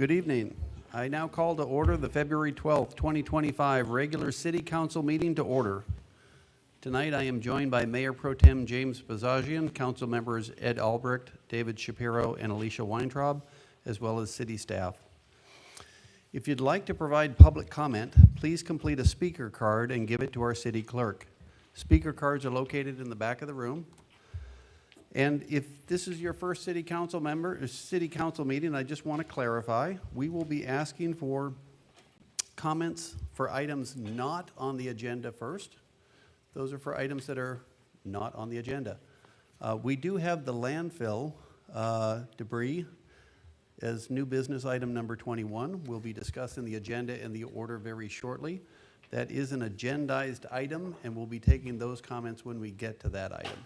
Good evening. I now call to order the February 12th, 2025 regular City Council meeting to order. Tonight I am joined by Mayor Pro Tem James Bazagian, Council members Ed Albrecht, David Shapiro, and Alicia Weintraub, as well as city staff. If you'd like to provide public comment, please complete a speaker card and give it to our city clerk. Speaker cards are located in the back of the room. And if this is your first city council meeting, I just want to clarify, we will be asking for comments for items not on the agenda first. Those are for items that are not on the agenda. We do have the landfill debris as new business item number 21. We'll be discussing the agenda and the order very shortly. That is an agendized item, and we'll be taking those comments when we get to that item.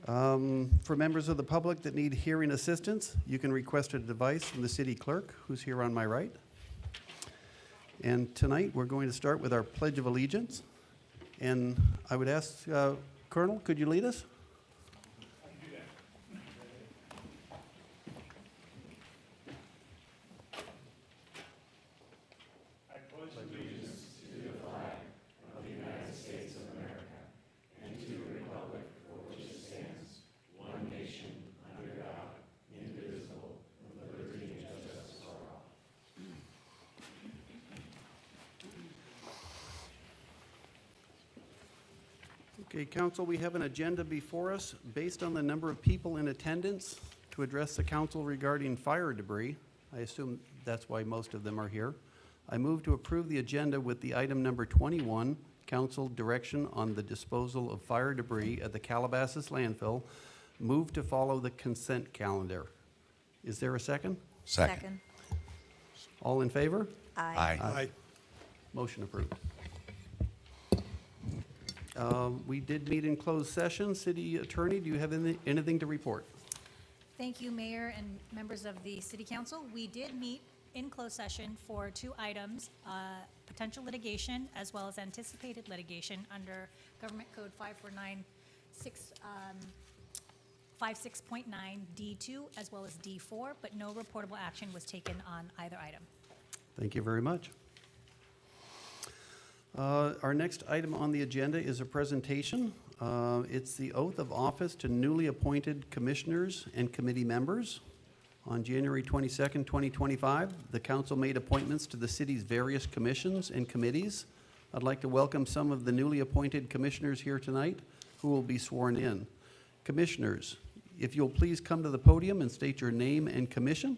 For members of the public that need hearing assistance, you can request a device from the city clerk, who's here on my right. And tonight, we're going to start with our Pledge of Allegiance. And I would ask, Colonel, could you lead us? Okay, Council, we have an agenda before us based on the number of people in attendance to address the Council regarding fire debris. I assume that's why most of them are here. I move to approve the agenda with the item number 21, Council direction on the disposal of fire debris at the Calabasas landfill, move to follow the consent calendar. Is there a second? Second. All in favor? Aye. Aye. Motion approved. We did meet in closed session. City Attorney, do you have anything to report? Thank you, Mayor and members of the City Council. We did meet in closed session for two items, potential litigation as well as anticipated litigation under Government Code 56.9 D2 as well as D4, but no reportable action was taken on either item. Thank you very much. Our next item on the agenda is a presentation. It's the oath of office to newly appointed commissioners and committee members. On January 22nd, 2025, the council made appointments to the city's various commissions and committees. I'd like to welcome some of the newly appointed commissioners here tonight who will be sworn in. Commissioners, if you'll please come to the podium and state your name and commission.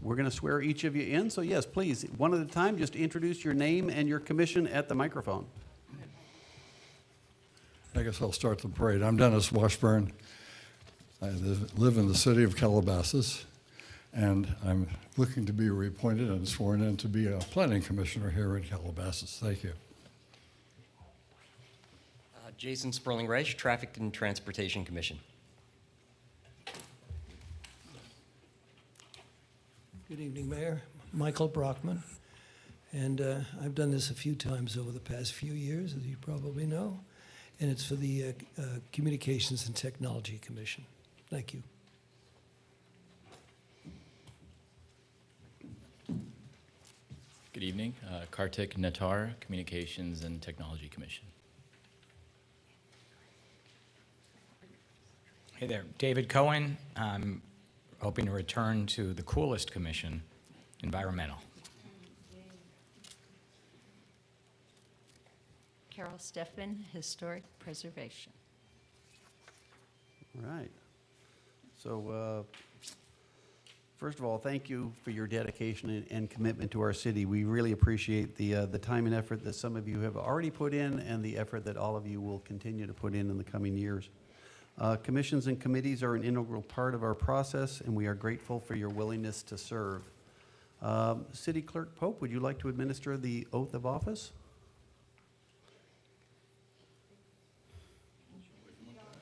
We're going to swear each of you in, so yes, please, one at a time, just introduce your name and your commission at the microphone. I guess I'll start the parade. I'm Dennis Washburn. I live in the city of Calabasas, and I'm looking to be reappointed and sworn in to be a planning commissioner here in Calabasas. Thank you. Jason Sperling-Reich, Traffic and Transportation Commission. Good evening, Mayor. Michael Brockman. And I've done this a few times over the past few years, as you probably know. And it's for the Communications and Technology Commission. Thank you. Good evening. Kartik Natar, Communications and Technology Commission. Hey there, David Cohen. I'm hoping to return to the coolest commission, environmental. Carol Steffen, Historic Preservation. All right. So, first of all, thank you for your dedication and commitment to our city. We really appreciate the time and effort that some of you have already put in and the effort that all of you will continue to put in the coming years. Commissions and committees are an integral part of our process, and we are grateful for your willingness to serve. City Clerk Pope, would you like to administer the oath of office?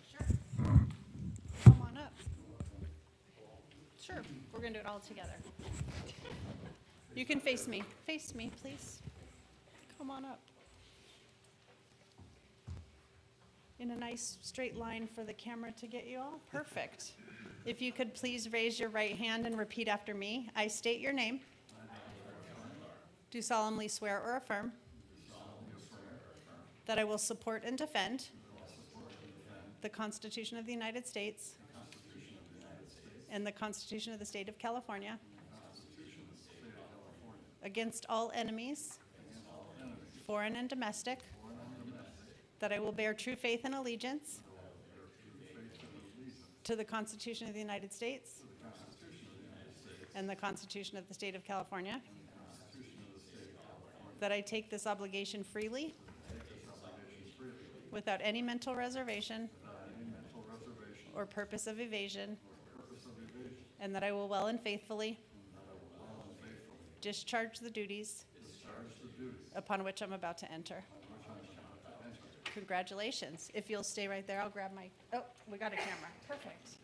Sure. Come on up. Sure. We're going to do it all together. You can face me. Face me, please. Come on up. in a nice straight line for the camera to get you all. Perfect. If you could please raise your right hand and repeat after me. I state your name. Do solemnly swear or affirm that I will support and defend the Constitution of the United States and the Constitution of the State of California against all enemies, foreign and domestic, that I will bear true faith and allegiance to the Constitution of the United States and the Constitution of the State of California, that I take this obligation freely without any mental reservation or purpose of evasion, and that I will well and faithfully discharge the duties upon which I'm about to enter. Congratulations. If you'll stay right there, I'll grab my, oh, we got a camera. Perfect.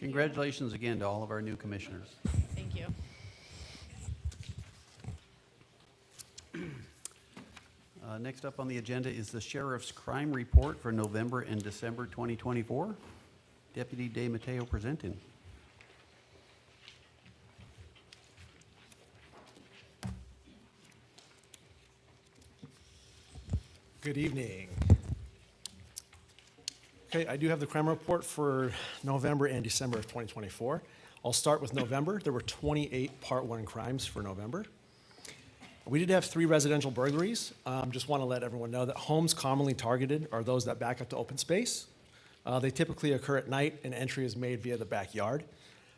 Congratulations again to all of our new commissioners. Thank you. Next up on the agenda is the Sheriff's Crime Report for November and December 2024. Deputy De Matteo presenting. Good evening. Okay, I do have the crime report for November and December of 2024. I'll start with November. There were 28 Part 1 crimes for November. We did have 3 residential burglaries. Just want to let everyone know that homes commonly targeted are those that back up to open space. They typically occur at night, and entry is made via the backyard.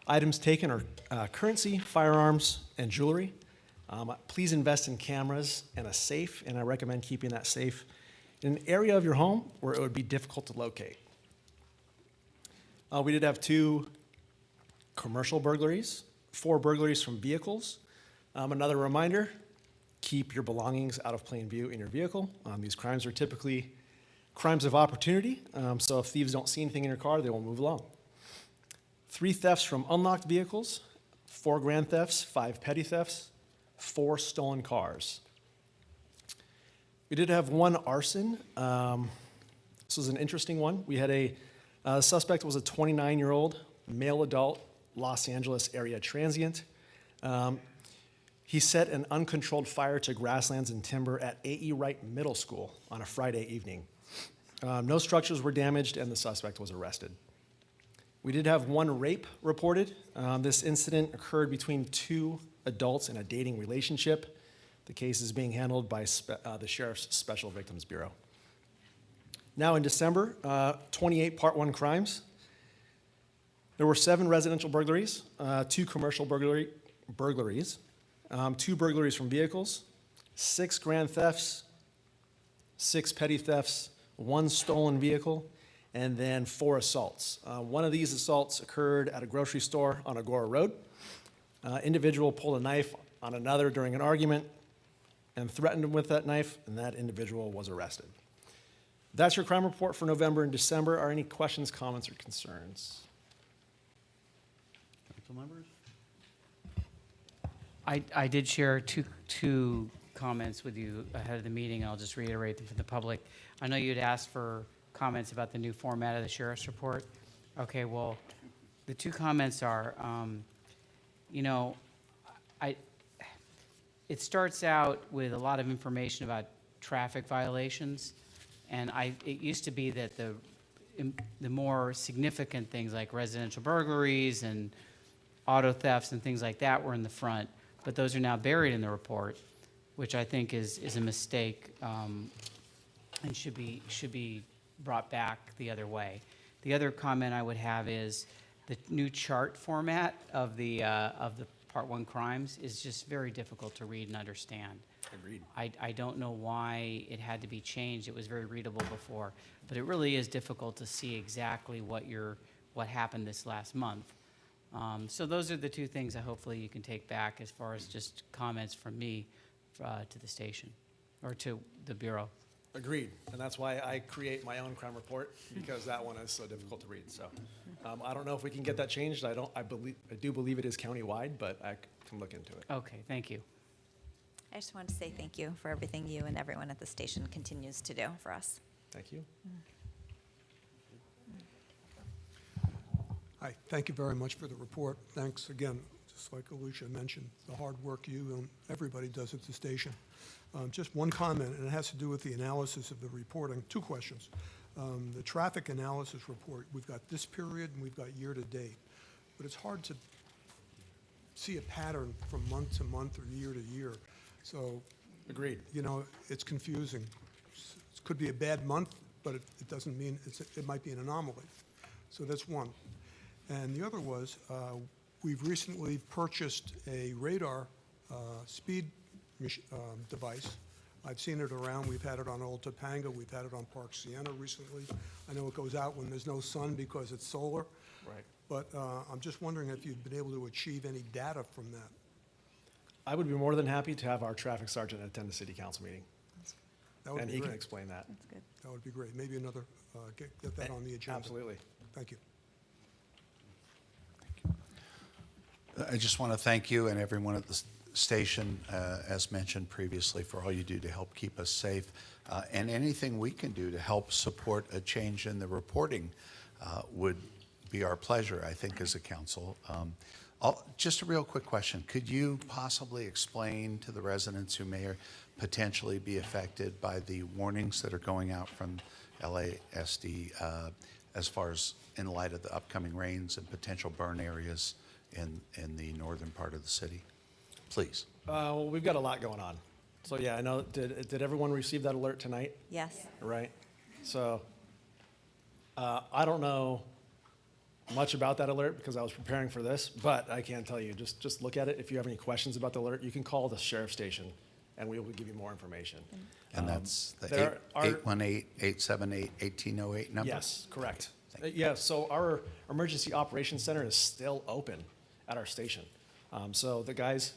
Items taken are currency, firearms, and jewelry. Please invest in cameras and a safe, and I recommend keeping that safe in an area of your home where it would be difficult to locate. We did have 2 commercial burglaries, 4 burglaries from vehicles. Another reminder, keep your belongings out of plain view in your vehicle. These crimes are typically crimes of opportunity, so if thieves don't see anything in your car, they will move along. 3 thefts from unlocked vehicles, 4 grand thefts, 5 petty thefts, 4 stolen cars. We did have 1 arson. This was an interesting one. We had a suspect was a 29-year-old male adult Los Angeles area transient. He set an uncontrolled fire to grasslands and timber at A.E. Wright Middle School on a Friday evening. No structures were damaged, and the suspect was arrested. We did have 1 rape reported. This incident occurred between 2 adults in a dating relationship. The case is being handled by the Sheriff's Special Victims Bureau. Now in December, 28 Part 1 crimes. There were 7 residential burglaries, 2 commercial burglaries, 2 burglaries from vehicles, 6 grand thefts, 6 petty thefts, 1 stolen vehicle, and then 4 assaults. One of these assaults occurred at a grocery store on Agora Road. Individual pulled a knife on another during an argument and threatened him with that knife, and that individual was arrested. That's your crime report for November and December. Are any questions, comments, or concerns? Council members? I did share two comments with you ahead of the meeting. I'll just reiterate them for the public. I know you'd asked for comments about the new format of the sheriff's report. Okay, well, the 2 comments are, it starts out with a lot of information about traffic violations, and it used to be that the more significant things like residential burglaries and auto thefts and things like that were in the front, but those are now buried in the report, which I think is a mistake and should be brought back the other way. The other comment I would have is the new chart format of the Part 1 crimes is just very difficult to read and understand. Agreed. I don't know why it had to be changed. It was very readable before, but it really is difficult to see exactly what happened this last month. So those are the two things that hopefully you can take back as far as just comments from me to the station or to the Bureau. Agreed, and that's why I create my own crime report, because that one is so difficult to read, so. I don't know if we can get that changed, I do believe it is countywide, but I can look into it. Okay, thank you. I just want to say thank you for everything you and everyone at the station continues to do for us. Thank you. Hi, thank you very much for the report. Thanks again, just like Alicia mentioned, the hard work you and everybody does at the station. Just one comment, and it has to do with the analysis of the reporting. Two questions. The traffic analysis report, we've got this period and we've got year to date, but it's hard to see a pattern from month to month or year to year. So, Agreed. you know, it's confusing. It could be a bad month, but it doesn't mean, it might be an anomaly. So that's one. And the other was, we've recently purchased a radar speed device. I've seen it around. We've had it on Old Topanga. We've had it on Park Sienna recently. I know it goes out when there's no sun because it's solar. Right. But I'm just wondering if you've been able to achieve any data from that. I would be more than happy to have our traffic sergeant attend the city council meeting, That would and be he can great. explain that. That's good. That would be great. Maybe another, get that on the agenda. Absolutely. Thank you. I just want to thank you and everyone at the station, as mentioned previously, for all you do to help keep us safe. And anything we can do to help support a change in the reporting would be our pleasure, I think, as a council. Just a real quick question. Could you possibly explain to the residents who may potentially be affected by the warnings that are going out from LASD as far as in light of the upcoming rains and potential burn areas in the northern part of the city? Please. Well, we've got a lot going on. So yeah, I know, did everyone receive that alert tonight? Yes. Right? So I don't know much about that alert because I was preparing for this, but I can tell you, just look at it. If you have any questions about the alert, you can call the sheriff's station and we will give you more information. And that's the there are- 818-878-1808 number? Yes, correct. Yeah, so our emergency operations center is still open at our station. So the guys,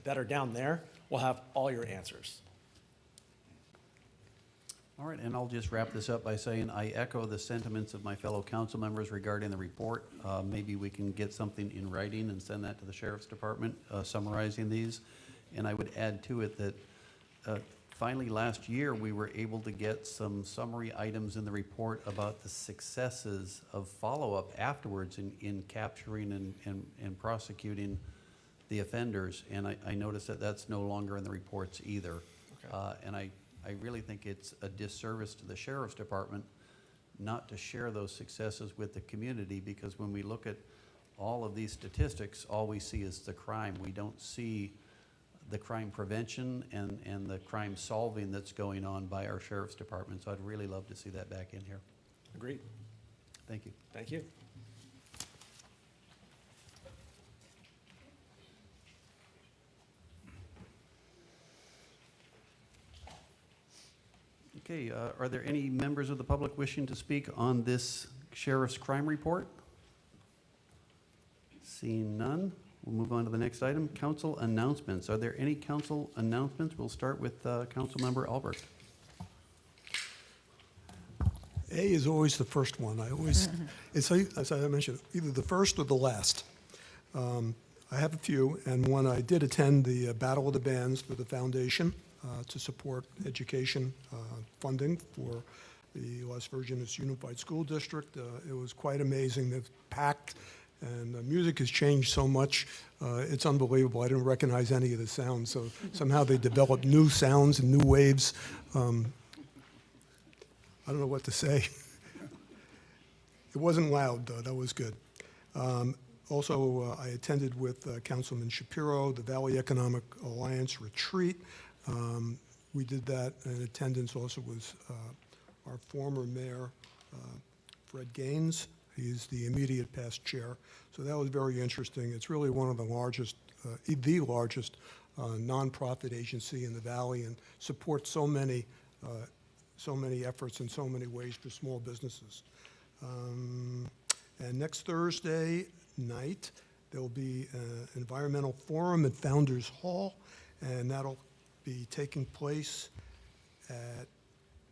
that are down there will have all your answers. All right, and I'll just wrap this up by saying I echo the sentiments of my fellow council members regarding the report. Maybe we can get something in writing and send that to the Sheriff's Department summarizing these. And I would add to it that finally last year we were able to get some summary items in the report about the successes of follow-up afterwards in capturing and prosecuting the offenders. And I noticed that that's no longer in the reports either. Okay. And I really think it's a disservice to the Sheriff's Department not to share those successes with the community, because when we look at all of these statistics, all we see is the crime. We don't see the crime prevention and the crime solving that's going on by our Sheriff's Department. So I'd really love to see that back in here. Agreed. Thank you. Thank you. Okay, are there any members of the public wishing to speak on this Sheriff's Crime Report? Seeing none, we'll move on to the next item, council announcements. Are there any council announcements? We'll start with Councilmember Albert. A is always the first one. I always, it's, as I mentioned, either the first or the last. I have a few, and one, I did attend the Battle of the Bands for the foundation to support education funding for the Las Virgenes Unified School District. It was quite amazing. It's packed, and the music has changed so much. It's unbelievable. I didn't recognize any of the sounds, so somehow they developed new sounds and new waves. I don't know what to say. It wasn't loud, though. That was good. Also, I attended with Councilman Shapiro the Valley Economic Alliance retreat. We did that, and attendance also was our former mayor, Fred Gaines. He's the immediate past chair. So that was very interesting. It's really one of the largest nonprofit agency in the Valley, and supports so many efforts in so many ways for small businesses. And next Thursday, night. There'll be an environmental forum at Founders Hall, and that'll be taking place at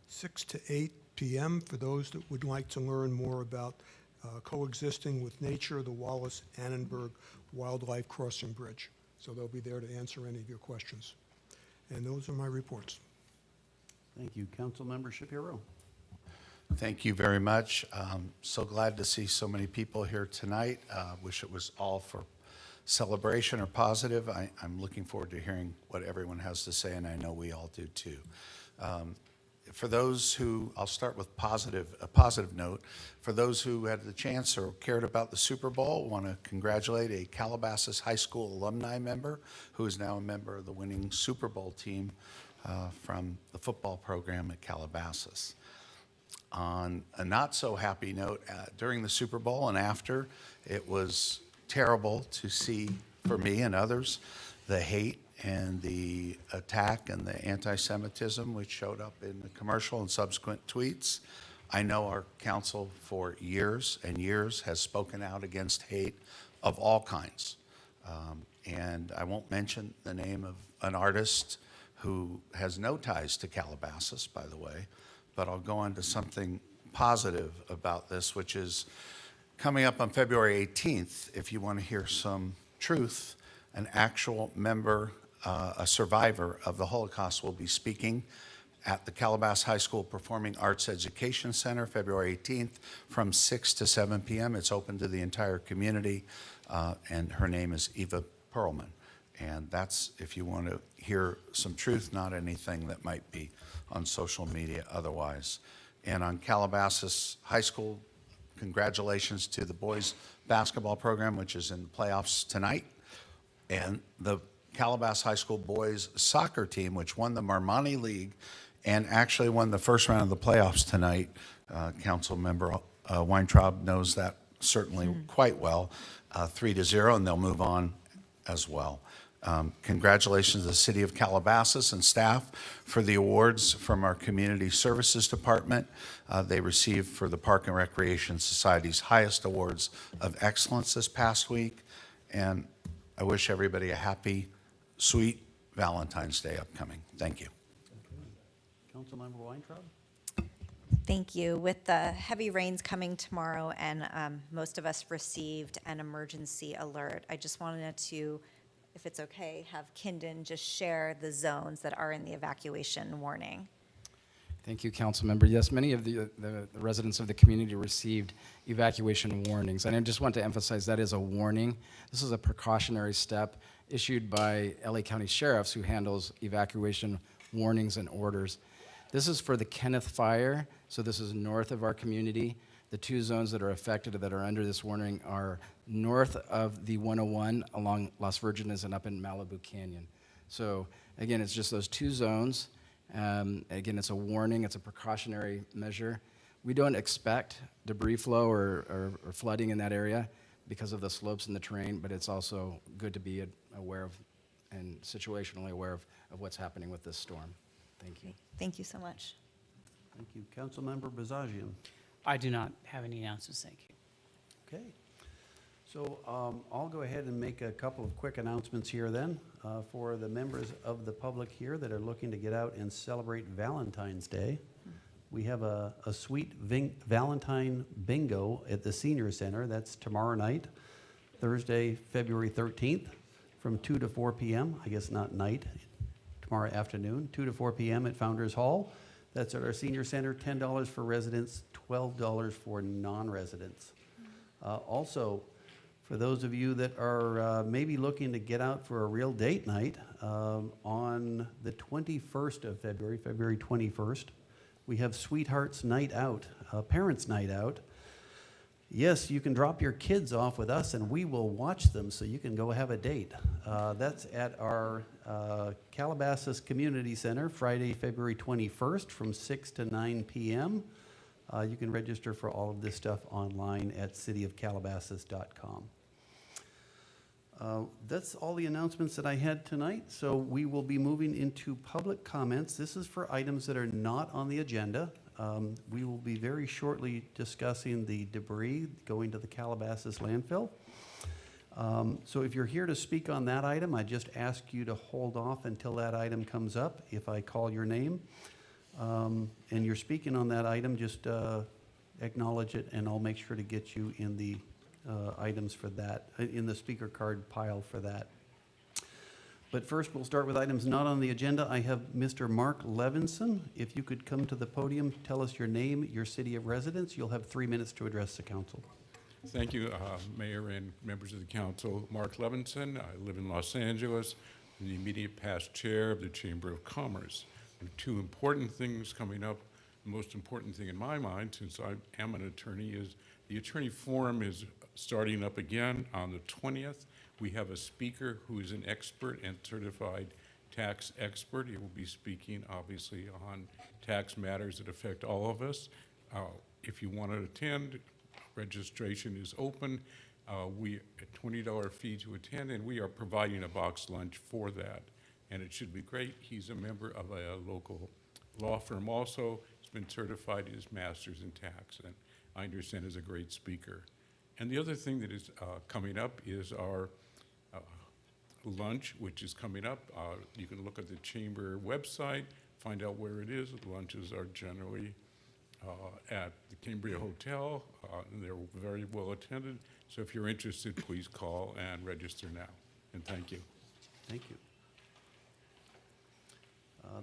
6 to 8 p.m. for those that would like to learn more about coexisting with nature, the Wallace-Annenberg Wildlife Crossing Bridge. So they'll be there to answer any of your questions. And those are my reports. Thank you. Councilmember Shapiro. Thank you very much. So glad to see so many people here tonight. Wish it was all for celebration or positive. I'm looking forward to hearing what everyone has to say, and I know we all do too. For those who, I'll start with a positive note. For those who had the chance or cared about the Super Bowl, I want to congratulate a Calabasas High School alumni member who is now a member of the winning Super Bowl team from the football program at Calabasas. On a not so happy note, during the Super Bowl and after, it was terrible to see, for me and others, the hate and the attack and the anti-Semitism which showed up in the commercial and subsequent tweets. I know our council for years and years has spoken out against hate of all kinds. And I won't mention the name of an artist who has no ties to Calabasas, by the way, but I'll go on to something positive about this, which is coming up on February 18th, if you want to hear some truth, an actual member, a survivor of the Holocaust will be speaking at the Calabasas High School Performing Arts Education Center, February 18th, from 6 to 7 p.m. It's open to the entire community, and her name is Eva Perlman. And that's if you want to hear some truth, not anything that might be on social media otherwise. And on Calabasas High School, congratulations to the boys basketball program, which is in the playoffs tonight, and the Calabasas High School boys soccer team, which won the Marmani League and actually won the first round of the playoffs tonight. Council member Weintraub knows that certainly quite well, 3-0, and they'll move on as well. Congratulations to the City of Calabasas and staff for the awards from our Community Services Department. They received for the Park and Recreation Society's highest awards of excellence this past week. And I wish everybody a happy, sweet Valentine's Day upcoming. Thank you. Councilmember Weintraub. Thank you. With the heavy rains coming tomorrow and most of us received an emergency alert, I just wanted to, if it's okay, have Kindon just share the zones that are in the evacuation warning. Thank you, Councilmember. Yes, many of the residents of the community received evacuation warnings. And I just want to emphasize that is a warning. This is a precautionary step issued by LA County Sheriffs, who handles evacuation warnings and orders. This is for the Kenneth Fire, so this is north of our community. The two zones that are affected that are under this warning are north of the 101 along Las Virgenes and up in Malibu Canyon. So again, it's just those two zones. Again, it's a warning, it's a precautionary measure. We don't expect debris flow or flooding in that area because of the slopes and the terrain, but it's also good to be aware of and situationally aware of what's happening with this storm. Thank you. Thank you so much. Thank you. Councilmember Bazagian. I do not have any announcements, thank you. Okay. So I'll go ahead and make a couple of quick announcements here then for the members of the public here that are looking to get out and celebrate Valentine's Day. We have a sweet Valentine bingo at the Senior Center. That's tomorrow night, Thursday, February 13th, from 2 to 4 p.m. I guess not night, tomorrow afternoon, 2 to 4 p.m. at Founders Hall. That's at our Senior Center, $10 for residents, $12 for non-residents. Also, for those of you that are maybe looking to get out for a real date night, on the 21st of February, February 21st, we have Sweethearts Night Out, Parents Night Out. Yes, you can drop your kids off with us and we will watch them so you can go have a date. That's at our Calabasas Community Center, Friday, February 21st from 6 to 9 p.m. You can register for all of this stuff online at cityofcalabasas.com. That's all the announcements that I had tonight. So we will be moving into public comments. This is for items that are not on the agenda. We will be very shortly discussing the debris going to the Calabasas landfill. So if you're here to speak on that item, I just ask you to hold off until that item comes up. If I call your name and you're speaking on that item, just acknowledge it, and I'll make sure to get you in the items for that, in the speaker card pile for that. But first, we'll start with items not on the agenda. I have Mr. Mark Levinson. If you could come to the podium, tell us your name, your city of residence. You'll have 3 minutes to address the council. Thank you, Mayor and members of the council. Mark Levinson. I live in Los Angeles. I'm the immediate past chair of the Chamber of Commerce. There are 2 important things coming up. The most important thing in my mind, since I am an attorney, is the attorney forum is starting up again on the 20th. We have a speaker who is an expert and certified tax expert. He will be speaking, obviously, on tax matters that affect all of us. If you want to attend, registration is open. We a $20 fee to attend, and we are providing a box lunch for that. And it should be great. He's a member of a local law firm also. He's been certified in his master's in tax, and I understand is a great speaker. And the other thing that is coming up is our lunch, which is coming up. You can look at the chamber website, find out where it is. The lunches are generally at the Cambria Hotel, and they're very well attended. So if you're interested, please call and register now. And thank you. Thank you.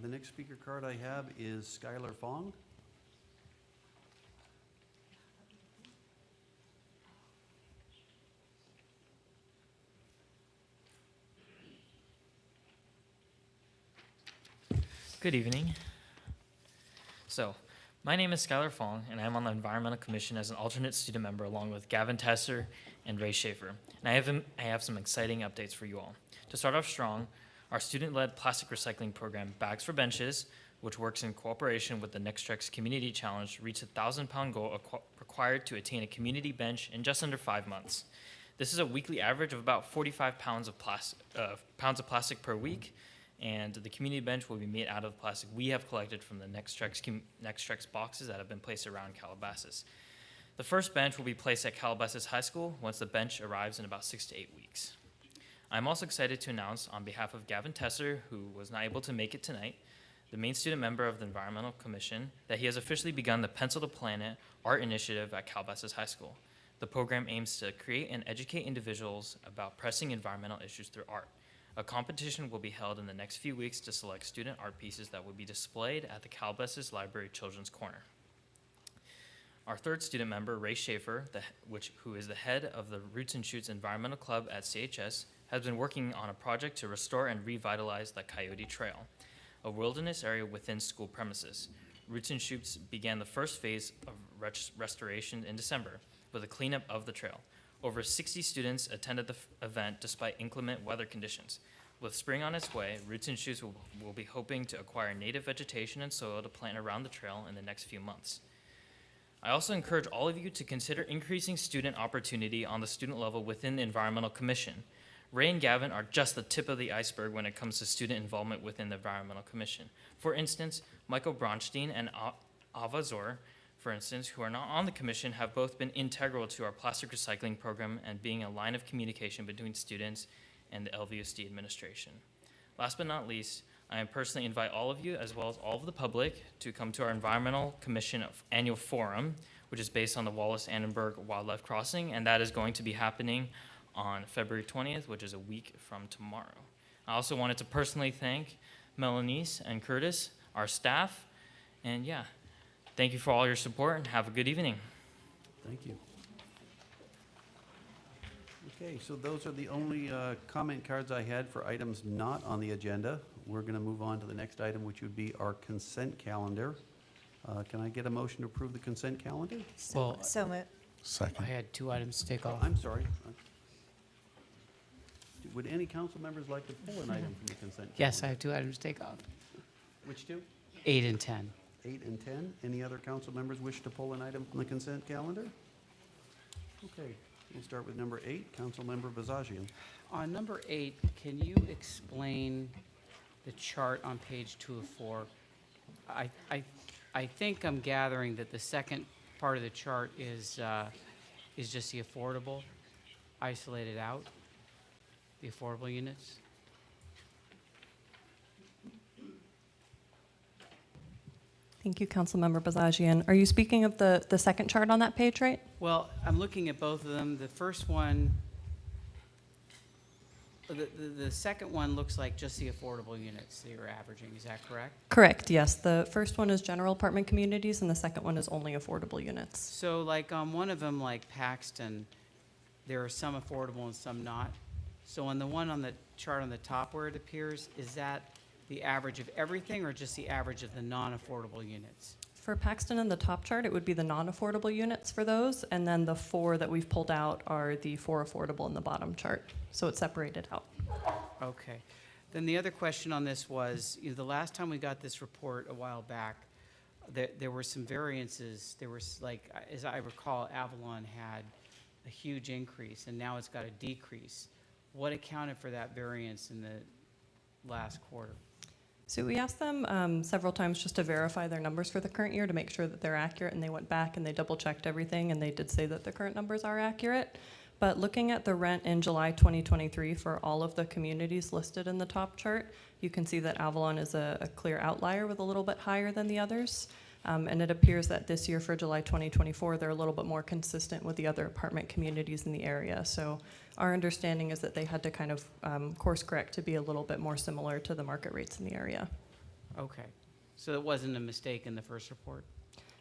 The next speaker card I have is Skylar Fong. Good evening. So, my name is Skylar Fong, and I'm on the Environmental Commission as an alternate student member along with Gavin Tesser and Ray Schaefer. And I have some exciting updates for you all. To start off strong, our student-led plastic recycling program, Bags for Benches, which works in cooperation with the Nextrex Community Challenge, reached a 1,000-pound goal required to attain a community bench in just under 5 months. This is a weekly average of about 45 pounds of plastic per week, and the community bench will be made out of plastic we have collected from the Nextrex boxes that have been placed around Calabasas. The first bench will be placed at Calabasas High School once the bench arrives in about 6 to 8 weeks. I'm also excited to announce on behalf of Gavin Tesser, who was not able to make it tonight, the main student member of the Environmental Commission, that he has officially begun the Pencil to Planet art initiative at Calabasas High School. The program aims to create and educate individuals about pressing environmental issues through art. A competition will be held in the next few weeks to select student art pieces that will be displayed at the Calabasas Library Children's Corner. Our third student member, Ray Schaefer, who is the head of the Roots and Shoots Environmental Club at CHS, has been working on a project to restore and revitalize the Coyote Trail, a wilderness area within school premises. Roots and Shoots began the first phase of restoration in December with a cleanup of the trail. Over 60 students attended the event despite inclement weather conditions. With spring on its way, Roots and Shoots will be hoping to acquire native vegetation and soil to plant around the trail in the next few months. I also encourage all of you to consider increasing student opportunity on the student level within the Environmental Commission. Ray and Gavin are just the tip of the iceberg when it comes to student involvement within the Environmental Commission. For instance, Michael Bronstein and Ava Zor, for instance, who are not on the commission, have both been integral to our plastic recycling program and being a line of communication between students and the LVSD administration. Last but not least, I personally invite all of you, as well as all of the public, to come to our Environmental Commission annual forum, which is based on the Wallace-Annenberg Wildlife Crossing, and that is going to be happening on February 20th, which is a week from tomorrow. I also wanted to personally thank Melanice and Curtis, our staff, and yeah, thank you for all your support, and have a good evening. Thank you. Okay, so those are the only comment cards I had for items not on the agenda. We're going to move on to the next item, which would be our consent calendar. Can I get a motion to approve the consent calendar? Well, So moved. Second. I had 2 items to take Oh, off. I'm sorry. Would any council members like to pull an item from the consent calendar? Yes, I have 2 items to take off. Which two? 8 and 10. 8 and 10. Any other council members wish to pull an item from the consent calendar? Okay, we'll start with number 8, Councilmember Bazagian. On number 8, can you explain the chart on page 2 of 4? I think I'm gathering that the second part of the chart is just the affordable, isolated out. the affordable units? Thank you, Councilmember Bazagian. Are you speaking of the second chart on that page, right? Well, I'm looking at both of them. The first one, the second one looks like just the affordable units that you're averaging. Is that correct? Correct, yes. The first one is general apartment communities, and the second one is only affordable units. So like on one of them, like Paxton, there are some affordable and some not. So on the one on the chart on the top where it appears, is that the average of everything or just the average of the non-affordable units? For Paxton in the top chart, it would be the non-affordable units for those, and then the 4 that we've pulled out are the 4 affordable in the bottom chart. So it's separated out. Okay. Then the other question on this was, the last time we got this report a while back, there were some variances. There was like, as I recall, Avalon had a huge increase, and now it's got a decrease. What accounted for that variance in the last quarter? So we asked them several times just to verify their numbers for the current year to make sure that they're accurate, and they went back and they double-checked everything, and they did say that the current numbers are accurate. But looking at the rent in July 2023 for all of the communities listed in the top chart, you can see that Avalon is a clear outlier with a little bit higher than the others. And it appears that this year for July 2024, they're a little bit more consistent with the other apartment communities in the area. So our understanding is that they had to kind of course correct to be a little bit more similar to the market rates in the area. Okay. So it wasn't a mistake in the first report?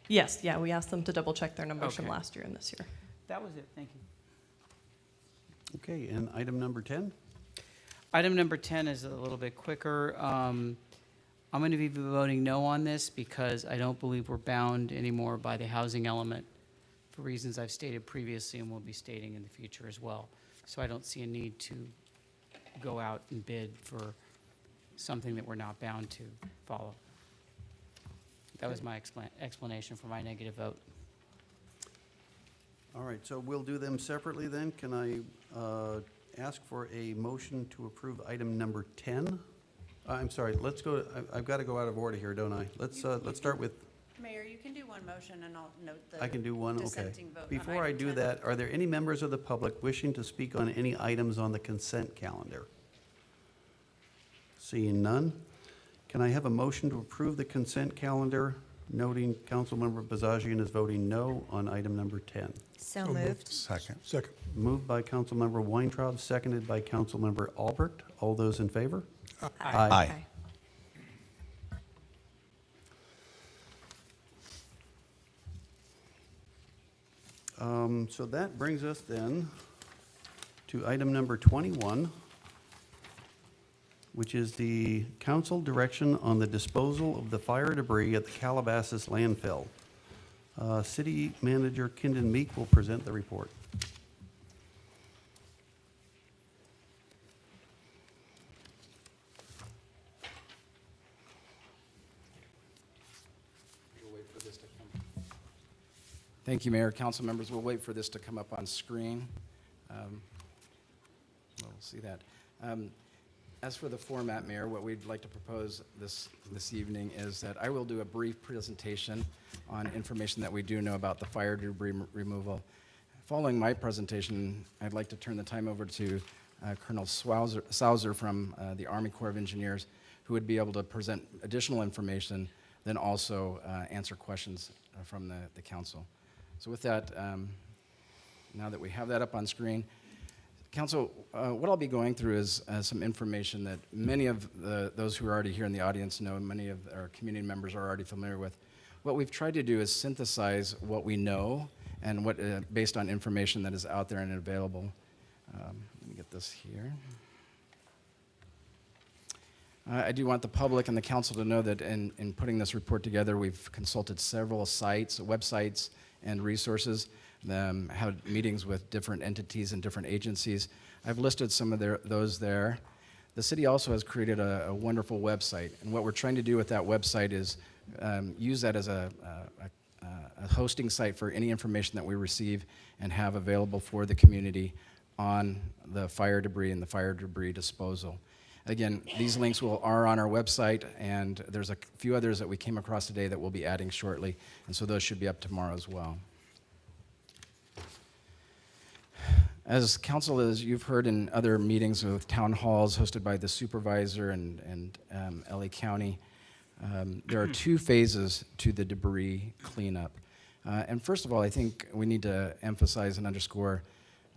Yes, yeah, we asked them to double check their numbers from Okay. last year and this year. That was it. Thank you. Okay, and item number 10? Item number 10 is a little bit quicker. I'm going to be voting no on this because I don't believe we're bound anymore by the housing element for reasons I've stated previously and will be stating in the future as well. So I don't see a need to go out and bid for something that we're not bound to follow. That was my explanation for my negative vote. All right, so we'll do them separately then. Can I ask for a motion to approve item number 10? I'm sorry, let's go, I've got to go out of order here, don't I? Let's start with, Mayor, you can do one motion and I'll note the I can do one, okay. dissenting vote on Before I item do 10. that, are there any members of the public wishing to speak on any items on the consent calendar? Seeing none, can I have a motion to approve the consent calendar, noting Councilmember Bazagian is voting no on item number 10? So moved. Second. Second. Moved by Councilmember Weintraub, seconded by Councilmember Albert. All those in favor? Aye. So that brings us then to item number 21, which is the council direction on the disposal of the fire debris at the Calabasas landfill. City Manager Kindon Meek will present the report. Thank you, Mayor. Council members, we'll wait for this to come up on screen. We'll see that. As for the format, Mayor, what we'd like to propose this evening is that I will do a brief presentation on information that we do know about the fire debris removal. Following my presentation, I'd like to turn the time over to Colonel Sauser from the Army Corps of Engineers, who would be able to present additional information, then also answer questions from the council. So with that, now that we have that up on screen, Council, what I'll be going through is some information that many of those who are already here in the audience know, and many of our community members are already familiar with. What we've tried to do is synthesize what we know and what, based on information that is out there and available. Let me get this here. I do want the public and the council to know that in putting this report together, we've consulted several sites, websites, and resources, had meetings with different entities and different agencies. I've listed some of those there. The city also has created a wonderful website, and what we're trying to do with that website is use that as a hosting site for any information that we receive and have available for the community on the fire debris and the fire debris disposal. Again, these links are on our website, and there's a few others that we came across today that we'll be adding shortly, and so those should be up tomorrow as well. As council, as you've heard in other meetings with town halls hosted by the supervisor and LA County, there are two phases to the debris cleanup. And first of all, I think we need to emphasize and underscore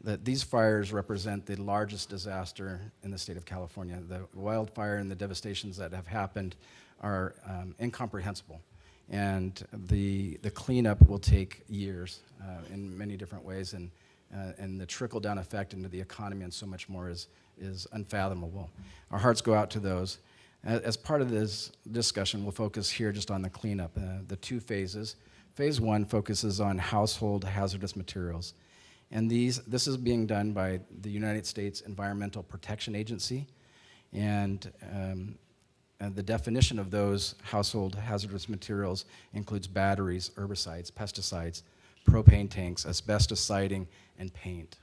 that these fires represent the largest disaster in the state of California. The wildfire and the devastations that have happened are incomprehensible. And the cleanup will take years in many different ways, and the trickle-down effect into the economy and so much more is unfathomable. Our hearts go out to those. As part of this discussion, we'll focus here just on the cleanup, the two phases. Phase one focuses on household hazardous materials. And this is being done by the United States Environmental Protection Agency. And the definition of those household hazardous materials includes batteries, herbicides, pesticides, propane tanks, asbestos siding, and paint.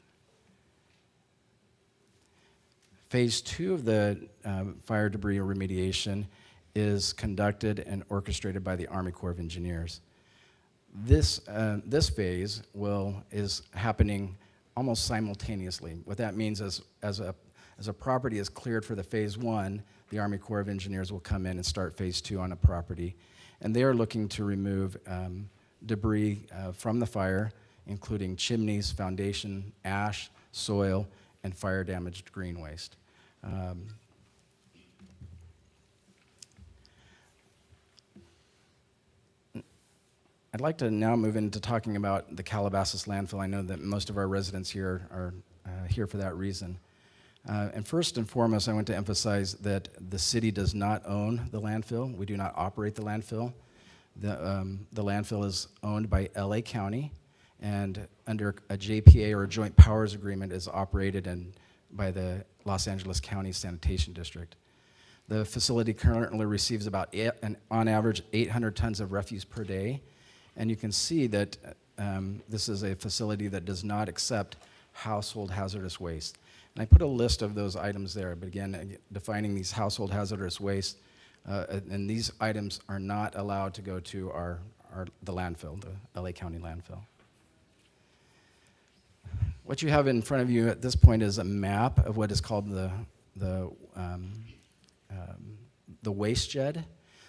Phase two of the fire debris remediation is conducted and orchestrated by the Army Corps of Engineers. This phase is happening almost simultaneously. What that means is, as a property is cleared for the phase one, the Army Corps of Engineers will come in and start phase two on a property, and they are looking to remove debris from the fire, including chimneys, foundation, ash, soil, and fire-damaged green waste. I'd like to now move into talking about the Calabasas landfill. I know that most of our residents here are here for that reason. And first and foremost, I want to emphasize that the city does not own the landfill. We do not operate the landfill. The landfill is owned by LA County, and under a JPA, or a Joint Powers Agreement, is operated by the Los Angeles County Sanitation District. The facility currently receives about, on average, 800 tons of refuse per day. And you can see that this is a facility that does not accept household hazardous waste. And I put a list of those items there, but again, defining these household hazardous waste, and these items are not allowed to go to the landfill, the LA County landfill. What you have in front of you at this point is a map of what is called the waste shed.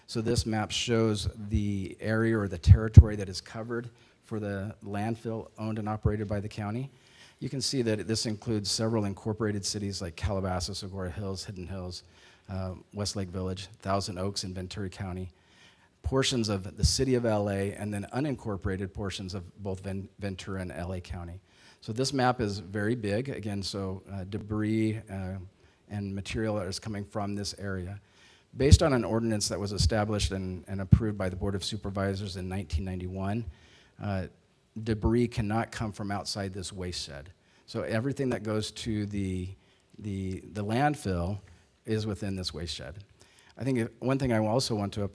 So this map shows the area or the territory that is covered for the landfill owned and operated by the county. You can see that this includes several incorporated cities like Calabasas, Agoura Hills, Hidden Hills, Westlake Village, Thousand Oaks in Ventura County, portions of the city of LA, and then unincorporated portions of both Ventura and LA County. So this map is very big, again, so debris and material that is coming from this area. Based on an ordinance that was established and approved by the Board of Supervisors in 1991, debris cannot come from outside this waste shed. So everything that goes to the landfill is within this waste shed. I think one thing I also want to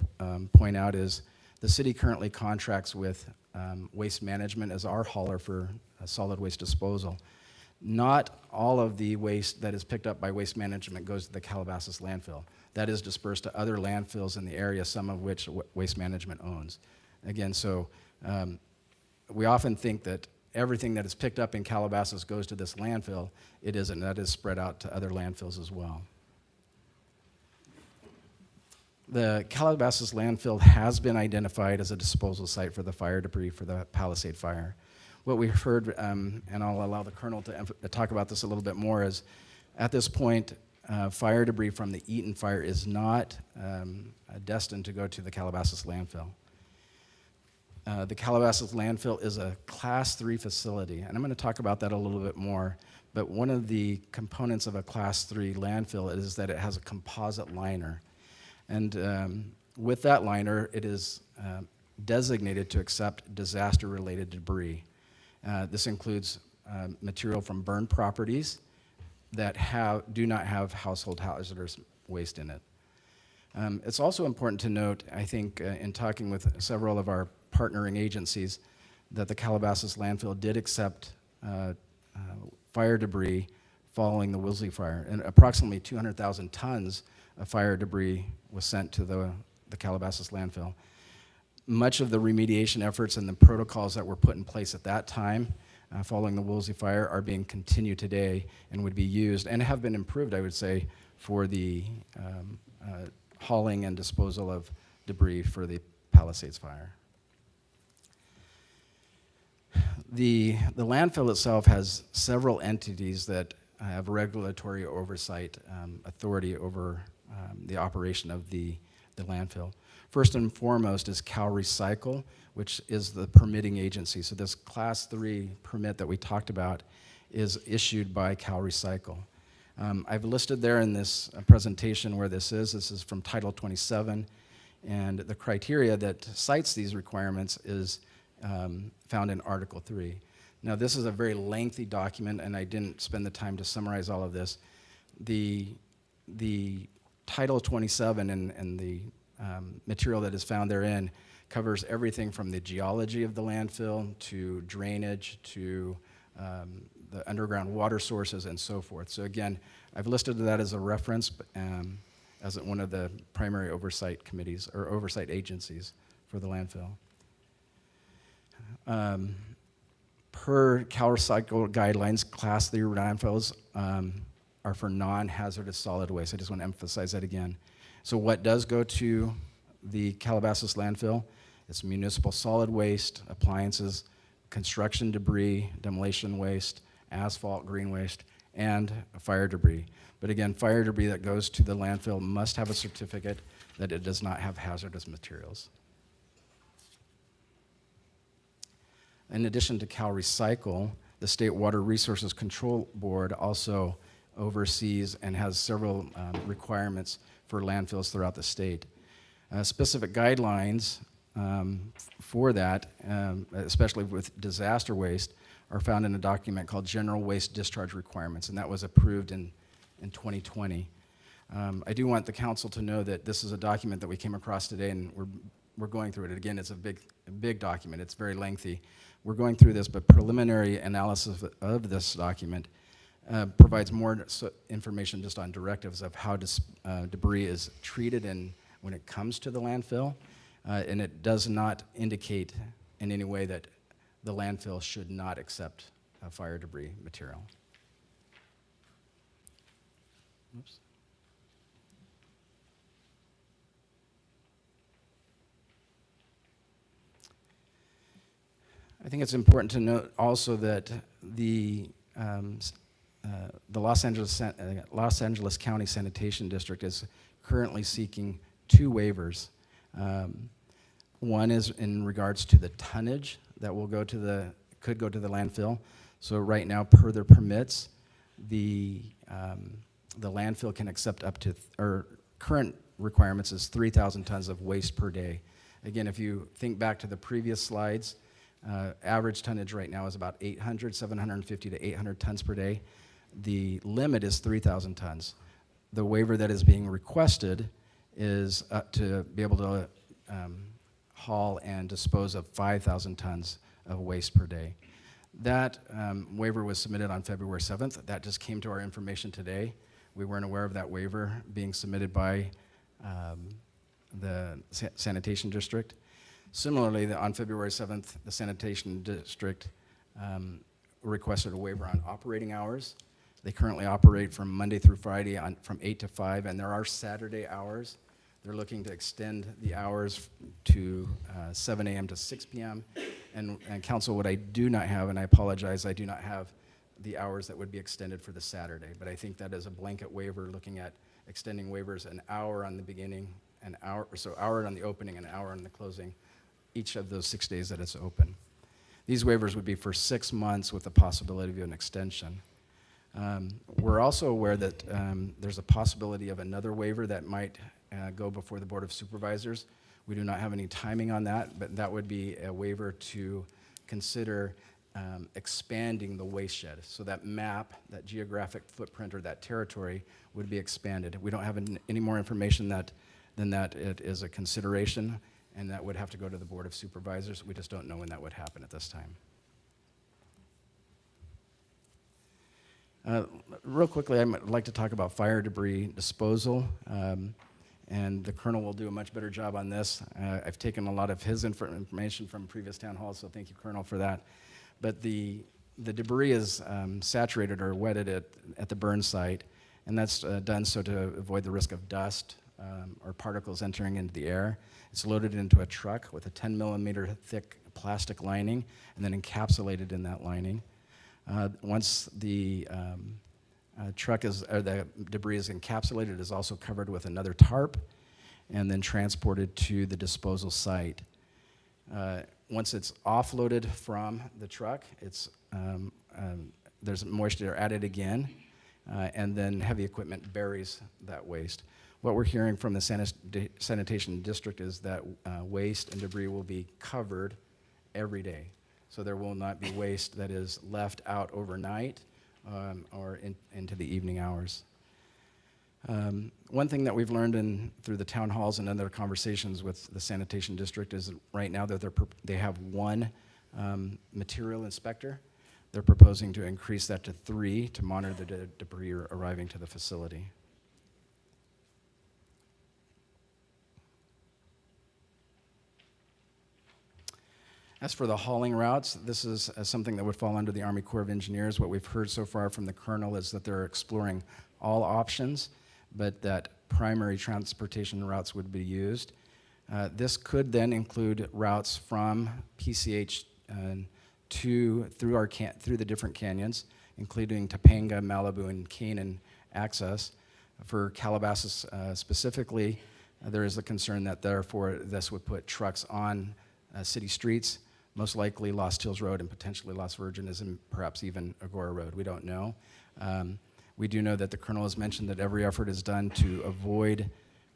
point out is the city currently contracts with Waste Management as our hauler for solid waste disposal. Not all of the waste that is picked up by Waste Management goes to the Calabasas landfill. That is dispersed to other landfills in the area, some of which Waste Management owns. Again, so we often think that everything that is picked up in Calabasas goes to this landfill. It isn't. That is spread out to other landfills as well. The Calabasas landfill has been identified as a disposal site for the fire debris for the Palisade fire. What we've heard, and I'll allow the Colonel to talk about this a little bit more, is at this point, fire debris from the Eaton fire is not destined to go to the Calabasas landfill. The Calabasas landfill is a Class 3 facility, and I'm going to talk about that a little bit more, but one of the components of a Class 3 landfill is that it has a composite liner. And with that liner, it is designated to accept disaster-related debris. This includes material from burned properties that do not have household hazardous waste in it. It's also important to note, I think, in talking with several of our partnering agencies, that the Calabasas landfill did accept fire debris following the Woolsey fire, and approximately 200,000 tons of fire debris was sent to the Calabasas landfill. Much of the remediation efforts and the protocols that were put in place at that time following the Woolsey fire are being continued today and would be used and have been improved, I would say, for the hauling and disposal of debris for the Palisades fire. The landfill itself has several entities that have regulatory oversight authority over the operation of the landfill. First and foremost is Cal Recycle, which is the permitting agency. So this Class 3 permit that we talked about is issued by Cal Recycle. I've listed there in this presentation where this is. This is from Title 27, and the criteria that cites these requirements is found in Article 3. Now, this is a very lengthy document, and I didn't spend the time to summarize all of this. The Title 27 and the material that is found therein covers everything from the geology of the landfill to drainage to the underground water sources and so forth. So again, I've listed that as a reference as one of the primary oversight committees or oversight agencies for the landfill. Per Cal Recycle guidelines, Class 3 landfills are for non-hazardous solid waste. I just want to emphasize that again. So what does go to the Calabasas landfill? It's municipal solid waste, appliances, construction debris, demolition waste, asphalt, green waste, and fire debris. But again, fire debris that goes to the landfill must have a certificate that it does not have hazardous materials. In addition to Cal Recycle, the State Water Resources Control Board also oversees and has several requirements for landfills throughout the state. Specific guidelines for that, especially with disaster waste, are found in a document called General Waste Discharge Requirements, and that was approved in 2020. I do want the council to know that this is a document that we came across today, and we're going through it. Again, it's a big document. It's very lengthy. We're going through this, but preliminary analysis of this document provides more information just on directives of how debris is treated when it comes to the landfill, and it does not indicate in any way that the landfill should not accept fire debris material. Oops. I think it's important to note also that the Los Angeles County Sanitation District is currently seeking 2 waivers. One is in regards to the tonnage that will could go to the landfill. So right now, per their permits, the landfill can accept up to, or current requirements is 3,000 tons of waste per day. Again, if you think back to the previous slides, average tonnage right now is about 750 to 800 tons per day. The limit is 3,000 tons. The waiver that is being requested is to be able to haul and dispose of 5,000 tons of waste per day. That waiver was submitted on February 7th. That just came to our information today. We weren't aware of that waiver being submitted by the sanitation district. Similarly, on February 7th, the sanitation district requested a waiver on operating hours. They currently operate from Monday through Friday from 8 to 5, and there are Saturday hours. They're looking to extend the hours to 7 a.m. to 6 p.m. And council, what I do not have, and I apologize, I do not have the hours that would be extended for the Saturday, but I think that is a blanket waiver looking at extending waivers an hour on the beginning, hour on the opening, and an hour on the closing, each of those 6 days that it's open. These waivers would be for 6 months with the possibility of an extension. We're also aware that there's a possibility of another waiver that might go before the Board of Supervisors. We do not have any timing on that, but that would be a waiver to consider expanding the waste shed. So that map, that geographic footprint or that territory would be expanded. We don't have any more information than that it is a consideration, and that would have to go to the Board of Supervisors. We just don't know when that would happen at this time. Real quickly, I'd like to talk about fire debris disposal, and the Colonel will do a much better job on this. I've taken a lot of his information from previous town halls, so thank you, Colonel, for that. But the the debris is saturated or wetted at the burn site, and that's done so to avoid the risk of dust or particles entering into the air. It's loaded into a truck with a 10 millimeter thick plastic lining and then encapsulated in that lining. Once the the debris is encapsulated, it is also covered with another tarp and then transported to the disposal site. Once it's offloaded from the truck, there's moisture added again, and then heavy equipment buries that waste. What we're hearing from the sanitation district is that waste and debris will be covered every day. So there will not be waste that is left out overnight or into the evening hours. One thing that we've learned through the town halls and other conversations with the sanitation district is that right now that they have one material inspector. They're proposing to increase that to 3 to monitor the debris arriving to the facility. As for the hauling routes, this is something that would fall under the Army Corps of Engineers. What we've heard so far from the colonel is that they're exploring all options, but that primary transportation routes would be used. This could then include routes from PCH through the different canyons, including Topanga, Malibu, and Canaan access. For Calabasas specifically, there is a concern that therefore this would put trucks on city streets, most likely Lost Hills Road and potentially Las Virgenes and perhaps even Agora Road. We don't know. We do know that the colonel has mentioned that every effort is done to avoid,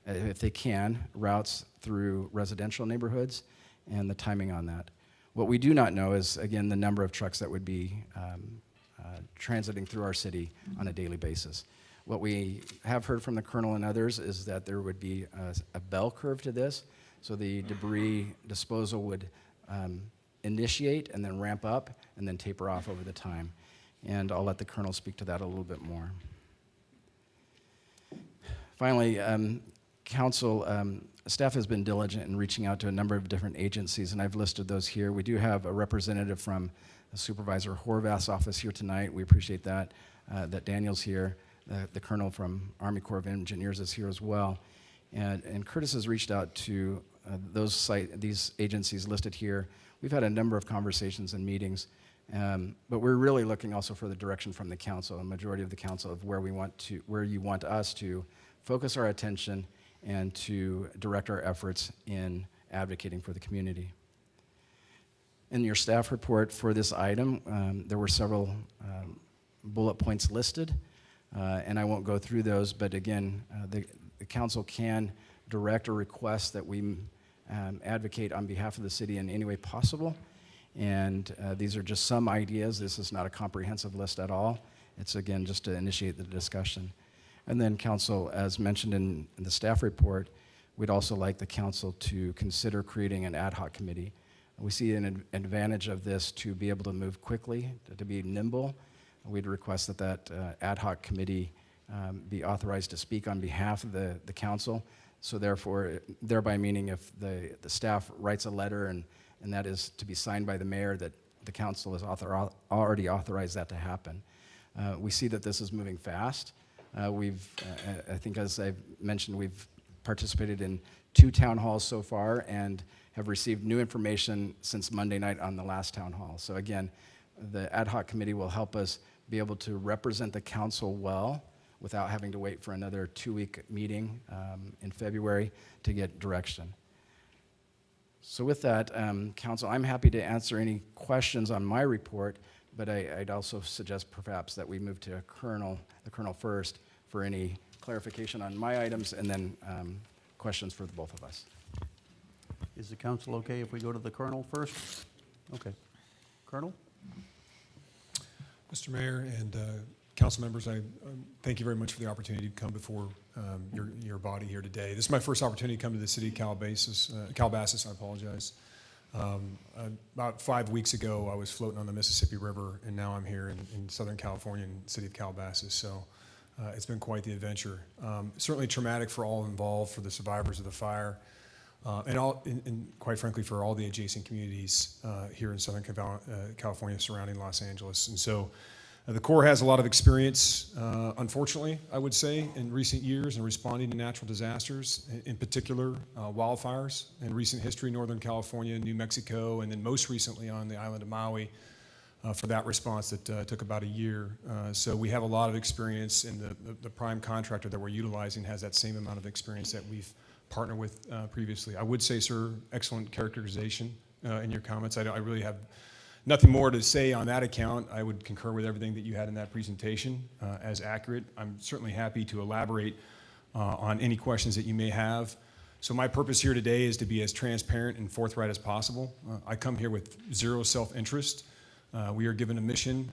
if they can, routes through residential neighborhoods and the timing on that. What we do not know is, again, the number of trucks that would be transiting through our city on a daily basis. What we have heard from the colonel and others is that there would be a bell curve to this, so the debris disposal would initiate and then ramp up and then taper off over the time. And I'll let the colonel speak to that a little bit more. Finally, council staff has been diligent in reaching out to a number of different agencies, and I've listed those here. We do have a representative from Supervisor Horvath's office here tonight. We appreciate that, that Daniel's here. The colonel from Army Corps of Engineers is here as well. And Curtis has reached out to these agencies listed here. We've had a number of conversations and meetings, but we're really looking also for the direction from the council, a majority of the council, of where you want us to focus our attention and to direct our efforts in advocating for the community. In your staff report for this item, there were several bullet points listed, and I won't go through those, but again, the council can direct or request that we advocate on behalf of the city in any way possible. And these are just some ideas. This is not a comprehensive list at all. It's, again, just to initiate the discussion. And then council, as mentioned in the staff report, we'd also like the council to consider creating an ad hoc committee. We see an advantage of this to be able to move quickly, to be nimble. We'd request that ad hoc committee be authorized to speak on behalf of the council. So therefore, thereby meaning if the staff writes a letter and that is to be signed by the mayor, that the council has already authorized that to happen. We see that this is moving fast. I think as I've mentioned, we've participated in 2 town halls so far and have received new information since Monday night on the last town hall. So again, the ad hoc committee will help us be able to represent the council well without having to wait for another 2-week meeting in February to get direction. So with that, council, I'm happy to answer any questions on my report, but I'd also suggest perhaps that we move to the colonel first for any clarification on my items and then questions for the both of us. Is the council okay if we go to the colonel first? Okay. Colonel? Mr. Mayor and council members, I thank you very much for the opportunity to come before your body here today. This is my first opportunity to come to the city of Calabasas, I apologize. About 5 weeks ago, I was floating on the Mississippi River, and now I'm here in Southern California, in the city of Calabasas. So it's been quite the adventure. Certainly traumatic for all involved, for the survivors of the fire. and quite frankly, for all the adjacent communities here in Southern California surrounding Los Angeles. And so the Corps has a lot of experience, unfortunately, I would say, in recent years in responding to natural disasters, in particular wildfires. In recent history, Northern California, New Mexico, and then most recently on the island of Maui for that response that took about a year. So we have a lot of experience, and the prime contractor that we're utilizing has that same amount of experience that we've partnered with previously. I would say, sir, excellent characterization in your comments. I really have nothing more to say on that account. I would concur with everything that you had in that presentation as accurate. I'm certainly happy to elaborate on any questions that you may have. So my purpose here today is to be as transparent and forthright as possible. I come here with zero self-interest. We are given a mission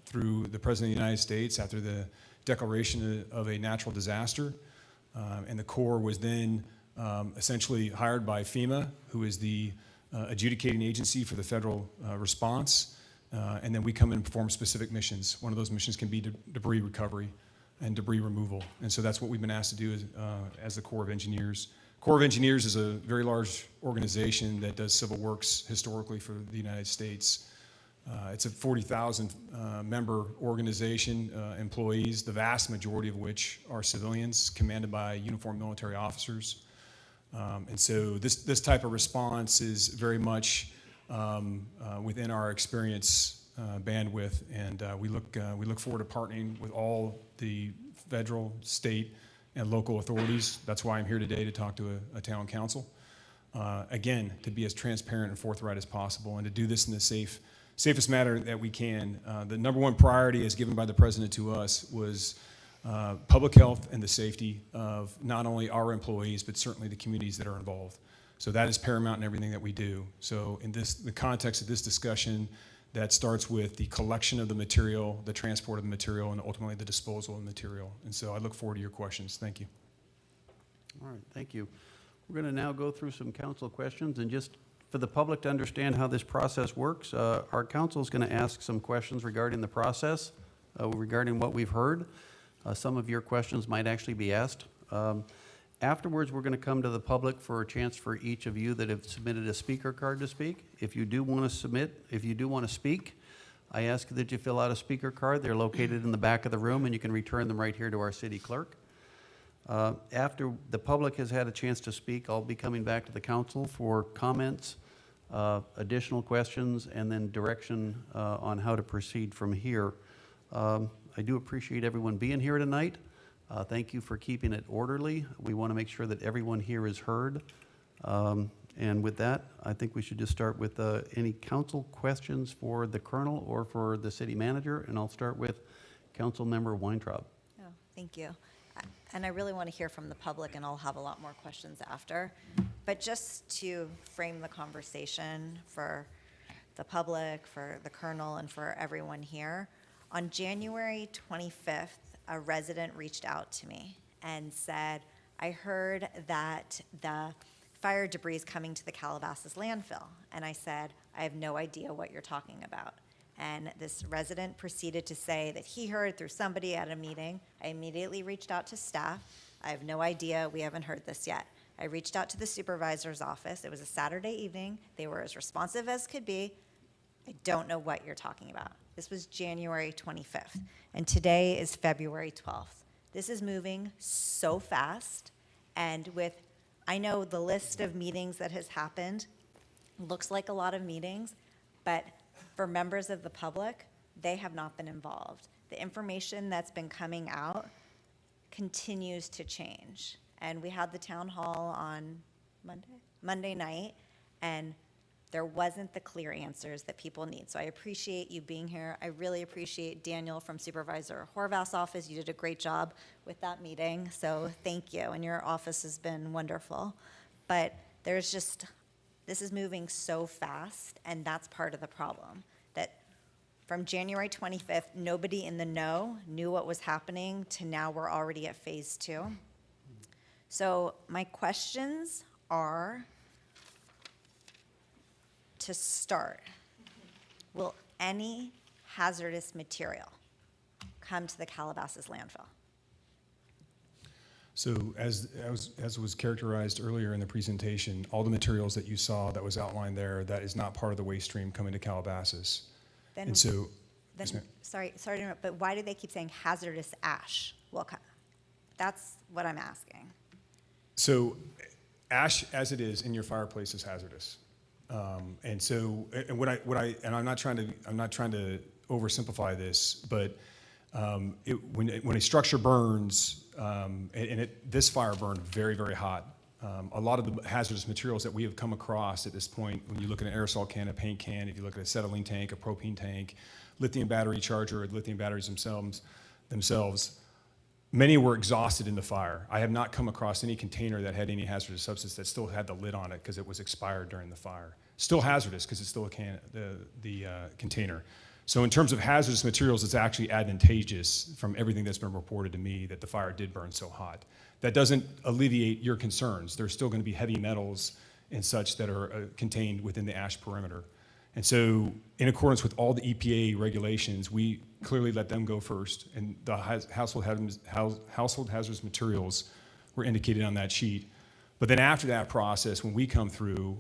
through the President of the United States after the declaration of a natural disaster. And the Corps was then essentially hired by FEMA, who is the adjudicating agency for the federal response, and then we come in and perform specific missions. One of those missions can be debris recovery and debris removal, and so that's what we've been asked to do as the Corps of Engineers. Corps of Engineers is a very large organization that does civil works historically for the United States. It's a 40,000 member organization, employees, the vast majority of which are civilians commanded by uniformed military officers. And so this type of response is very much within our experience bandwidth, and we look forward to partnering with all the federal, state, and local authorities. That's why I'm here today to talk to a town council. Again, to be as transparent and forthright as possible, and to do this in the safest manner that we can. The number one priority as given by the President to us was public health and the safety of not only our employees, but certainly the communities that are involved. So that is paramount in everything that we do. So in the context of this discussion, that starts with the collection of the material, the transport of the material, and ultimately the disposal of the material. And so I look forward to your questions. Thank you. All right, thank you. We're going to now go through some council questions, and just for the public to understand how this process works, our council is going to ask some questions regarding the process, regarding what we've heard. Some of your questions might actually be asked. Afterwards, we're going to come to the public for a chance for each of you that have submitted a speaker card to speak. If you do want to speak, I ask that you fill out a speaker card. They're located in the back of the room, and you can return them right here to our city clerk. After the public has had a chance to speak, I'll be coming back to the council for comments, additional questions, and then direction on how to proceed from here. I do appreciate everyone being here tonight. Thank you for keeping it orderly. We want to make sure that everyone here is heard. And with that, I think we should just start with any council questions for the colonel or for the city manager, and I'll start with Council Member Weintraub. Oh, thank you. And I really want to hear from the public, and I'll have a lot more questions after. But just to frame the conversation for the public, for the colonel, and for everyone here, on January 25th, a resident reached out to me and said, I heard that the fire debris is coming to the Calabasas landfill. And I said, I have no idea what you're talking about. And this resident proceeded to say that he heard through somebody at a meeting. I immediately reached out to staff. I have no idea. We haven't heard this yet. I reached out to the supervisor's office. It was a Saturday evening. They were as responsive as could be. I don't know what you're talking about. This was January 25th, and today is February 12th. This is moving so fast, and I know the list of meetings that has happened looks like a lot of meetings, but for members of the public, they have not been involved. The information that's been coming out continues to change. And we had the town hall on Monday night, and there wasn't the clear answers that people need. So I appreciate you being here. I really appreciate Daniel from Supervisor Horvath's office. You did a great job with that meeting, so thank you. And your office has been wonderful. But this is moving so fast, and that's part of the problem. That from January 25th, nobody in the know knew what was happening to now we're already at phase 2. So my questions are, to start, will any hazardous material come to the Calabasas landfill? So as was characterized earlier in the presentation, all the materials that you saw that was outlined there, that is not part of the waste stream coming to Calabasas. Then- And so, Then, yes, ma'am. sorry to interrupt, but why do they keep saying hazardous ash? Well, that's what I'm asking. So ash as it is in your fireplace is hazardous. And so, and I'm not trying to oversimplify this, but when a structure burns, this fire burned very, very hot. A lot of the hazardous materials that we have come across at this point, when you look at an aerosol can, a paint can, if you look at a acetylene tank, a propane tank, lithium battery charger, or lithium batteries themselves, many were exhausted in the fire. I have not come across any container that had any hazardous substance that still had the lid on it because it was expired during the fire. Still hazardous because it's still the container. So in terms of hazardous materials, it's actually advantageous from everything that's been reported to me that the fire did burn so hot. That doesn't alleviate your concerns. There's still going to be heavy metals and such that are contained within the ash perimeter. And so in accordance with all the EPA regulations, we clearly let them go first, and the household hazardous materials were indicated on that sheet. But then after that process, when we come through,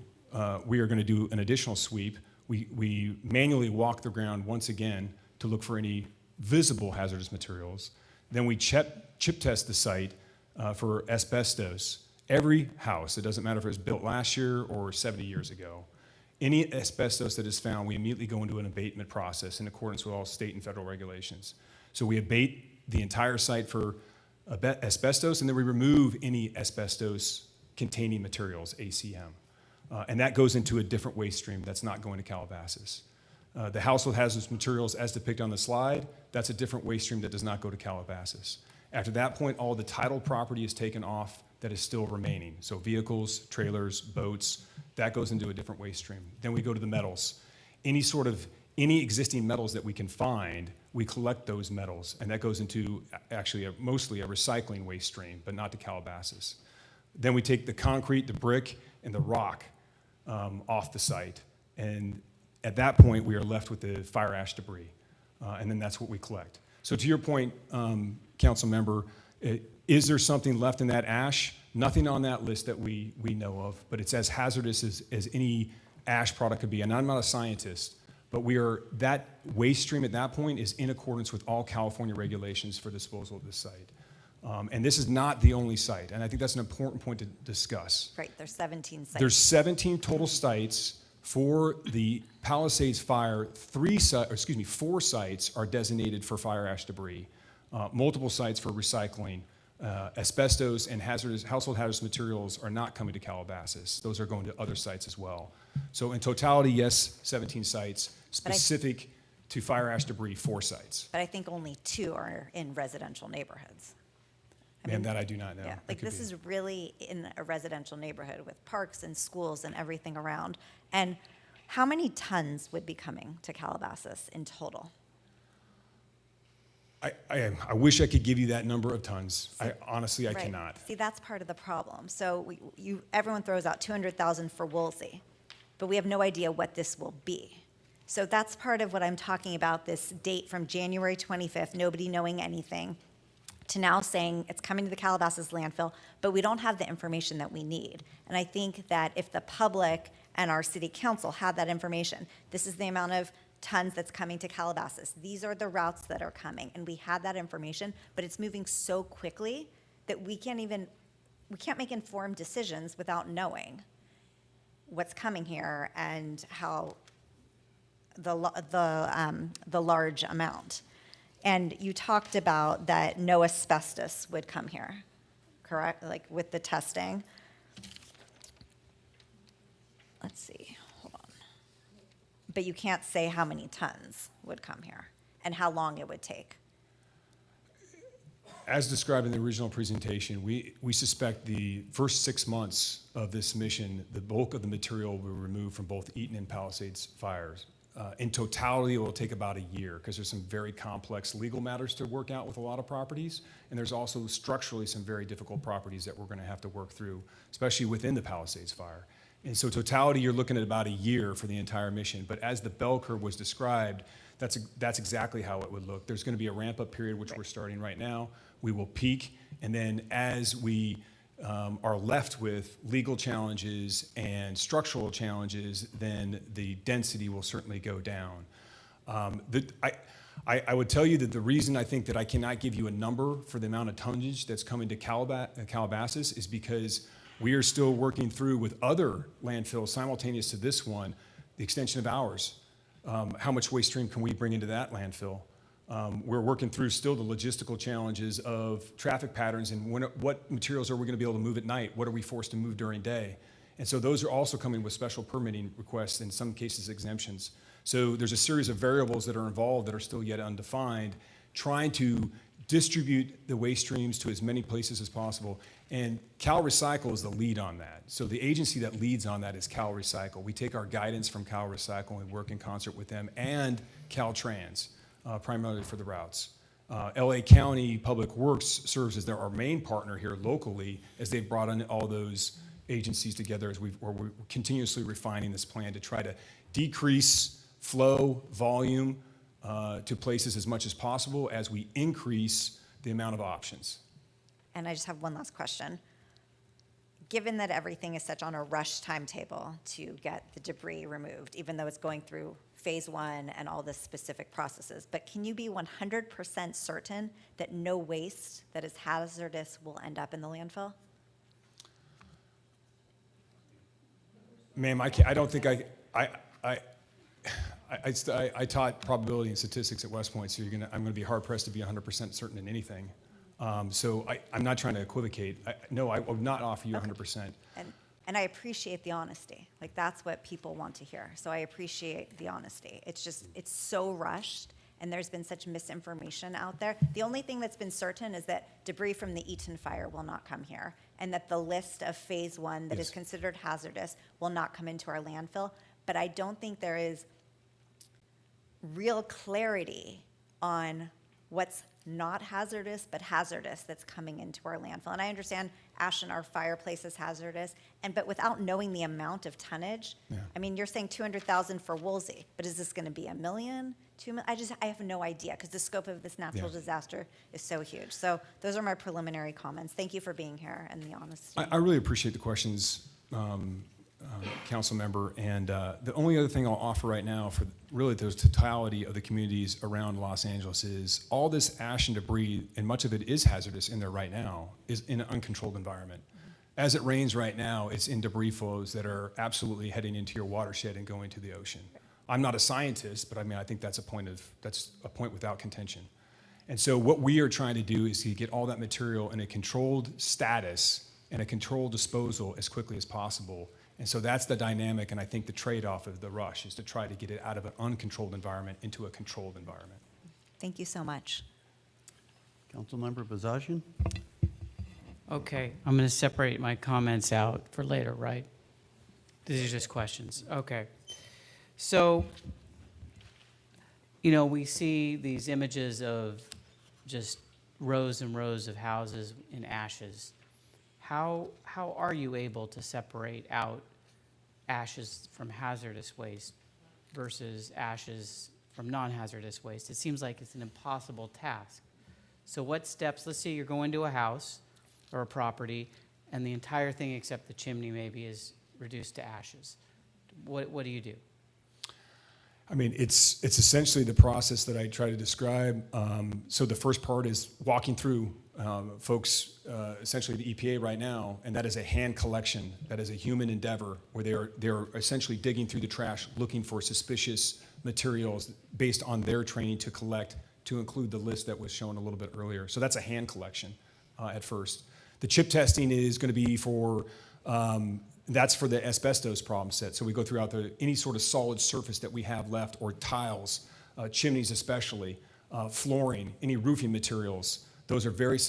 we are going to do an additional sweep. We manually walk the ground once again to look for any visible hazardous materials. Then we chip test the site for asbestos. Every house, it doesn't matter if it was built last year or 70 years ago, any asbestos that is found, we immediately go into an abatement process in accordance with all state and federal regulations. So we abate the entire site for asbestos, and then we remove any asbestos-containing materials, ACM. And that goes into a different waste stream that's not going to Calabasas. The household hazardous materials, as depicted on the slide, that's a different waste stream that does not go to Calabasas. After that point, all the titled property is taken off that is still remaining. So vehicles, trailers, boats, that goes into a different waste stream. Then we go to the metals. Any existing metals that we can find, we collect those metals, and that goes into actually mostly a recycling waste stream, but not to Calabasas. Then we take the concrete, the brick, and the rock off the site. And at that point, we are left with the fire ash debris. And then that's what we collect. So to your point, Council Member, is there something left in that ash? Nothing on that list that we know of, but it's as hazardous as any ash product could be. And I'm not a scientist, but that waste stream at that point is in accordance with all California regulations for disposal of this site. And this is not the only site, and I think that's an important point to discuss. Right, there's 17 sites. There's 17 total sites for the Palisades fire. 4 sites are designated for fire ash debris. Multiple sites for recycling. Asbestos and household hazardous materials are not coming to Calabasas. Those are going to other sites as well. So in totality, yes, 17 sites, specific to fire ash debris, 4 sites. But I think only 2 are in residential neighborhoods. And that I do not know. Yeah, like this is really in a residential neighborhood with parks and schools and everything around. And how many tons would be coming to Calabasas in total? I wish I could give you that number of tons. Honestly, I Right. cannot. See, that's part of the problem. So everyone throws out 200,000 for Woolsey, but we have no idea what this will be. So that's part of what I'm talking about, this date from January 25th, nobody knowing anything, to now saying it's coming to the Calabasas landfill, but we don't have the information that we need. And I think that if the public and our city council had that information, this is the amount of tons that's coming to Calabasas, these are the routes that are coming, and we had that information, but it's moving so quickly that we can't make informed decisions without knowing what's coming here and how the large amount. And you talked about that no asbestos would come here, correct? Like with the testing. Let's see, hold on. But you can't say how many tons would come here and how long it would take. As described in the original presentation, we suspect the first 6 months of this mission, the bulk of the material will be removed from both Eaton and Palisades fires. In totality, it will take about a year because there's some very complex legal matters to work out with a lot of properties, and there's also structurally some very difficult properties that we're going to have to work through, especially within the Palisades fire. And so totality, you're looking at about a year for the entire mission. But as the bell curve was described, that's exactly how it would look. There's going to be a ramp-up period, which we're starting right now. We will peak, and then as we are left with legal challenges and structural challenges, then the density will certainly go down. I would tell you that the reason I think that I cannot give you a number for the amount of tonnage that's coming to Calabasas is because we are still working through with other landfills simultaneous to this one, the extension of ours. How much waste stream can we bring into that landfill? We're working through still the logistical challenges of traffic patterns and what materials are we going to be able to move at night? What are we forced to move during day? And so those are also coming with special permitting requests, in some cases exemptions. So there's a series of variables that are involved that are still yet undefined, trying to distribute the waste streams to as many places as possible. And Cal Recycle is the lead on that. So the agency that leads on that is Cal Recycle. We take our guidance from Cal Recycle and work in concert with them and Caltrans, primarily for the routes. LA County Public Works serves as our main partner here locally, as they've brought in all those agencies together as we're continuously refining this plan to try to decrease flow, volume to places as much as possible as we increase the amount of options. And I just have one last question. Given that everything is such on a rush timetable to get the debris removed, even though it's going through phase 1 and all the specific processes, but can you be 100% certain that no waste that is hazardous will end up in the landfill? Ma'am, I don't think I taught probability and statistics at West Point, so I'm going to be hard pressed to be 100% certain in anything. So I'm not trying to equivocate. No, I would not offer you 100%. And I appreciate the honesty. Like, that's what people want to hear. So I appreciate the honesty. It's just, it's so rushed, and there's been such misinformation out there. The only thing that's been certain is that debris from the Eaton fire will not come here, and that the list of phase 1 that is considered hazardous will not come into our landfill. But I don't think there is real clarity on what's not hazardous, but hazardous that's coming into our landfill. And I understand ash in our fireplace is hazardous, but without knowing the amount of tonnage, I mean, you're saying 200,000 for Woolsey, but is this going to be 1 million, 2 million? I have no idea, because the scope of this natural disaster is so huge. So those are my preliminary comments. Thank you for being here and the honesty. I really appreciate the questions, council member, and the only other thing I'll offer right now for really the totality of the communities around Los Angeles is all this ash and debris, and much of it is hazardous in there right now, is in an uncontrolled environment. As it rains right now, it's in debris flows that are absolutely heading into your watershed and going to the ocean. I'm not a scientist, but I mean, I think that's a point without contention. And so what we are trying to do is to get all that material in a controlled status and a controlled disposal as quickly as possible. And so that's the dynamic, and I think the trade-off of the rush is to try to get it out of an uncontrolled environment into a controlled environment. Thank you so much. Councilmember Bazagian? Okay, I'm going to separate my comments out for later, right? These are just questions. Okay. So, you know, we see these images of just rows and rows of houses in ashes. How are you able to separate out ashes from hazardous waste versus ashes from non-hazardous waste? It seems like it's an impossible task. So what steps, let's say you're going to a house or a property and the entire thing except the chimney maybe is reduced to ashes. What do you do? I mean, it's essentially the process that I try to describe. So the first part is walking through folks, essentially the EPA right now, and that is a hand collection. That is a human endeavor where they're essentially digging through the trash, looking for suspicious materials based on their training to collect, to include the list that was shown a little bit earlier. So that's a hand collection at first. The chip testing is going to be for that's for the asbestos problem set. So we go throughout any sort of solid surface that we have left, or tiles, chimneys especially, flooring, any roofing materials. Those are very,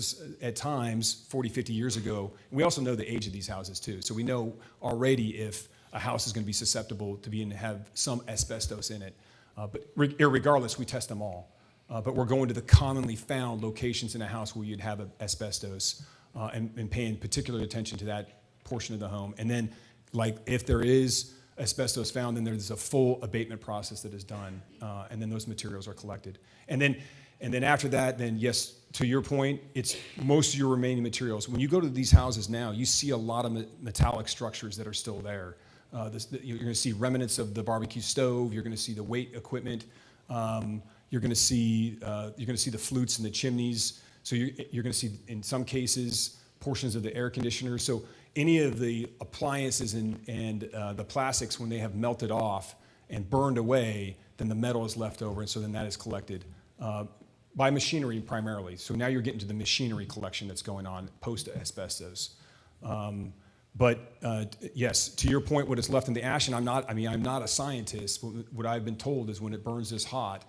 at times, 40, 50 years ago. And we also know the age of these houses too. So we know already if a house is going to be susceptible to have some asbestos in it. But irregardless, we test them all. But we're going to the commonly found locations in a house where you'd have asbestos and paying particular attention to that portion of the home. And then, like, if there is asbestos found, then there's a full abatement process that is done, and then those materials are collected. And then after that, then yes, to your point, it's most of your remaining materials. When you go to these houses now, you see a lot of metallic structures that are still there. You're going to see remnants of the barbecue stove. You're going to see the weight equipment. You're going to see the flutes and the chimneys. So you're going to see, in some cases, portions of the air conditioners. So any of the appliances and the plastics, when they have melted off and burned away, then the metal is left over, and so then that is collected by machinery primarily. So now you're getting to the machinery collection that's going on post-asbestos. But yes, to your point, what is left in the ash, and I'm not a scientist, but what I've been told is when it burns this hot,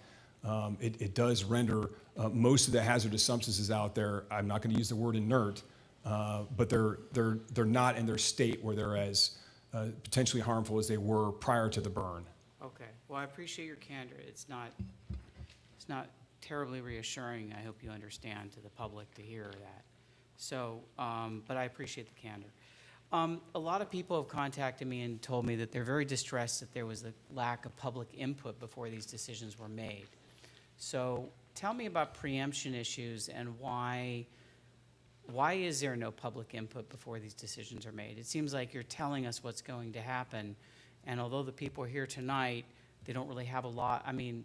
it does render most of the hazardous substances out there, I'm not going to use the word inert, but they're not in their state where they're as potentially harmful as they were prior to the burn. Okay, well, I appreciate your candor. It's not terribly reassuring, I hope you understand, to the public to hear that. So, but I appreciate the candor. A lot of people have contacted me and told me that they're very distressed that there was a lack of public input before these decisions were made. So tell me about preemption issues and why is there no public input before these decisions are made? It seems like you're telling us what's going to happen, and although the people are here tonight, they don't really have a lot. I mean,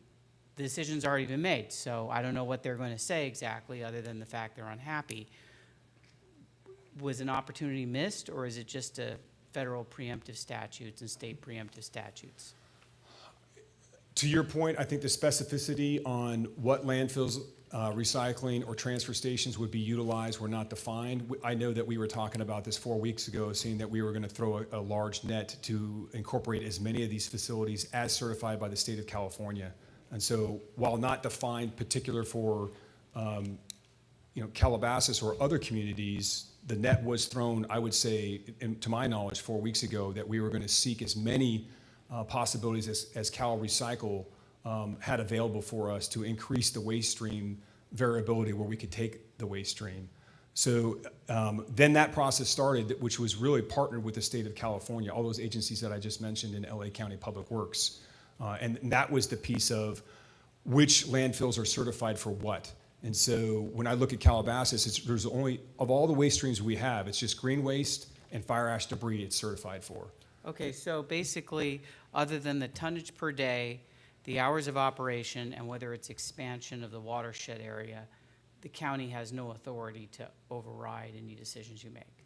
the decision's already been made, so I don't know what they're going to say exactly other than the fact they're unhappy. Was an opportunity missed, or is it just a federal preemptive statutes and state preemptive statutes? To your point, I think the specificity on what landfills, recycling, or transfer stations would be utilized were not defined. I know that we were talking about this 4 weeks ago, saying that we were going to throw a large net to incorporate as many of these facilities as certified by the state of California. And so, while not defined particular for Calabasas or other communities, the net was thrown, I would say, to my knowledge, 4 weeks ago, that we were going to seek as many possibilities as Cal Recycle had available for us to increase the waste stream variability where we could take the waste stream. So then that process started, which was really partnered with the state of California, all those agencies that I just mentioned in LA County Public Works. And that was the piece of which landfills are certified for what. And so when I look at Calabasas, there's only, of all the waste streams we have, it's just green waste and fire ash debris it's certified for. Okay, so basically, other than the tonnage per day, the hours of operation, and whether it's expansion of the watershed area, the county has no authority to override any decisions you make.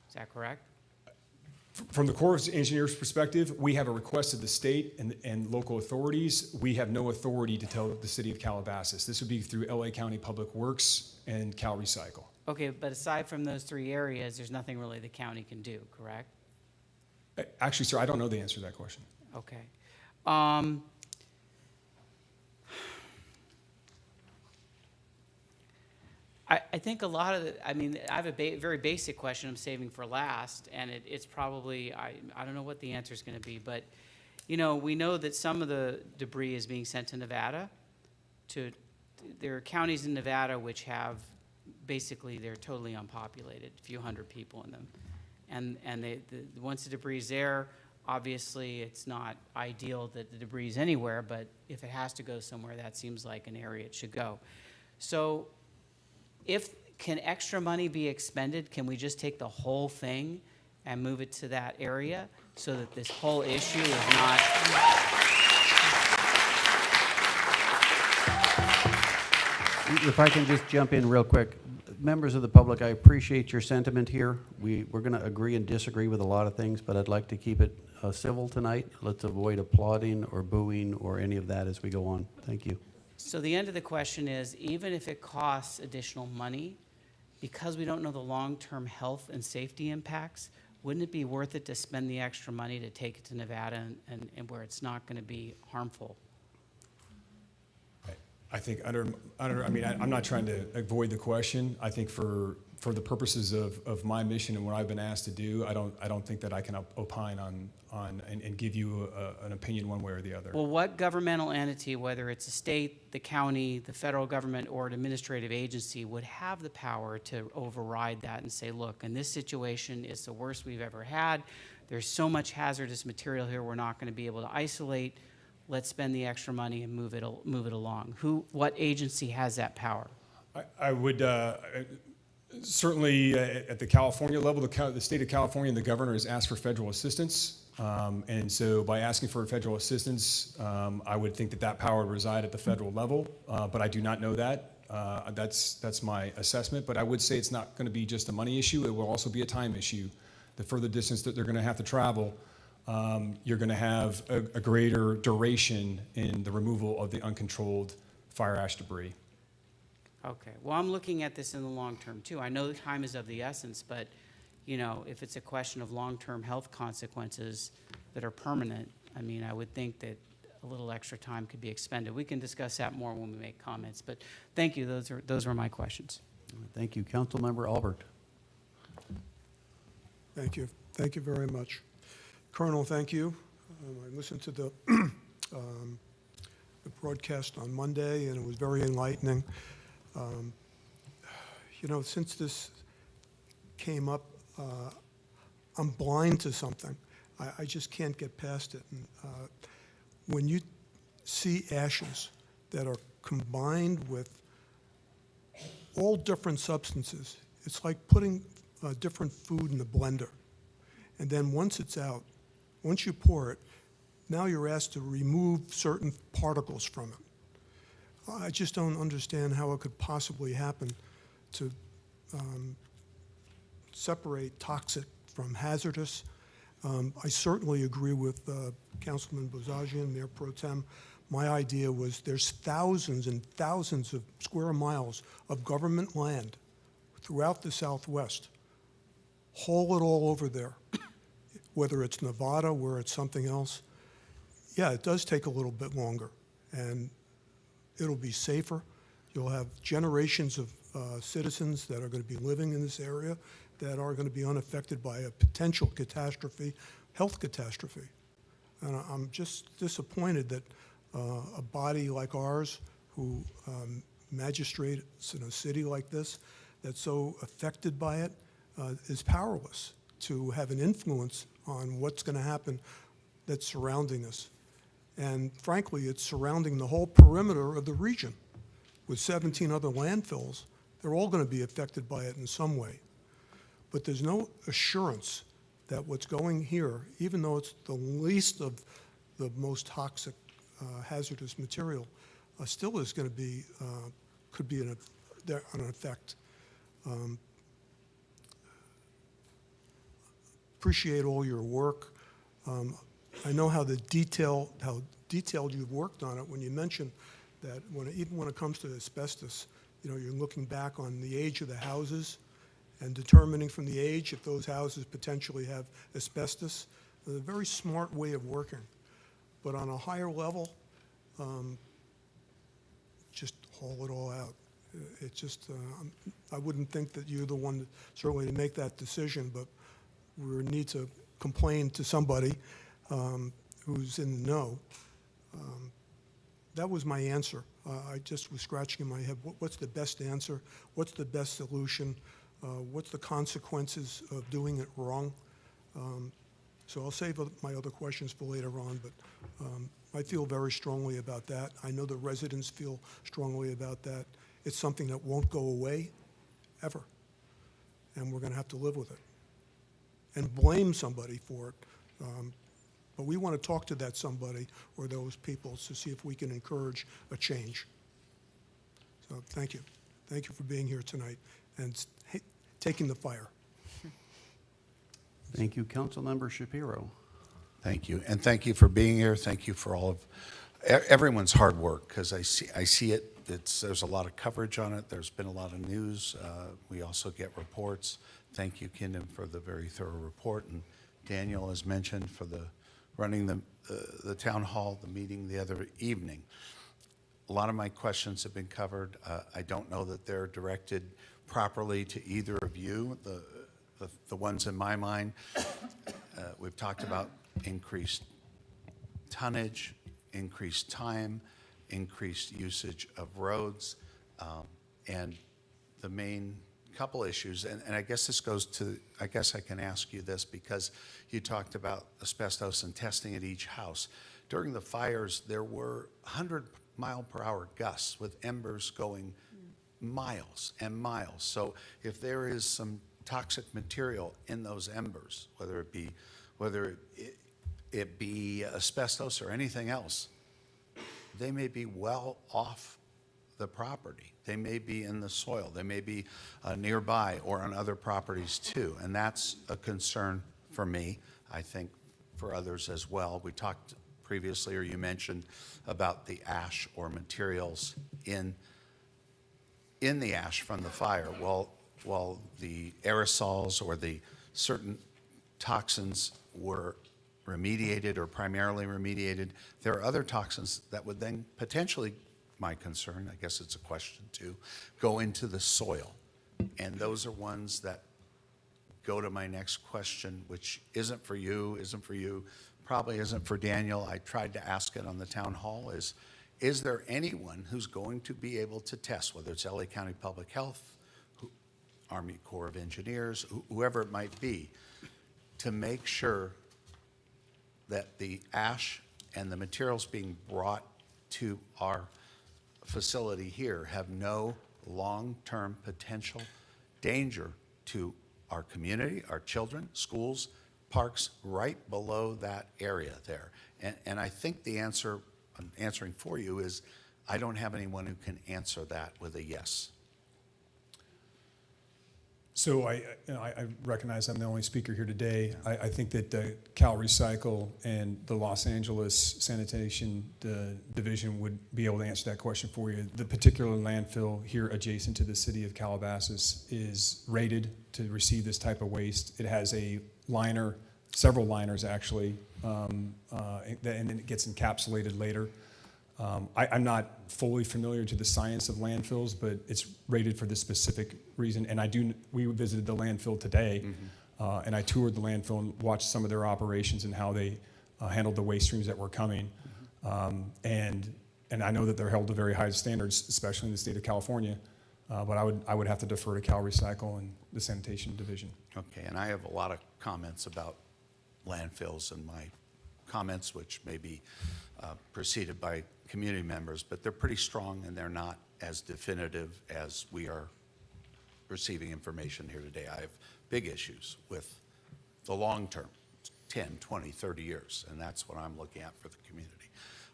Is that correct? From the Corps of Engineers' perspective, we have a request of the state and local authorities. We have no authority to tell the city of Calabasas. This would be through LA County Public Works and Cal Recycle. Okay, but aside from those three areas, there's nothing really the county can do, correct? Actually, sir, I don't know the answer to that question. Okay. I think a lot of the, I have a very basic question I'm saving for last, and it's probably, I don't know what the answer is going to be, but, we know that some of the debris is being sent to Nevada. There are counties in Nevada which have, basically, they're totally unpopulated, a few hundred people in them. And once the debris is there, obviously it's not ideal that the debris is anywhere, but if it has to go somewhere, that seems like an area it should go. So can extra money be expended? Can we just take the whole thing and move it to that area so that this whole issue is not... If I can just jump in real quick. Members of the public, I appreciate your sentiment here. We're going to agree and disagree with a lot of things, but I'd like to keep it civil tonight. Let's avoid applauding or booing or any of that as we go on. Thank you. So the end of the question is, even if it costs additional money, because we don't know the long-term health and safety impacts, wouldn't it be worth it to spend the extra money to take it to Nevada and where it's not going to be harmful? I think I'm not trying to avoid the question. I think for the purposes of my mission and what I've been asked to do, I don't think that I can opine on and give you an opinion one way or the other. Well, what governmental entity, whether it's a state, the county, the federal government, or an administrative agency, would have the power to override that and say, look, in this situation, it's the worst we've ever had. there's so much hazardous material here we're not going to be able to isolate. Let's spend the extra money and move it along. What agency has that power? I would certainly at the California level, the state of California and the governor has asked for federal assistance. And so by asking for federal assistance, I would think that power would reside at the federal level, but I do not know that. That's my assessment, but I would say it's not going to be just a money issue. It will also be a time issue. The further distance that they're going to have to travel, you're going to have a greater duration in the removal of the uncontrolled fire ash debris. Okay, well, I'm looking at this in the long term too. I know time is of the essence, but if it's a question of long-term health consequences that are permanent, I mean, I would think that a little extra time could be expended. We can discuss that more when we make comments, but thank you. Those were my questions. Thank you. Councilmember Albert. Thank you. Thank you very much. Colonel, thank you. I listened to the broadcast on Monday, and it was very enlightening. Since this came up, I'm blind to something. I just can't get past it. And, when you see ashes that are combined with all different substances, it's like putting different food in a blender. And then once it's out, once you pour it, now you're asked to remove certain particles from it. I just don't understand how it could possibly happen to separate toxic from hazardous. I certainly agree with Councilman Bozajian, Mayor Pro Tem. My idea was there's thousands and thousands of square miles of government land throughout the Southwest. Haul it all over there, whether it's Nevada, where it's something else. Yeah, it does take a little bit longer, and it'll be safer. You'll have generations of citizens that are going to be living in this area that are going to be unaffected by a potential catastrophe, health catastrophe. And I'm just disappointed that a body like ours, who magistrates in a city like this, that's so affected by it, is powerless to have an influence on what's going to happen that's surrounding us. And frankly, it's surrounding the whole perimeter of the region. With 17 other landfills, they're all going to be affected by it in some way. But there's no assurance that what's going here, even though it's the least of the most toxic hazardous material, still is going to be, could be an effect. Appreciate all your work. I know how detailed you've worked on it when you mentioned that even when it comes to asbestos, you're looking back on the age of the houses and determining from the age if those houses potentially have asbestos. A very smart way of working. But on a higher level, just haul it all out. It just, I wouldn't think that you're the one certainly to make that decision, but we need to complain to somebody who's in the know. That was my answer. I just was scratching in my head, what's the best answer? What's the best solution? What's the consequences of doing it wrong? So I'll save my other questions for later on, but I feel very strongly about that. I know the residents feel strongly about that. It's something that won't go away, ever. And we're going to have to live with it and blame somebody for it. But we want to talk to that somebody or those people to see if we can encourage a change. So thank you. Thank you for being here tonight and taking the fire. Thank you, Councilmember Shapiro. Thank you, and thank you for being here. Thank you for all of everyone's hard work, because I see it. There's a lot of coverage on it. There's been a lot of news. We also get reports. Thank you, Kindon, for the very thorough report, and Daniel, as mentioned, for running the town hall, the meeting the other evening. A lot of my questions have been covered. I don't know that they're directed properly to either of you. The ones in my mind, we've talked about increased tonnage, increased time, increased usage of roads, and the main couple issues, and I guess this goes to, I guess I can ask you this because you talked about asbestos and testing at each house. During the fires, there were 100-mile-per-hour gusts with embers going miles and miles. So if there is some toxic material in those embers, whether it be asbestos or anything else, they may be well off the property. They may be in the soil. They may be nearby or on other properties too. And that's a concern for me, I think for others as well. We talked previously, or you mentioned, about the ash or materials in the ash from the fire. While the aerosols or the certain toxins were remediated or primarily remediated, there are other toxins that would then potentially, my concern, I guess it's a question too, go into the soil. And those are ones that go to my next question, which isn't for you, probably isn't for Daniel. I tried to ask it on the town hall, is there anyone who's going to be able to test, whether it's LA County Public Health, Army Corps of Engineers, whoever it might be, to make sure that the ash and the materials being brought to our facility here have no long-term potential danger to our community, our children, schools, parks, right below that area there. And I think the answer I'm answering for you is I don't have anyone who can answer that with a yes. So I recognize I'm the only speaker here today. I think that Cal Recycle and the Los Angeles Sanitation Division would be able to answer that question for you. The particular landfill here adjacent to the city of Calabasas is rated to receive this type of waste. It has a liner, several liners actually, and then it gets encapsulated later. I'm not fully familiar to the science of landfills, but it's rated for this specific reason. And we visited the landfill today, and I toured the landfill and watched some of their operations and how they handled the waste streams that were coming. And I know that they're held to very high standards, especially in the state of California. But I would have to defer to Cal Recycle and the Sanitation Division. Okay, and I have a lot of comments about landfills, and my comments, which may be preceded by community members, but they're pretty strong and they're not as definitive as we are receiving information here today. I have big issues with the long term, 10, 20, 30 years, and that's what I'm looking at for the community.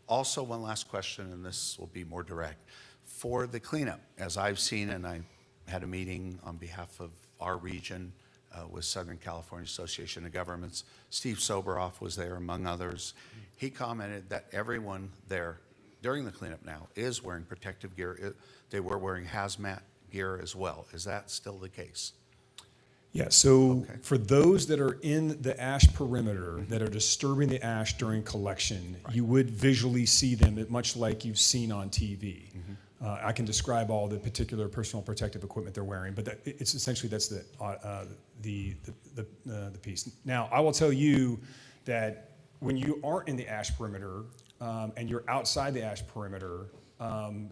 Also, one last question, and this will be more direct. For the cleanup, as I've seen, and I had a meeting on behalf of our region with Southern California Association of Governments. Steve Soberoff was there, among others. He commented that everyone there during the cleanup now is wearing protective gear. They were wearing hazmat gear as well. Is that still the case? Yeah, so for those that are in the ash perimeter that are disturbing the ash during collection, you would visually see them much like you've seen on TV. I can describe all the particular personal protective equipment they're wearing, but it's essentially that's the piece. Now, I will tell you that when you aren't in the ash perimeter and you're outside the ash perimeter,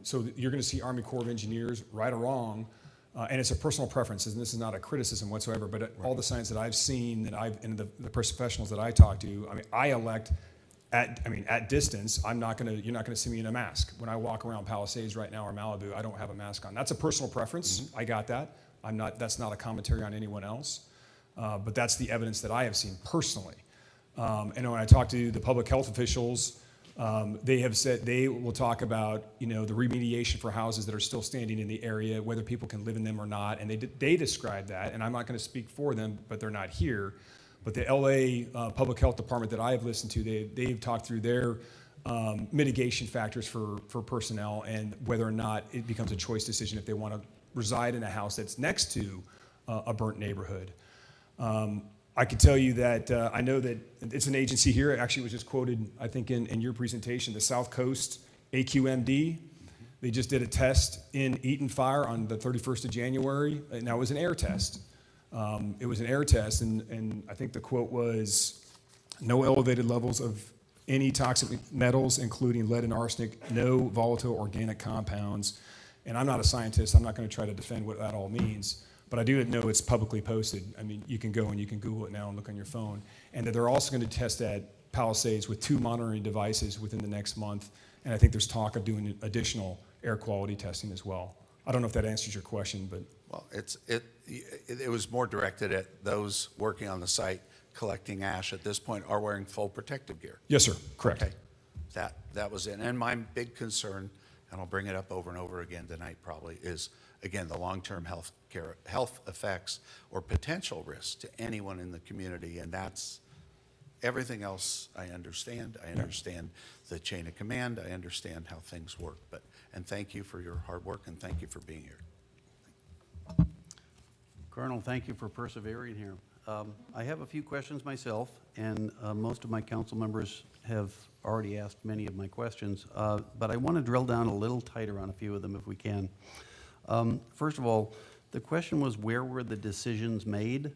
so you're going to see Army Corps of Engineers, right or wrong, and it's a personal preference, and this is not a criticism whatsoever, but all the signs that I've seen, and the professionals that I talk to, I mean, I elect at distance, you're not going to see me in a mask. When I walk around Palisades right now or Malibu, I don't have a mask on. That's a personal preference. I got that. That's not a commentary on anyone else. But that's the evidence that I have seen personally. And when I talk to the public health officials, they have said they will talk about, the remediation for houses that are still standing in the area, whether people can live in them or not. And they describe that, and I'm not going to speak for them, but they're not here. But the LA Public Health Department that I have listened to, they've talked through their mitigation factors for personnel and whether or not it becomes a choice decision if they want to reside in a house that's next to a burnt neighborhood. I can tell you that I know that it's an agency here. It actually was just quoted, I think, in your presentation, the South Coast AQMD. They just did a test in Eaton Fire on the 31st of January, and that was an air test. It was an air test, and I think the quote was, no elevated levels of any toxic metals, including lead and arsenic, no volatile organic compounds. And I'm not a scientist. I'm not going to try to defend what that all means. But I do know it's publicly posted. I mean, you can go and you can Google it now and look on your phone. And that they're also going to test at Palisades with 2 monitoring devices within the next month. And I think there's talk of doing additional air quality testing as well. I don't know if that answers your question, but. Well, it was more directed at those working on the site collecting ash at this point are wearing full protective gear. Yes, sir. Correct. Okay. That was it. And my big concern, and I'll bring it up over and over again tonight probably, is again the long-term health effects or potential risks to anyone in the community. And that's everything else I understand. I understand the chain of command. I understand how things work. And thank you for your hard work, and thank you for being here. Colonel, thank you for persevering here. I have a few questions myself, and most of my council members have already asked many of my questions, but I want to drill down a little tighter on a few of them if we can. First of all, the question was, where were the decisions made?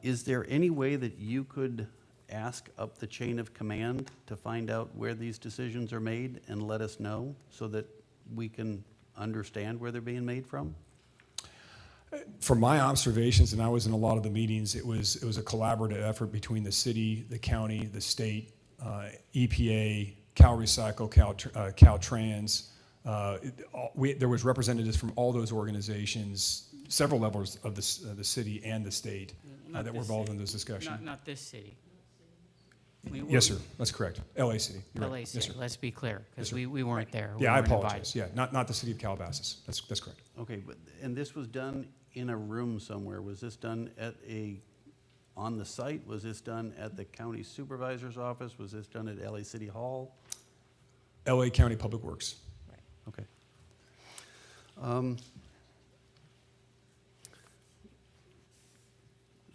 Is there any way that you could ask up the chain of command to find out where these decisions are made and let us know so that we can understand where they're being made from? From my observations, and I was in a lot of the meetings, it was a collaborative effort between the city, the county, the state, EPA, Cal Recycle, Caltrans. There was representatives from all those organizations, several levels of the city and the state that were involved in this discussion. Not this city. Yes, sir. That's correct. LA City. You're LA right. City. Yes, sir. Let's be clear, because Yes, sir. we weren't there. Yeah, I weren't apologize. invited. Yeah, not the city of Calabasas. That's correct. Okay, and this was done in a room somewhere. Was this done on the site? Was this done at the county supervisor's office? Was this done at LA City Hall? LA County Public Works. Okay.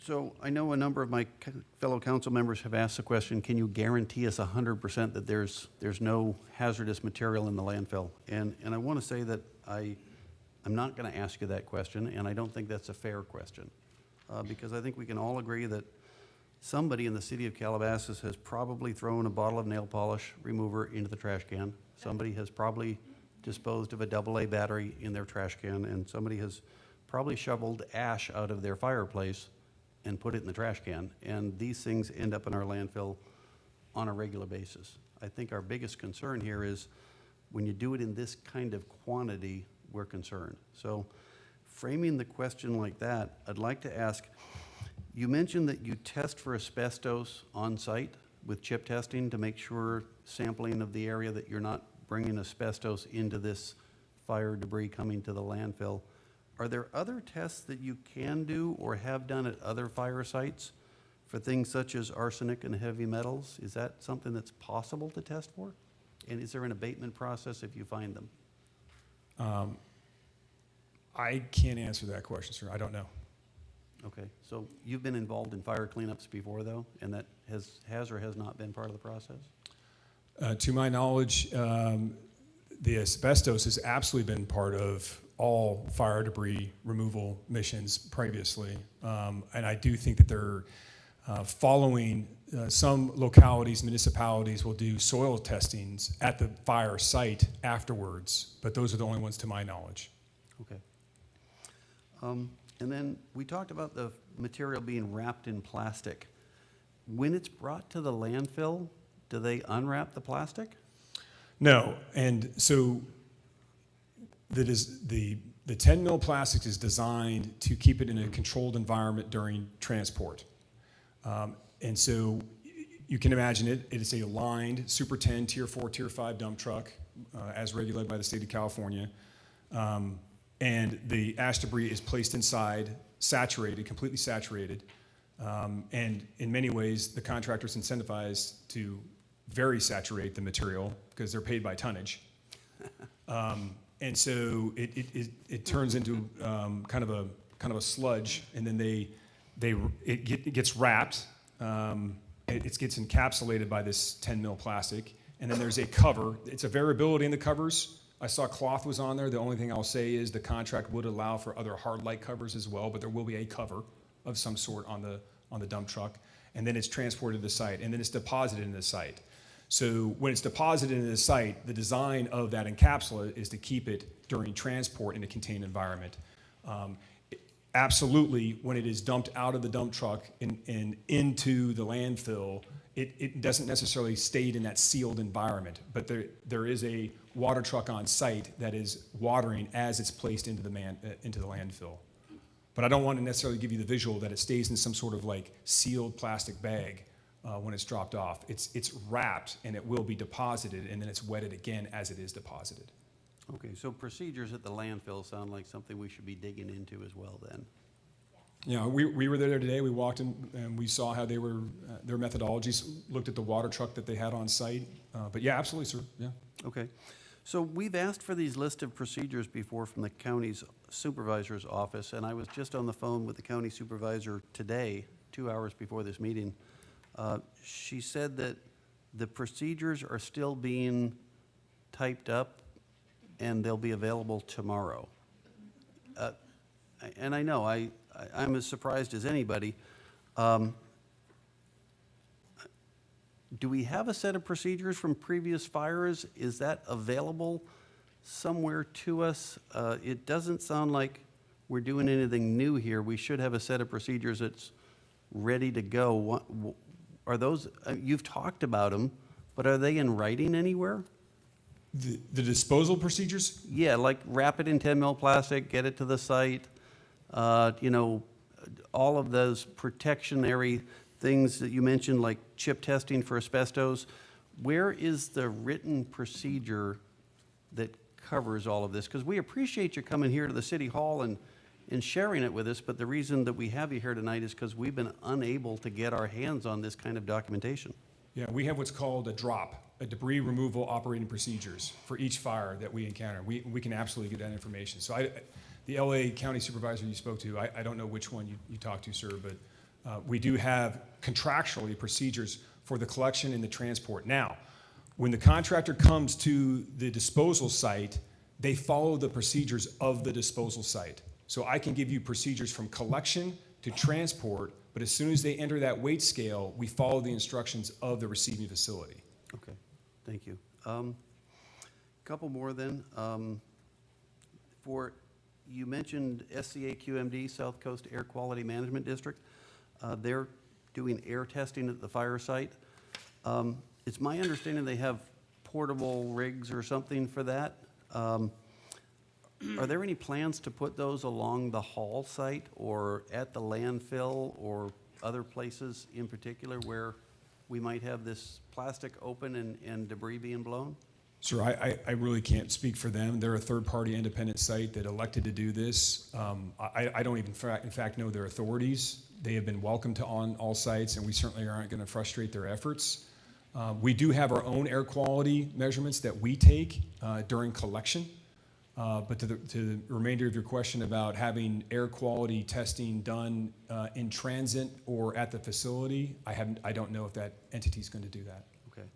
So I know a number of my fellow council members have asked the question, can you guarantee us 100% that there's no hazardous material in the landfill? And I want to say that I'm not going to ask you that question, and I don't think that's a fair question, because I think we can all agree that somebody in the city of Calabasas has probably thrown a bottle of nail polish remover into the trash can. Somebody has probably disposed of a AA battery in their trash can, and somebody has probably shoveled ash out of their fireplace and put it in the trash can. And these things end up in our landfill on a regular basis. I think our biggest concern here is when you do it in this kind of quantity, we're concerned. So framing the question like that, I'd like to ask, you mentioned that you test for asbestos on site with chip testing to make sure sampling of the area that you're not bringing asbestos into this fire debris coming to the landfill. Are there other tests that you can do or have done at other fire sites for things such as arsenic and heavy metals? Is that something that's possible to test for? And is there an abatement process if you find them? I can't answer that question, sir. I don't know. Okay, so you've been involved in fire cleanups before, though, and that has or has not been part of the process? To my knowledge, the asbestos has absolutely been part of all fire debris removal missions previously. And I do think that they're following some localities, municipalities will do soil testings at the fire site afterwards, but those are the only ones to my knowledge. Okay. And then we talked about the material being wrapped in plastic. When it's brought to the landfill, do they unwrap the plastic? No, and so the 10 mil plastic is designed to keep it in a controlled environment during transport. And so you can imagine it is a lined Super 10 Tier 4, Tier 5 dump truck as regulated by the state of California. And the ash debris is placed inside, saturated, completely saturated. And in many ways, the contractor's incentivized to very saturate the material because they're paid by tonnage. And so it turns into kind of a sludge, and then it gets wrapped. It gets encapsulated by this 10 mil plastic, and then there's a cover. It's a variability in the covers. I saw cloth was on there. The only thing I'll say is the contract would allow for other hard light covers as well, but there will be a cover of some sort on the dump truck, and then it's transported to the site, and then it's deposited in the site. So when it's deposited in the site, the design of that encapsula is to keep it during transport in a contained environment. Absolutely, when it is dumped out of the dump truck and into the landfill, it doesn't necessarily stay in that sealed environment, but there is a water truck on site that is watering as it's placed into the landfill. But I don't want to necessarily give you the visual that it stays in some sort of like sealed plastic bag when it's dropped off. It's wrapped and it will be deposited, and then it's wetted again as it is deposited. Okay, so procedures at the landfill sound like something we should be digging into as well then. Yeah, we were there today. We walked in and we saw how they were, their methodologies, looked at the water truck that they had on site. But yeah, absolutely, sir. Yeah. Okay. So we've asked for these list of procedures before from the county's supervisor's office, and I was just on the phone with the county supervisor today, 2 hours before this meeting. She said that the procedures are still being typed up and they'll be available tomorrow. And I know, I'm as surprised as anybody. Do we have a set of procedures from previous fires? Is that available somewhere to us? It doesn't sound like we're doing anything new here. We should have a set of procedures that's ready to go. Are those, you've talked about them, but are they in writing anywhere? The disposal procedures? Yeah, like wrap it in 10 mil plastic, get it to the site, you know, all of those protectionary things that you mentioned, like chip testing for asbestos. Where is the written procedure that covers all of this? Because we appreciate you coming here to the City Hall and sharing it with us, but the reason that we have you here tonight is because we've been unable to get our hands on this kind of documentation. Yeah, we have what's called a DROP, a debris removal operating procedures for each fire that we encounter. We can absolutely get that information. So the LA County Supervisor you spoke to, I don't know which one you talked to, sir, but we do have contractually procedures for the collection and the transport. Now, when the contractor comes to the disposal site, they follow the procedures of the disposal site. So I can give you procedures from collection to transport, but as soon as they enter that weight scale, we follow the instructions of the receiving facility. Okay, thank you. Couple more then. You mentioned SCA QMD, South Coast Air Quality Management District. They're doing air testing at the fire site. It's my understanding they have portable rigs or something for that. Are there any plans to put those along the Hall site or at the landfill or other places in particular where we might have this plastic open and debris being blown? Sir, I really can't speak for them. They're a third-party independent site that elected to do this. I don't even, in fact, know their authorities. They have been welcome to on all sites, and we certainly aren't going to frustrate their efforts. We do have our own air quality measurements that we take during collection. But to the remainder of your question about having air quality testing done in transit or at the facility, I don't know if that entity is going to do that. Okay.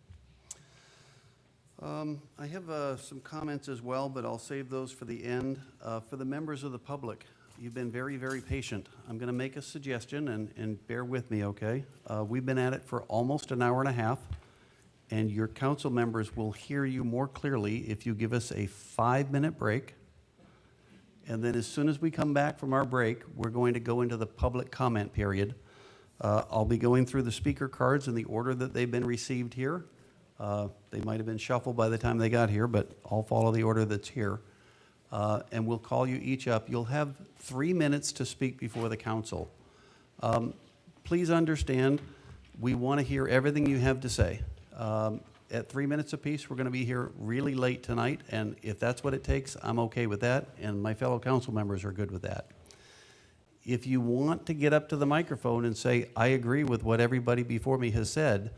I have some comments as well, but I'll save those for the end. For the members of the public, you've been very, very patient. I'm going to make a suggestion, and bear with me, okay? We've been at it for almost an hour and a half. And your council members will hear you more clearly if you give us a 5-minute break. And then as soon as we come back from our break, we're going to go into the public comment period. I'll be going through the speaker cards in the order that they've been received here. They might have been shuffled by the time they got here, but I'll follow the order that's here. And we'll call you each up. You'll have 3 minutes to speak before the council. Please understand, we want to hear everything you have to say. At 3 minutes apiece, we're going to be here really late tonight, and if that's what it takes, I'm okay with that, and my fellow council members are good with that. If you want to get up to the microphone and say, I agree with what everybody before me has said,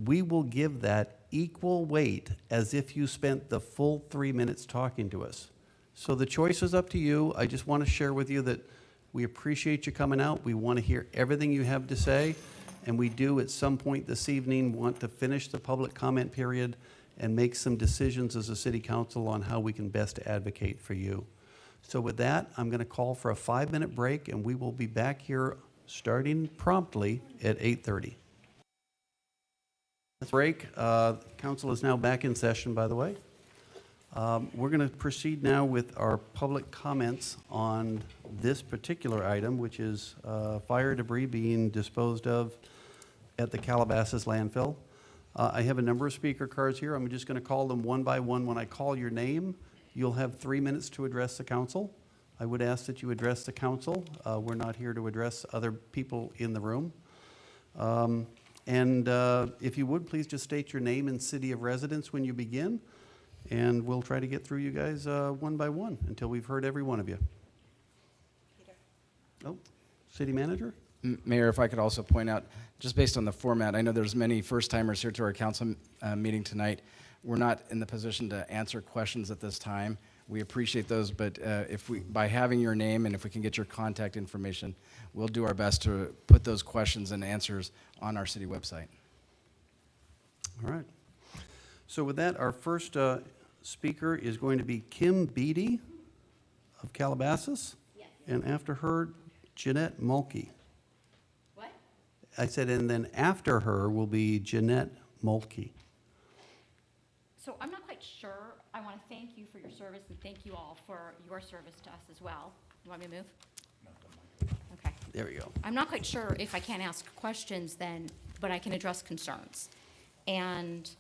we will give that equal weight as if you spent the full 3 minutes talking to us. So the choice is up to you. I just want to share with you that we appreciate you coming out. We want to hear everything you have to say. And we do, at some point this evening, want to finish the public comment period and make some decisions as a city council on how we can best advocate for you. So with that, I'm going to call for a 5-minute break, and we will be back here starting promptly at 8:30. Break. Council is now back in session, by the way. We're going to proceed now with our public comments on this particular item, which is fire debris being disposed of at the Calabasas landfill. I have a number of speaker cards here. I'm just going to call them one by one. When I call your name, you'll have 3 minutes to address the council. I would ask that you address the council. We're not here to address other people in the room. If you would, please just state your name and city of residence when you begin, and we'll try to get through you guys one by one until we've heard every one of you. Peter. Oh, city manager? Mayor, if I could also point out, just based on the format, I know there's many first-timers here to our council meeting tonight. We're not in the position to answer questions at this time. We appreciate those, but by having your name and if we can get your contact information, we'll do our best to put those questions and answers on our city website. All right. So with that, our first speaker is going to be Kim Beatty of Calabasas. Yes. And after her, Jeanette Mulkey. What? I said, and then after her will be Jeanette Mulkey. So I'm not quite sure. I want to thank you for your service and thank you all for your service to us as well. You want me to move? Okay. There we go. I'm not quite sure if I can't ask questions then, but I can address concerns. And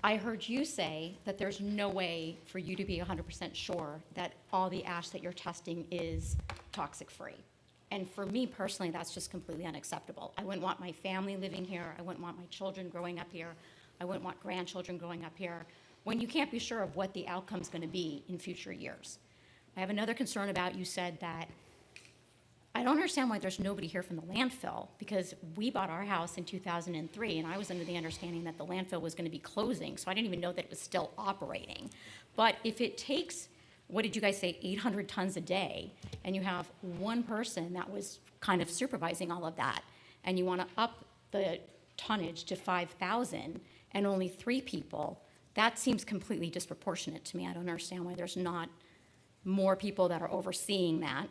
I heard you say that there's no way for you to be 100% sure that all the ash that you're testing is toxic-free. And for me personally, that's just completely unacceptable. I wouldn't want my family living here. I wouldn't want my children growing up here. I wouldn't want grandchildren growing up here when you can't be sure of what the outcome's going to be in future years. I have another concern about, you said that I don't understand why there's nobody here from the landfill, because we bought our house in 2003, and I was under the understanding that the landfill was going to be closing, so I didn't even know that it was still operating. But if it takes, what did you guys say, 800 tons a day, and you have one person that was kind of supervising all of that, and you want to up the tonnage to 5,000 and only 3 people, that seems completely disproportionate to me. I don't understand why there's not more people that are overseeing that.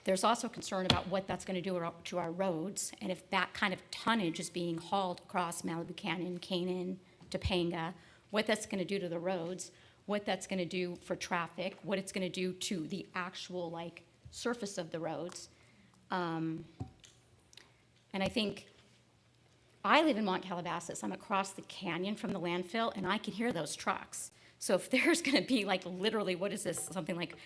There's also concern about what that's going to do to our roads, and if that kind of tonnage is being hauled across Malibu Canyon, Canaan, Topanga, what that's going to do to the roads, what that's going to do for traffic, what it's going to do to the actual surface of the roads. And I think I live in Mount Calabasas. I'm across the canyon from the landfill, and I can hear those trucks. So if there's going to be literally, what is this, something like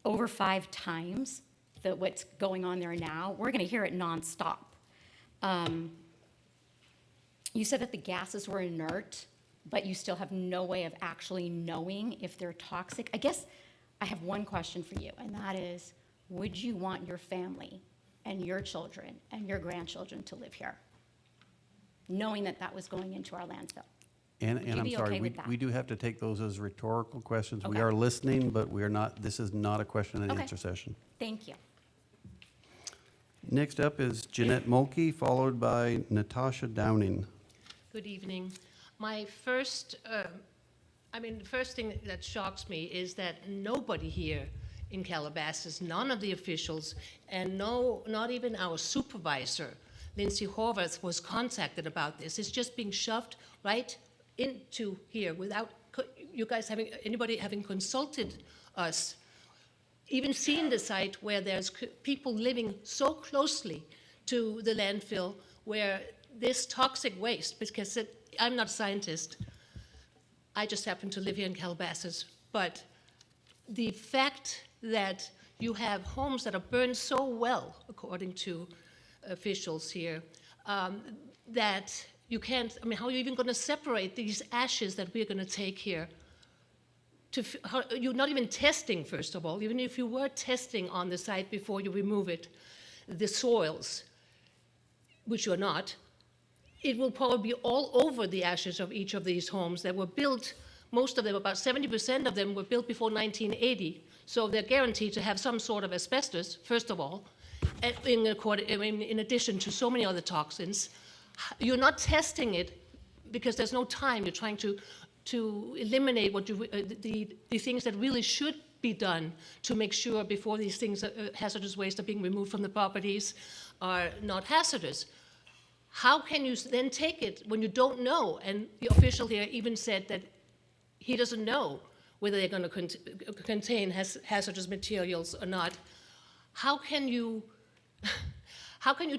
over 5 times what's going on there now, we're going to hear it nonstop. You said that the gases were inert, but you still have no way of actually knowing if they're toxic. I guess I have one question for you, and that is, would you want your family and your children and your grandchildren to live here, knowing that that was going into our landfill? And Would you I'm be sorry, okay with that? we do have to take those as rhetorical questions. We Okay. are listening, but we are not, this is not a question and Okay. answer session. Thank you. Next up is Jeanette Mulkey, followed by Natasha Downing. Good evening. My first, the first thing that shocks me is that nobody here in Calabasas, none of the officials, and not even our supervisor, Lindsay Horvath, was contacted about this. It's just being shoved right into here without you guys anybody having consulted us, even seen the site where there's people living so closely to the landfill where this toxic waste, because I'm not a scientist, I just happen to live here in Calabasas, but the fact that you have homes that are burned so well, according to officials here, that you can't, how are you even going to separate these ashes that we're going to take here? You're not even testing, first of all, even if you were testing on the site before you remove it, the soils, which you're not, it will probably be all over the ashes of each of these homes that were built, most of them, about 70% of them were built before 1980, so they're guaranteed to have some sort of asbestos, first of all, in addition to so many other toxins. You're not testing it because there's no time. You're trying to eliminate the things that really should be done to make sure before these things, hazardous waste are being removed from the properties, are not hazardous. how can you then take it when you don't know? And the official here even said that he doesn't know whether they're going to contain hazardous materials or not. How can you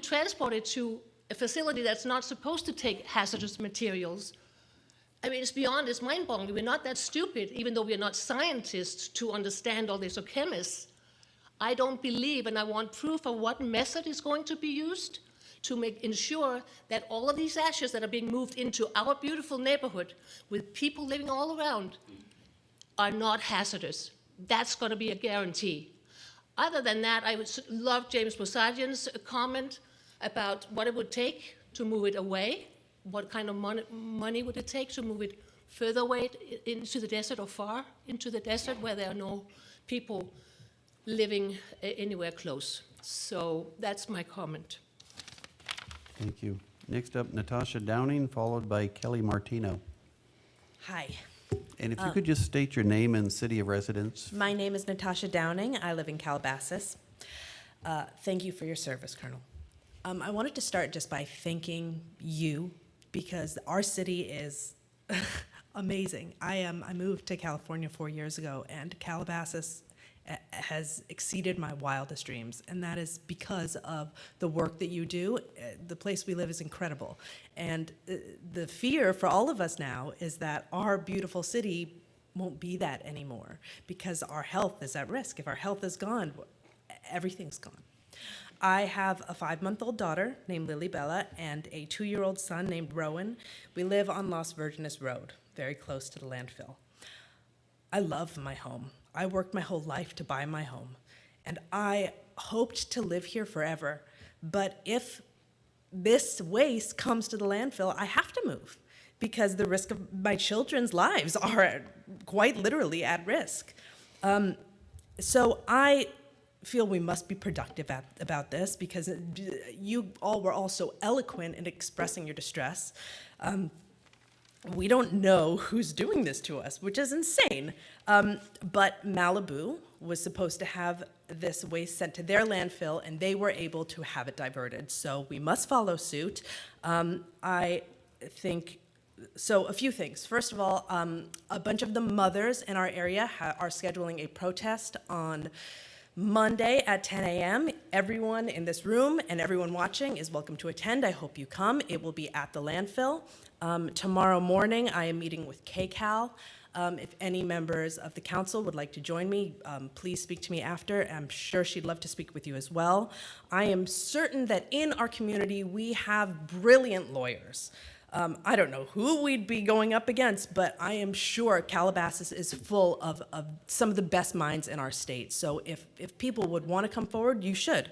transport it to a facility that's not supposed to take hazardous materials? I mean, it's mind-boggling. We're not that stupid, even though we're not scientists, to understand all this, or chemists. I don't believe, and I want proof of what method is going to be used to ensure that all of these ashes that are being moved into our beautiful neighborhood with people living all around are not hazardous. That's going to be a guarantee. Other than that, I would love James Bosajian's comment about what it would take to move it away. What kind of money would it take to move it further away into the desert or far into the desert where there are no people living anywhere close? So that's my comment. Thank you. Next up, Natasha Downing, followed by Kelly Martino. Hi. And if you could just state your name and city of residence. My name is Natasha Downing. I live in Calabasas. Thank you for your service, Colonel. I wanted to start just by thanking you, because our city is amazing. I moved to California 4 years ago, and Calabasas has exceeded my wildest dreams, and that is because of the work that you do. The place we live is incredible, and the fear for all of us now is that our beautiful city won't be that anymore, because our health is at risk. If our health is gone, everything's gone. I have a 5-month-old daughter named Lily Bella and a 2-year-old son named Rowan. We live on Las Virgenes Road, very close to the landfill. I love my home. I worked my whole life to buy my home, and I hoped to live here forever. But if this waste comes to the landfill, I have to move, because the risk of my children's lives are quite literally at risk. So I feel we must be productive about this, because you all were all so eloquent in expressing your distress. We don't know who's doing this to us, which is insane. But Malibu was supposed to have this waste sent to their landfill, and they were able to have it diverted. So we must follow suit. I think, so a few things. First of all, a bunch of the mothers in our area are scheduling a protest on Monday at 10 a.m. Everyone in this room and everyone watching is welcome to attend. I hope you come. It will be at the landfill. Tomorrow morning, I am meeting with KCAL. If any members of the council would like to join me, please speak to me after. I'm sure she'd love to speak with you as well. I am certain that in our community, we have brilliant lawyers. I don't know who we'd be going up against, but I am sure Calabasas is full of some of the best minds in our state. So if people would want to come forward, you should.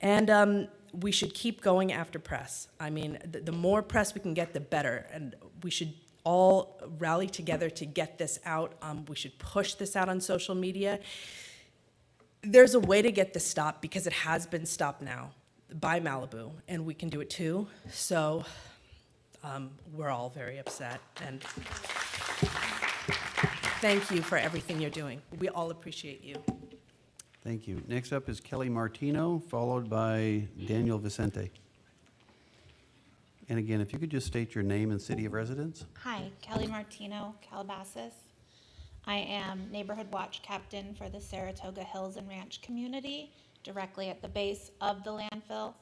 And we should keep going after press. I mean, the more press we can get, the better. And we should all rally together to get this out. We should push this out on social media. There's a way to get this stopped, because it has been stopped now by Malibu, and we can do it too. So we're all very upset, and thank you for everything you're doing. We all appreciate you. Thank you. Next up is Kelly Martino, followed by Daniel Vicente. And again, if you could just state your name and city of residence. Hi, Kelly Martino, Calabasas. I am Neighborhood Watch Captain for the Saratoga Hills and Ranch community, directly at the base of the landfill.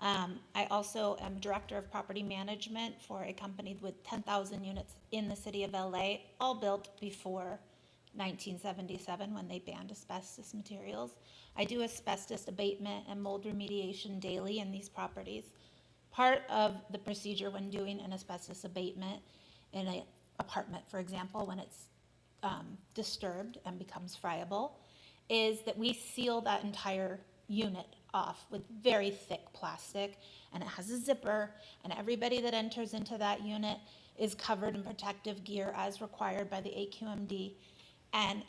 I also am Director of Property Management for a company with 10,000 units in the city of LA, all built before 1977 when they banned asbestos materials. I do asbestos abatement and mold remediation daily in these properties. Part of the procedure when doing an asbestos abatement in an apartment, for example, when it's disturbed and becomes friable, is that we seal that entire unit off with very thick plastic, and it has a zipper, and everybody that enters into that unit is covered in protective gear as required by the AQMD. And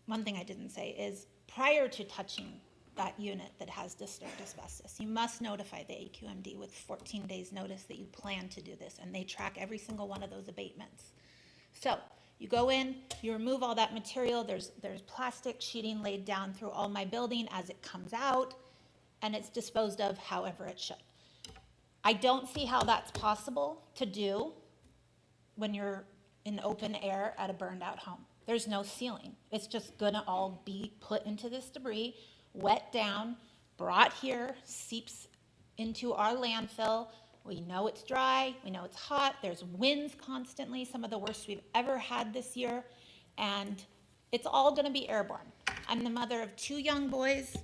one thing I didn't say is, prior to touching that unit that has disturbed asbestos, you must notify the AQMD with 14 days notice that you plan to do this, and they track every single one of those abatements. So you go in, you remove all that material, there's plastic sheeting laid down through all my building as it comes out, and it's disposed of however it should. I don't see how that's possible to do when you're in open air at a burned out home. There's no ceiling. It's just gonna all be put into this debris, wet down, brought here, seeps into our landfill. We know it's dry, we know it's hot, there's winds constantly, some of the worst we've ever had this year, and it's all gonna be airborne. I'm the mother of 2 young boys.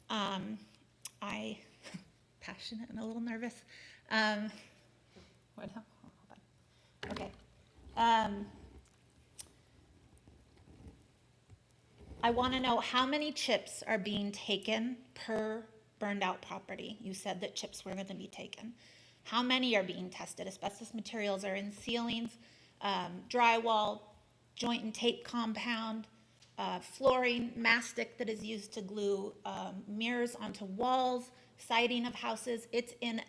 I, passionate and a little nervous. What now? Hold on. Okay. I want to know how many chips are being taken per burned out property. You said that chips were going to be taken. How many are being tested? Asbestos materials are in ceilings, drywall, joint and tape compound, flooring, mastic that is used to glue mirrors onto walls, siding of houses. It's in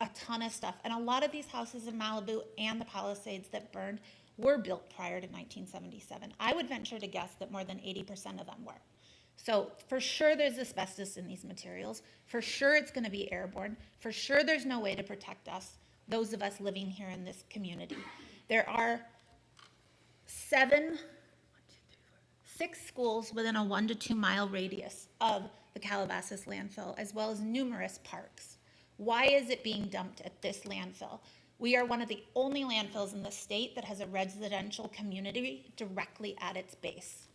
a ton of stuff. And a lot of these houses in Malibu and the Palisades that burned were built prior to 1977. I would venture to guess that more than 80% of them were. So for sure there's asbestos in these materials. For sure it's going to be airborne. For sure there's no way to protect us, those of us living here in this community. There are 6 schools within a 1 to 2 mile radius of the Calabasas landfill, as well as numerous parks. Why is it being dumped at this landfill? We are one of the only landfills in the state that has a residential community directly at its base.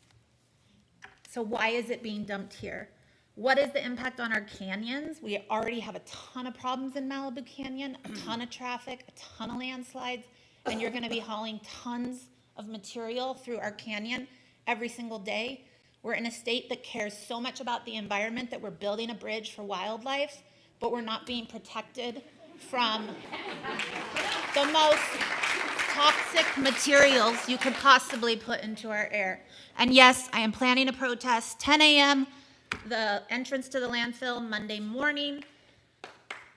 So why is it being dumped here? What is the impact on our canyons? We already have a ton of problems in Malibu Canyon, a ton of traffic, a ton of landslides, and you're gonna be hauling tons of material through our canyon every single day. We're in a state that cares so much about the environment that we're building a bridge for wildlife, but we're not being protected from the most toxic materials you could possibly put into our air. And yes, I am planning a protest, 10 a.m., the entrance to the landfill Monday morning.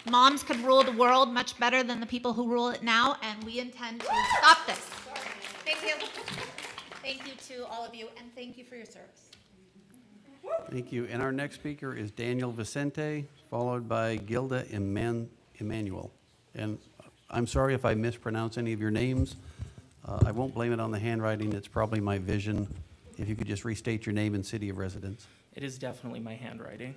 Moms could rule the world much better than the people who rule it now, and we intend to stop this. Thank you. Thank you to all of you, and thank you for your service. Thank you. And our next speaker is Daniel Vicente, followed by Gilda Emmanuel. And I'm sorry if I mispronounce any of your names. I won't blame it on the handwriting. It's probably my vision. If you could just restate your name and city of residence. It is definitely my handwriting.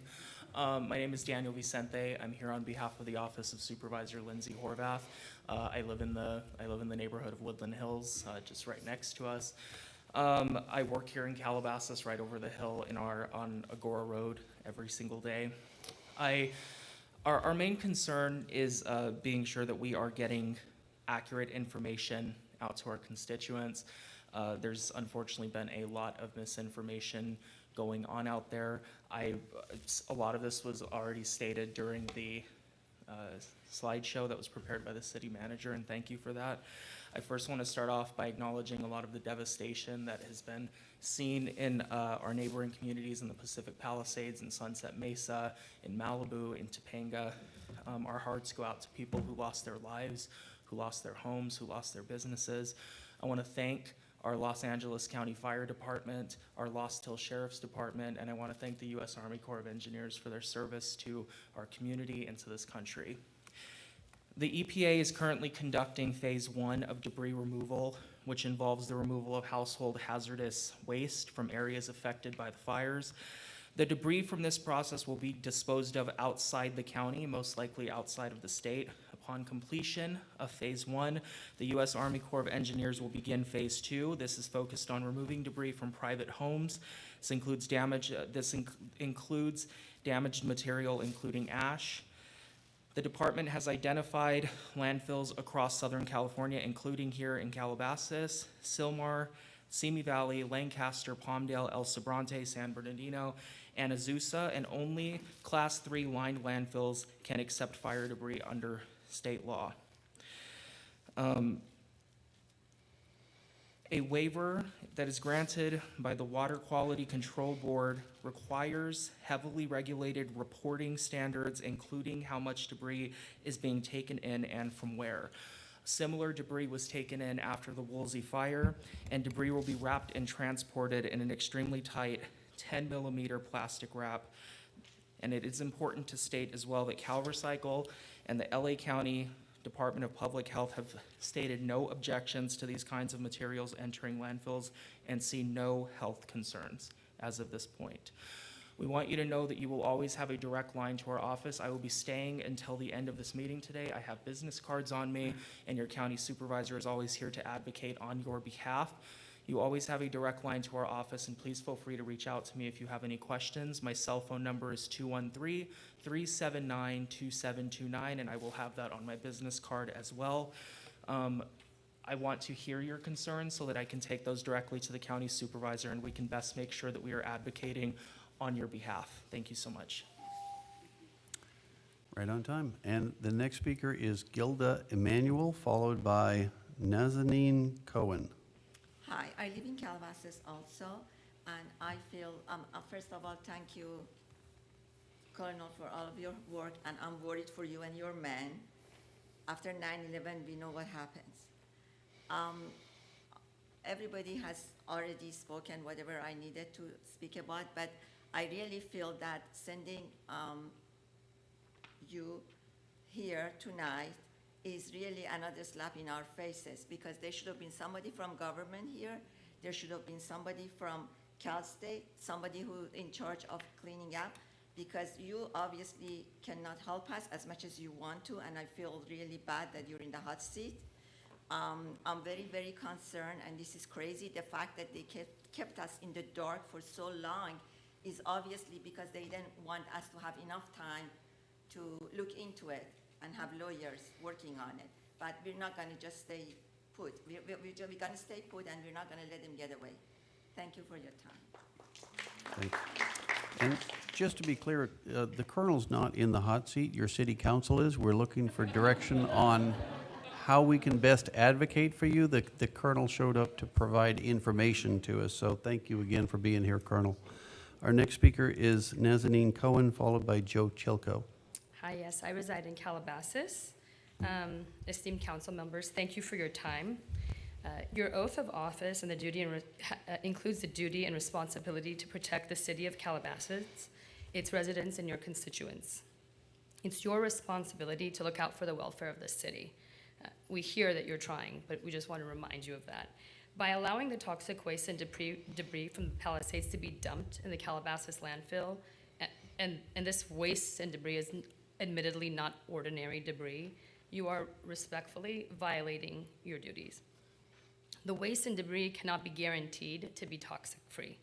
My name is Daniel Vicente. I'm here on behalf of the Office of Supervisor Lindsay Horvath. I live in the neighborhood of Woodland Hills, just right next to us. I work here in Calabasas, right over the hill on Agora Road every single day. Our main concern is being sure that we are getting accurate information out to our constituents. There's unfortunately been a lot of misinformation going on out there. A lot of this was already stated during the slideshow that was prepared by the city manager, and thank you for that. I first want to start off by acknowledging a lot of the devastation that has been seen in our neighboring communities in the Pacific Palisades, in Sunset Mesa, in Malibu, in Topanga. Our hearts go out to people who lost their lives, who lost their homes, who lost their businesses. I want to thank our Los Angeles County Fire Department, our Lost Hill Sheriff's Department, and I want to thank the U.S. Army Corps of Engineers for their service to our community and to this country. The EPA is currently conducting phase 1 of debris removal, which involves the removal of household hazardous waste from areas affected by the fires. The debris from this process will be disposed of outside the county, most likely outside of the state. Upon completion of phase 1, the U.S. Army Corps of Engineers will begin phase 2. This is focused on removing debris from private homes. This includes includes damaged material, including ash. The department has identified landfills across Southern California, including here in Calabasas, Sylmar, Simi Valley, Lancaster, Palmdale, El Sobrante, San Bernardino, and Azusa, and only Class 3 lined landfills can accept fire debris under state law. A waiver that is granted by the Water Quality Control Board requires heavily regulated reporting standards, including how much debris is being taken in and from where. Similar debris was taken in after the Woolsey fire, and debris will be wrapped and transported in an extremely tight 10-millimeter plastic wrap. And it is important to state as well that CalRecycle and the LA County Department of Public Health have stated no objections to these kinds of materials entering landfills and see no health concerns as of this point. We want you to know that you will always have a direct line to our office. I will be staying until the end of this meeting today. I have business cards on me, and your county supervisor is always here to advocate on your behalf. You always have a direct line to our office, and please feel free to reach out to me if you have any questions. My cell phone number is 213-379-2729, and I will have that on my business card as well. I want to hear your concerns so that I can take those directly to the county supervisor, and we can best make sure that we are advocating on your behalf. Thank you so much. Right on time. And the next speaker is Gilda Emanuel, followed by Nazanin Cohen. Hi, I live in Calabasas also, and I feel, first of all, thank you, Colonel, for all of your work, and I'm worried for you and your men. After 9/11, we know what happens. Everybody has already spoken whatever I needed to speak about, but I really feel that sending you here tonight is really another slap in our faces, because there should have been somebody from government here. There should have been somebody from Cal State, somebody who's in charge of cleaning up, because you obviously cannot help us as much as you want to, and I feel really bad that you're in the hot seat. I'm very, very concerned, and this is crazy. The fact that they kept us in the dark for so long is obviously because they didn't want us to have enough time to look into it and have lawyers working on it. But we're not going to just stay put. We're going to stay put, and we're not going to let them get away. Thank you for your time. Thanks. And just to be clear, the colonel's not in the hot seat. Your city council is. We're looking for direction on how we can best advocate for you. The colonel showed up to provide information to us, so thank you again for being here, Colonel. Our next speaker is Nazanin Cohen, followed by Joe Chilko. Hi, yes, I reside in Calabasas. Esteemed council members, thank you for your time. Your oath of office and the duty and includes the duty and responsibility to protect the city of Calabasas, its residents, and your constituents. It's your responsibility to look out for the welfare of the city. We hear that you're trying, but we just want to remind you of that. By allowing the toxic waste and debris from the Palisades to be dumped in the Calabasas landfill, and this waste and debris is admittedly not ordinary debris, you are respectfully violating your duties. The waste and debris cannot be guaranteed to be toxin-free.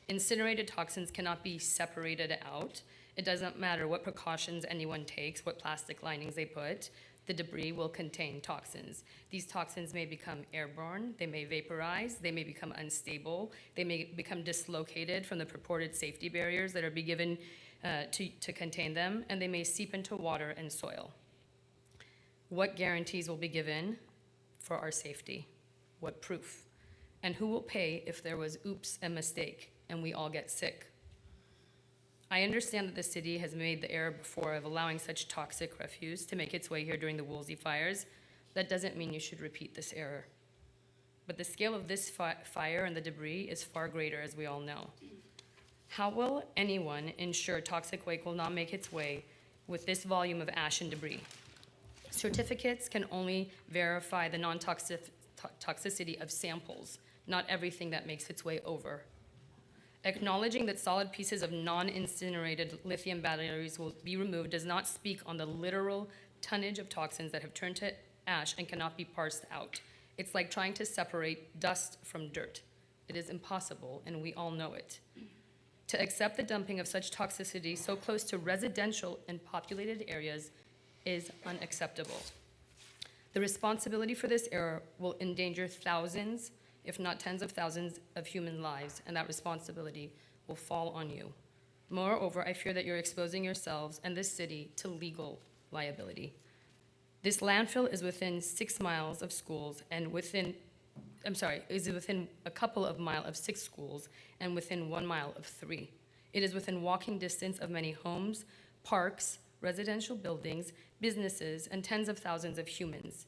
Incinerated toxins cannot be separated out. It doesn't matter what precautions anyone takes, what plastic linings they put, the debris will contain toxins. These toxins may become airborne, they may vaporize, they may become unstable, they may become dislocated from the purported safety barriers that are given to contain them, and they may seep into water and soil. What guarantees will be given for our safety? What proof? And who will pay if there was oops, a mistake, and we all get sick? I understand that the city has made the error before of allowing such toxic refuse to make its way here during the Woolsey fires. That doesn't mean you should repeat this error. But the scale of this fire and the debris is far greater, as we all know. How will anyone ensure toxic waste will not make its way with this volume of ash and debris? Certificates can only verify the non-toxicity of samples, not everything that makes its way over. Acknowledging that solid pieces of non-incinerated lithium batteries will be removed does not speak on the literal tonnage of toxins that have turned to ash and cannot be parsed out. It's like trying to separate dust from dirt. It is impossible, and we all know it. To accept the dumping of such toxicity so close to residential and populated areas is unacceptable. The responsibility for this error will endanger thousands, if not tens of thousands of human lives, and that responsibility will fall on you. Moreover, I fear that you're exposing yourselves and this city to legal liability. This landfill is within 6 miles of schools and within a couple of miles of 6 schools and within 1 mile of 3. It is within walking distance of many homes, parks, residential buildings, businesses, and tens of thousands of humans.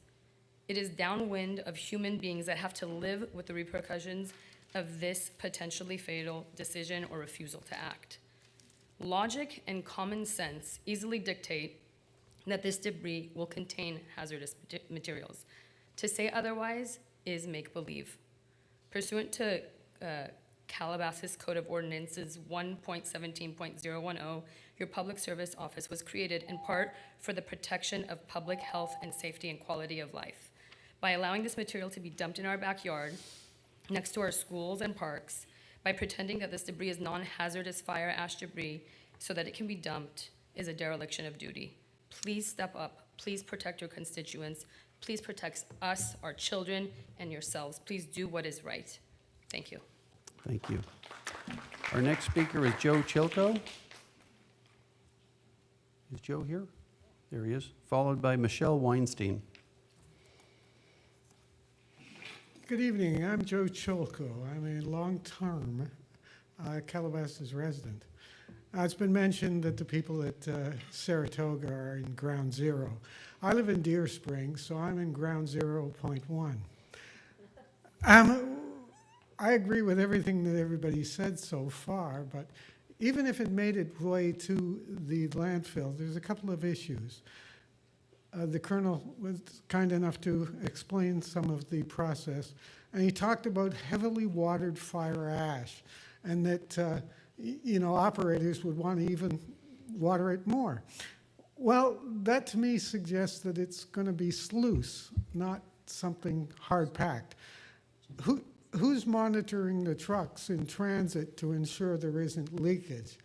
It is downwind of human beings that have to live with the repercussions of this potentially fatal decision or refusal to act. Logic and common sense easily dictate that this debris will contain hazardous materials. To say otherwise is make-believe. Pursuant to Calabasas Code of Ordinances 1.17.010, your Public Service Office was created in part for the protection of public health and safety and quality of life. By allowing this material to be dumped in our backyard, next to our schools and parks, by pretending that this debris is non-hazardous fire ash debris so that it can be dumped, is a dereliction of duty. Please step up. Please protect your constituents. Please protect us, our children, and yourselves. Please do what is right. Thank you. Thank you. Our next speaker is Joe Chilko. Is Joe here? There he is. Followed by Michelle Weinstein. Good evening. I'm Joe Chilko. I'm a long-term Calabasas resident. It's been mentioned that the people at Saratoga are in Ground Zero. I live in Deer Springs, so I'm in Ground 0.1. I agree with everything that everybody said so far, but even if it made its way to the landfill, there's a couple of issues. The colonel was kind enough to explain some of the process, and he talked about heavily watered fire ash, and that operators would want to even water it more. Well, that to me suggests that it's going to be sluice, not something hard packed. Who's monitoring the trucks in transit to ensure there isn't leakage?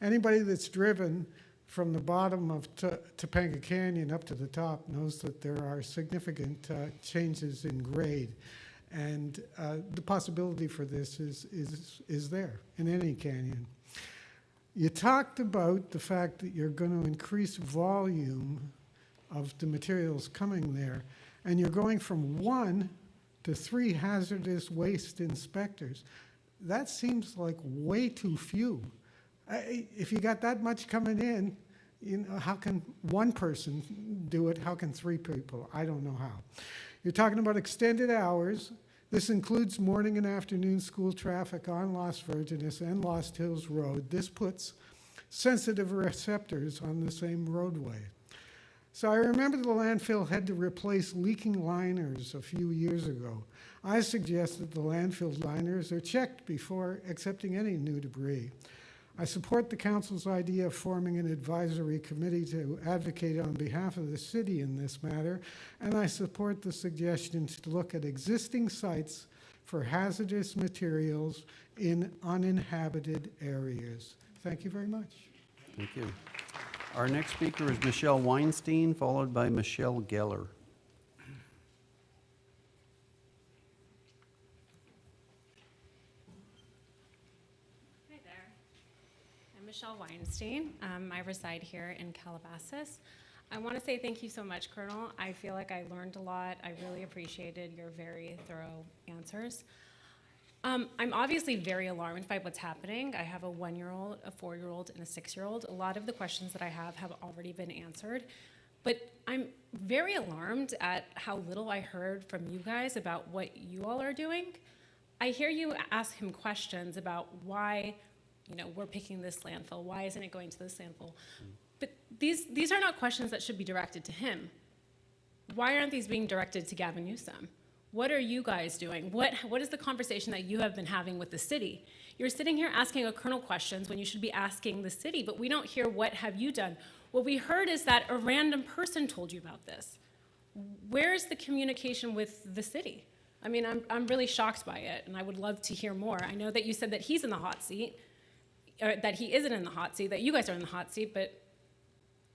Anybody that's driven from the bottom of Topanga Canyon up to the top knows that there are significant changes in grade, and the possibility for this is there in any canyon. You talked about the fact that you're going to increase volume of the materials coming there, and you're going from 1 to 3 hazardous waste inspectors. That seems like way too few. If you got that much coming in, how can one person do it? How can 3 people? I don't know how. You're talking about extended hours. This includes morning and afternoon school traffic on Las Virgenes and Lost Hills Road. This puts sensitive receptors on the same roadway. So I remember the landfill had to replace leaking liners a few years ago. I suggest that the landfill liners are checked before accepting any new debris. I support the council's idea of forming an advisory committee to advocate on behalf of the city in this matter, and I support the suggestion to look at existing sites for hazardous materials in uninhabited areas. Thank you very much. Thank you. Our next speaker is Michelle Weinstein, followed by Michelle Geller. Hi there. I'm Michelle Weinstein. I reside here in Calabasas. I want to say thank you so much, Colonel. I feel like I learned a lot. I really appreciated your very thorough answers. I'm obviously very alarmed by what's happening. I have a 1-year-old, a 4-year-old, and a 6-year-old. A lot of the questions that I have already been answered. But I'm very alarmed at how little I heard from you guys about what you all are doing. I hear you ask him questions about why, we're picking this landfill. Why isn't it going to this landfill? But these are not questions that should be directed to him. Why aren't these being directed to Gavin Newsom? What are you guys doing? What is the conversation that you have been having with the city? You're sitting here asking a colonel questions when you should be asking the city, but we don't hear what have you done. What we heard is that a random person told you about this. Where is the communication with the city? I mean, I'm really shocked by it, and I would love to hear more. I know that you said that he's in the hot seat, or that he isn't in the hot seat, that you guys are in the hot seat, but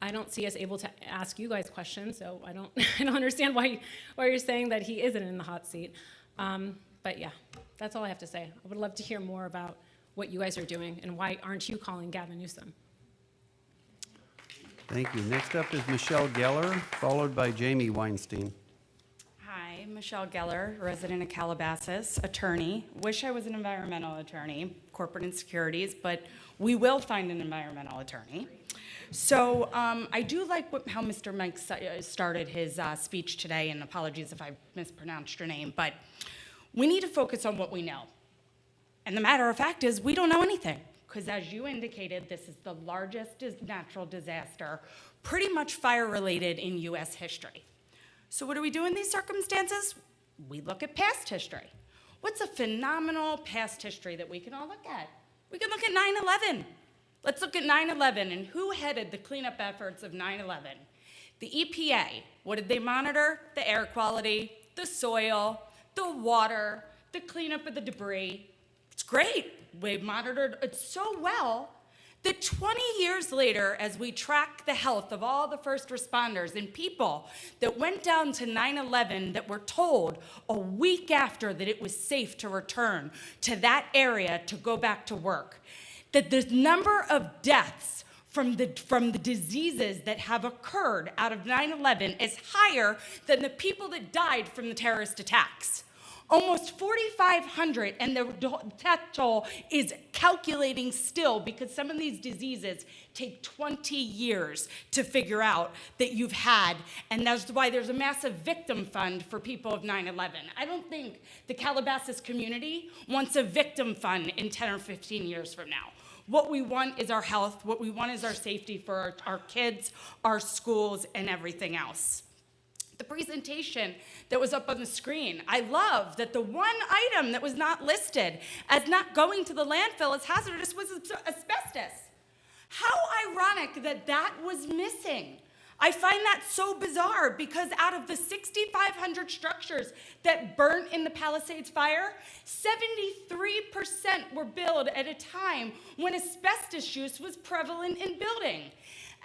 I don't see us able to ask you guys questions, so I don't understand why you're saying that he isn't in the hot seat. But yeah, that's all I have to say. I would love to hear more about what you guys are doing and why aren't you calling Gavin Newsom? Thank you. Next up is Michelle Geller, followed by Jamie Weinstein. Hi, Michelle Geller, resident of Calabasas, attorney. Wish I was an environmental attorney, corporate insecurities, but we will find an environmental attorney. So I do like how Mr. Mike started his speech today, and apologies if I mispronounced your name, but we need to focus on what we know. And the matter of fact is we don't know anything. because as you indicated, this is the largest natural disaster, pretty much fire-related in US history. So what do we do in these circumstances? We look at past history. What's a phenomenal past history that we can all look at? We can look at 9/11. Let's look at 9/11 and who headed the cleanup efforts of 9/11? The EPA. What did they monitor? The air quality, the soil, the water, the cleanup of the debris. It's great. We monitored it so well that 20 years later, as we track the health of all the first responders and people that went down to 9/11 that were told a week after that it was safe to return to that area to go back to work, that the number of deaths from the diseases that have occurred out of 9/11 is higher than the people that died from the terrorist attacks. Almost 4,500, and the death toll is calculating still because some of these diseases take 20 years to figure out that you've had, and that's why there's a massive victim fund for people of 9/11. I don't think the Calabasas community wants a victim fund in 10 or 15 years from now. What we want is our health, what we want is our safety for our kids, our schools, and everything else. The presentation that was up on the screen, I love that the one item that was not listed as not going to the landfill as hazardous was asbestos. How ironic that that was missing. I find that so bizarre because out of the 6,500 structures that burnt in the Palisades fire, 73% were built at a time when asbestos use was prevalent in building.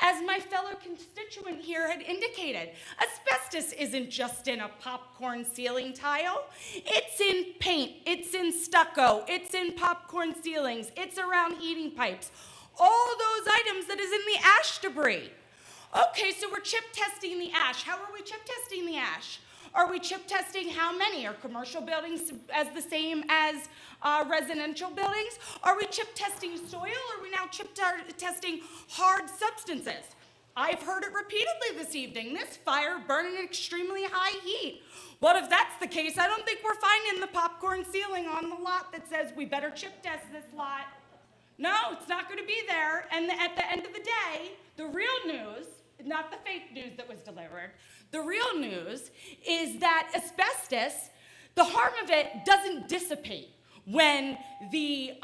As my fellow constituent here had indicated, asbestos isn't just in a popcorn ceiling tile. It's in paint, it's in stucco, it's in popcorn ceilings, it's around heating pipes. All those items that is in the ash debris. Okay, so we're chip testing the ash. How are we chip testing the ash? Are we chip testing how many? Are commercial buildings as the same as residential buildings? Are we chip testing soil, or are we now chip testing hard substances? I've heard it repeatedly this evening. This fire burned at extremely high heat. Well, if that's the case, I don't think we're finding the popcorn ceiling on the lot that says we better chip test this lot. No, it's not going to be there. And at the end of the day, the real news, not the fake news that was delivered, the real news is that asbestos, the harm of it doesn't dissipate when the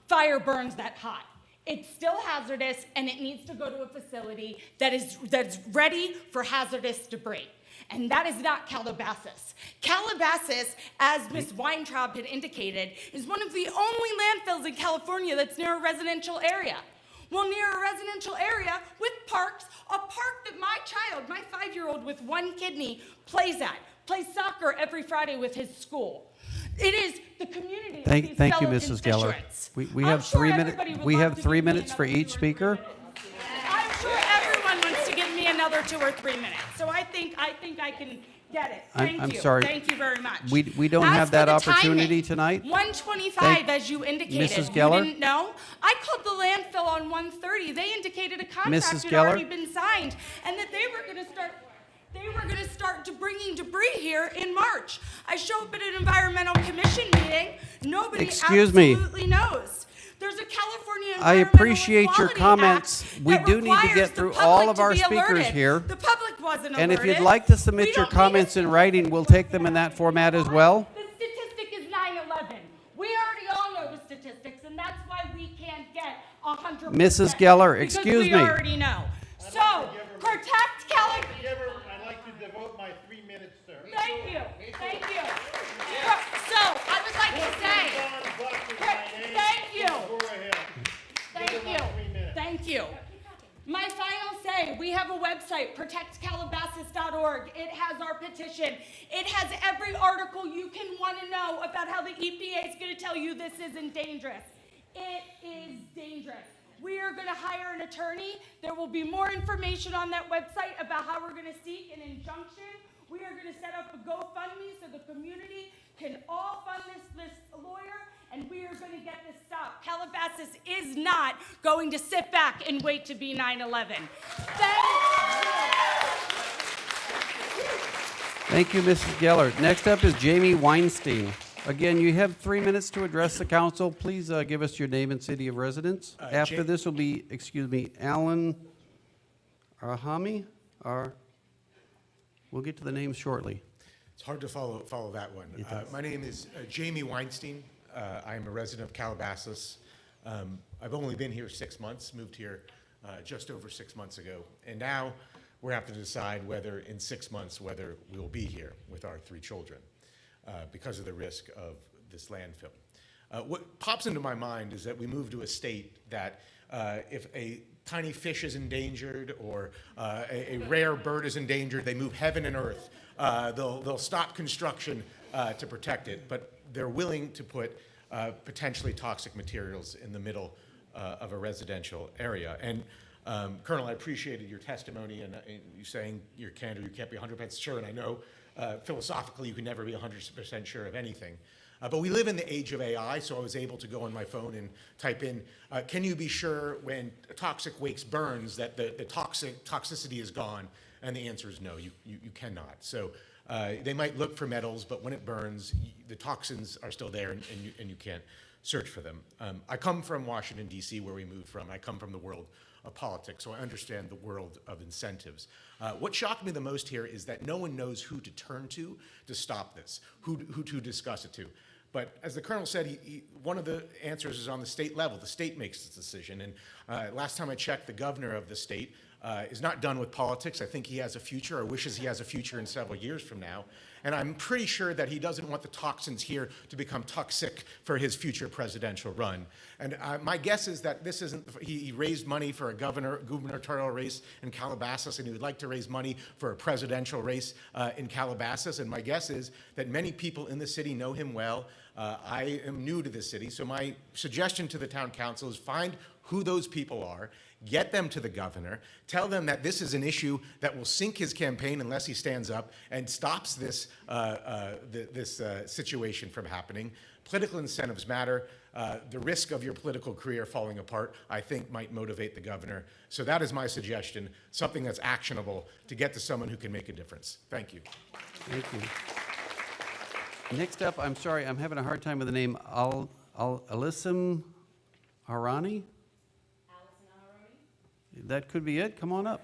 fire burns that hot. It's still hazardous, and it needs to go to a facility that's ready for hazardous debris. And that is not Calabasas. Calabasas, as Ms. Weintraub had indicated, is one of the only landfills in California that's near a residential area. Well, near a residential area with parks, a park that my child, my 5-year-old with one kidney, plays soccer every Friday with his school. It is the community. Thank you, Mrs. Geller. We have 3 minutes. We have 3 minutes for each speaker. I'm sure everyone wants to give me another 2 or 3 minutes. So I think I can get it. Thank I'm you. sorry. Thank you very much. We don't As have for that the opportunity timing, tonight. 125, as you indicated. Mrs. Geller? You didn't know? I called the landfill on 130. They indicated a contract Mrs. had Geller? already been signed and that they were going to start bringing debris here in March. I show up at an environmental commission meeting. Nobody Excuse me. absolutely knows. There's a California I Environmental appreciate your Equality comments. Act We that do need to requires get the through public all of to our be speakers alerted. here. The public wasn't And if you'd alerted. like to We submit your don't need comments in writing, we'll take them in that format as well. The statistic is 9/11. We already all know the statistics, and that's why we can't get 100%. Mrs. Geller, because excuse we me. already know. So, protect California. I'd like to devote my 3 minutes, sir. Thank you. Thank you. So, I would like to say, thank you. Thank you. Thank you. My final say, we have a website, protectcalabasas.org. It has our petition. It has every article you can want to know about how the EPA is going to tell you this isn't dangerous. It is dangerous. We are going to hire an attorney. There will be more information on that website about how we're going to seek an injunction. We are going to set up a GoFundMe so the community can all fund this lawyer, and we are going to get this stopped. Calabasas is not going to sit back and wait to be 9/11. Thank you, Mrs. Geller. Next up is Jamie Weinstein. Again, you have 3 minutes to address the council. Please give us your name and city of residence. After this will be, Alan Arhami, we'll get to the names shortly. It's hard to follow that one. My name is Jamie Weinstein. I am a resident of Calabasas. I've only been here 6 months, moved here just over 6 months ago. And now we're going to have to decide whether in 6 months, whether we will be here with our 3 children because of the risk of this landfill. What pops into my mind is that we move to a state that if a tiny fish is endangered or a rare bird is endangered, they move heaven and earth. They'll stop construction to protect it, but they're willing to put potentially toxic materials in the middle of a residential area. And Colonel, I appreciated your testimony and you saying you're candid, you can't be 100% sure, and I know philosophically you can never be 100% sure of anything. But we live in the age of AI, so I was able to go on my phone and type in, can you be sure when toxic waste burns that the toxicity is gone? And the answer is no, you cannot. So they might look for metals, but when it burns, the toxins are still there and you can't search for them. I come from Washington, D.C., where we moved from. I come from the world of politics, so I understand the world of incentives. What shocked me the most here is that no one knows who to turn to stop this, who to discuss it to. But as the Colonel said, one of the answers is on the state level. The state makes this decision. And last time I checked, the governor of the state is not done with politics. I think he has a future, or wishes he has a future in several years from now. And I'm pretty sure that he doesn't want the toxins here to become toxic for his future presidential run. And my guess is that this isn't, he raised money for a gubernatorial race in Calabasas, and he would like to raise money for a presidential race in Calabasas. And my guess is that many people in the city know him well. I am new to this city, so my suggestion to the town council is find who those people are, get them to the governor, tell them that this is an issue that will sink his campaign unless he stands up and stops this, situation from happening. Political incentives matter. The risk of your political career falling apart, I think, might motivate the governor. So that is my suggestion, something that's actionable to get to someone who can make a difference. Thank you. Thank you. Next up, I'm sorry, I'm having a hard time with the name Alissim Harani? That could be it. Come on up.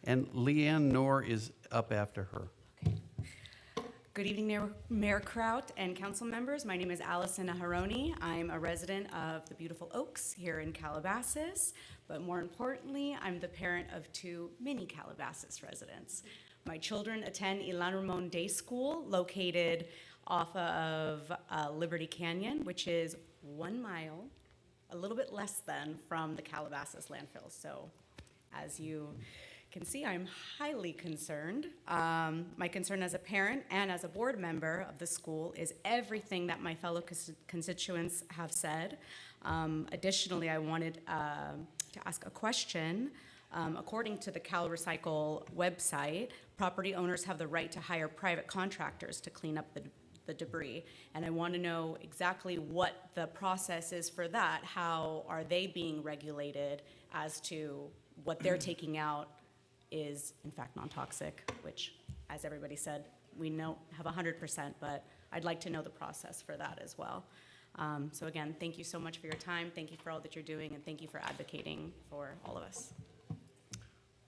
And Leanne Knorr is up after her. Good evening, Mayor Kraut and council members. My name is Allison Aharoni. I'm a resident of the beautiful Oaks here in Calabasas, but more importantly, I'm the parent of 2 mini Calabasas residents. My children attend Ilan Ramon Day School, located off of Liberty Canyon, which is 1 mile, a little bit less than, from the Calabasas landfill. So as you can see, I'm highly concerned. My concern as a parent and as a board member of the school is everything that my fellow constituents have said. Additionally, I wanted to ask a question. According to the CalRecycle website, property owners have the right to hire private contractors to clean up the debris. And I want to know exactly what the process is for that. How are they being regulated as to what they're taking out is in fact non-toxic, which, as everybody said, we know have 100%, but I'd like to know the process for that as well. So again, thank you so much for your time. Thank you for all that you're doing, and thank you for advocating for all of us.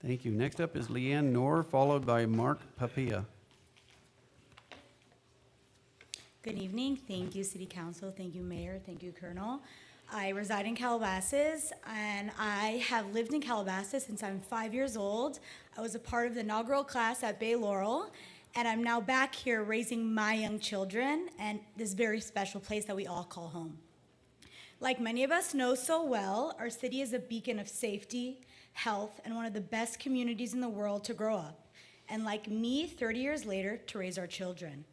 Thank you. Next up is Leanne Knorr, followed by Mark Papia. Good evening. Thank you, City Council. Thank you, Mayor. Thank you, Colonel. I reside in Calabasas, and I have lived in Calabasas since I'm 5 years old. I was a part of the inaugural class at Bay Laurel, and I'm now back here raising my young children and this very special place that we all call home. Like many of us know so well, our city is a beacon of safety, health, and one of the best communities in the world to grow up. And like me, 30 years later, to raise our children.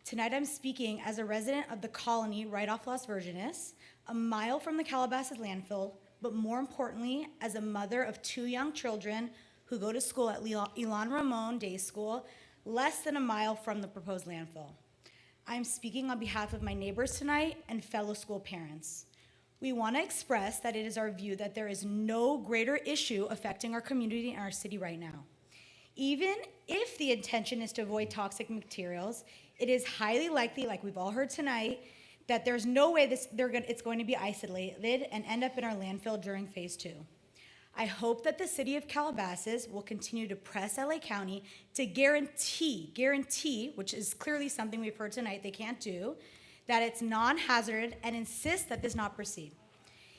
Tonight I'm speaking as a resident of the colony right off Las Virgenes, a mile from the Calabasas landfill, but more importantly, as a mother of 2 young children who go to school at Ilan Ramon Day School, less than a mile from the proposed landfill. I'm speaking on behalf of my neighbors tonight and fellow school parents. We want to express that it is our view that there is no greater issue affecting our community and our city right now. Even if the intention is to avoid toxic materials, It is highly likely, like we've all heard tonight, that there's no way it's going to be isolated and end up in our landfill during phase 2. I hope that the city of Calabasas will continue to press LA County to guarantee, which is clearly something we've heard tonight they can't do, that it's non-hazardous and insist that this not proceed.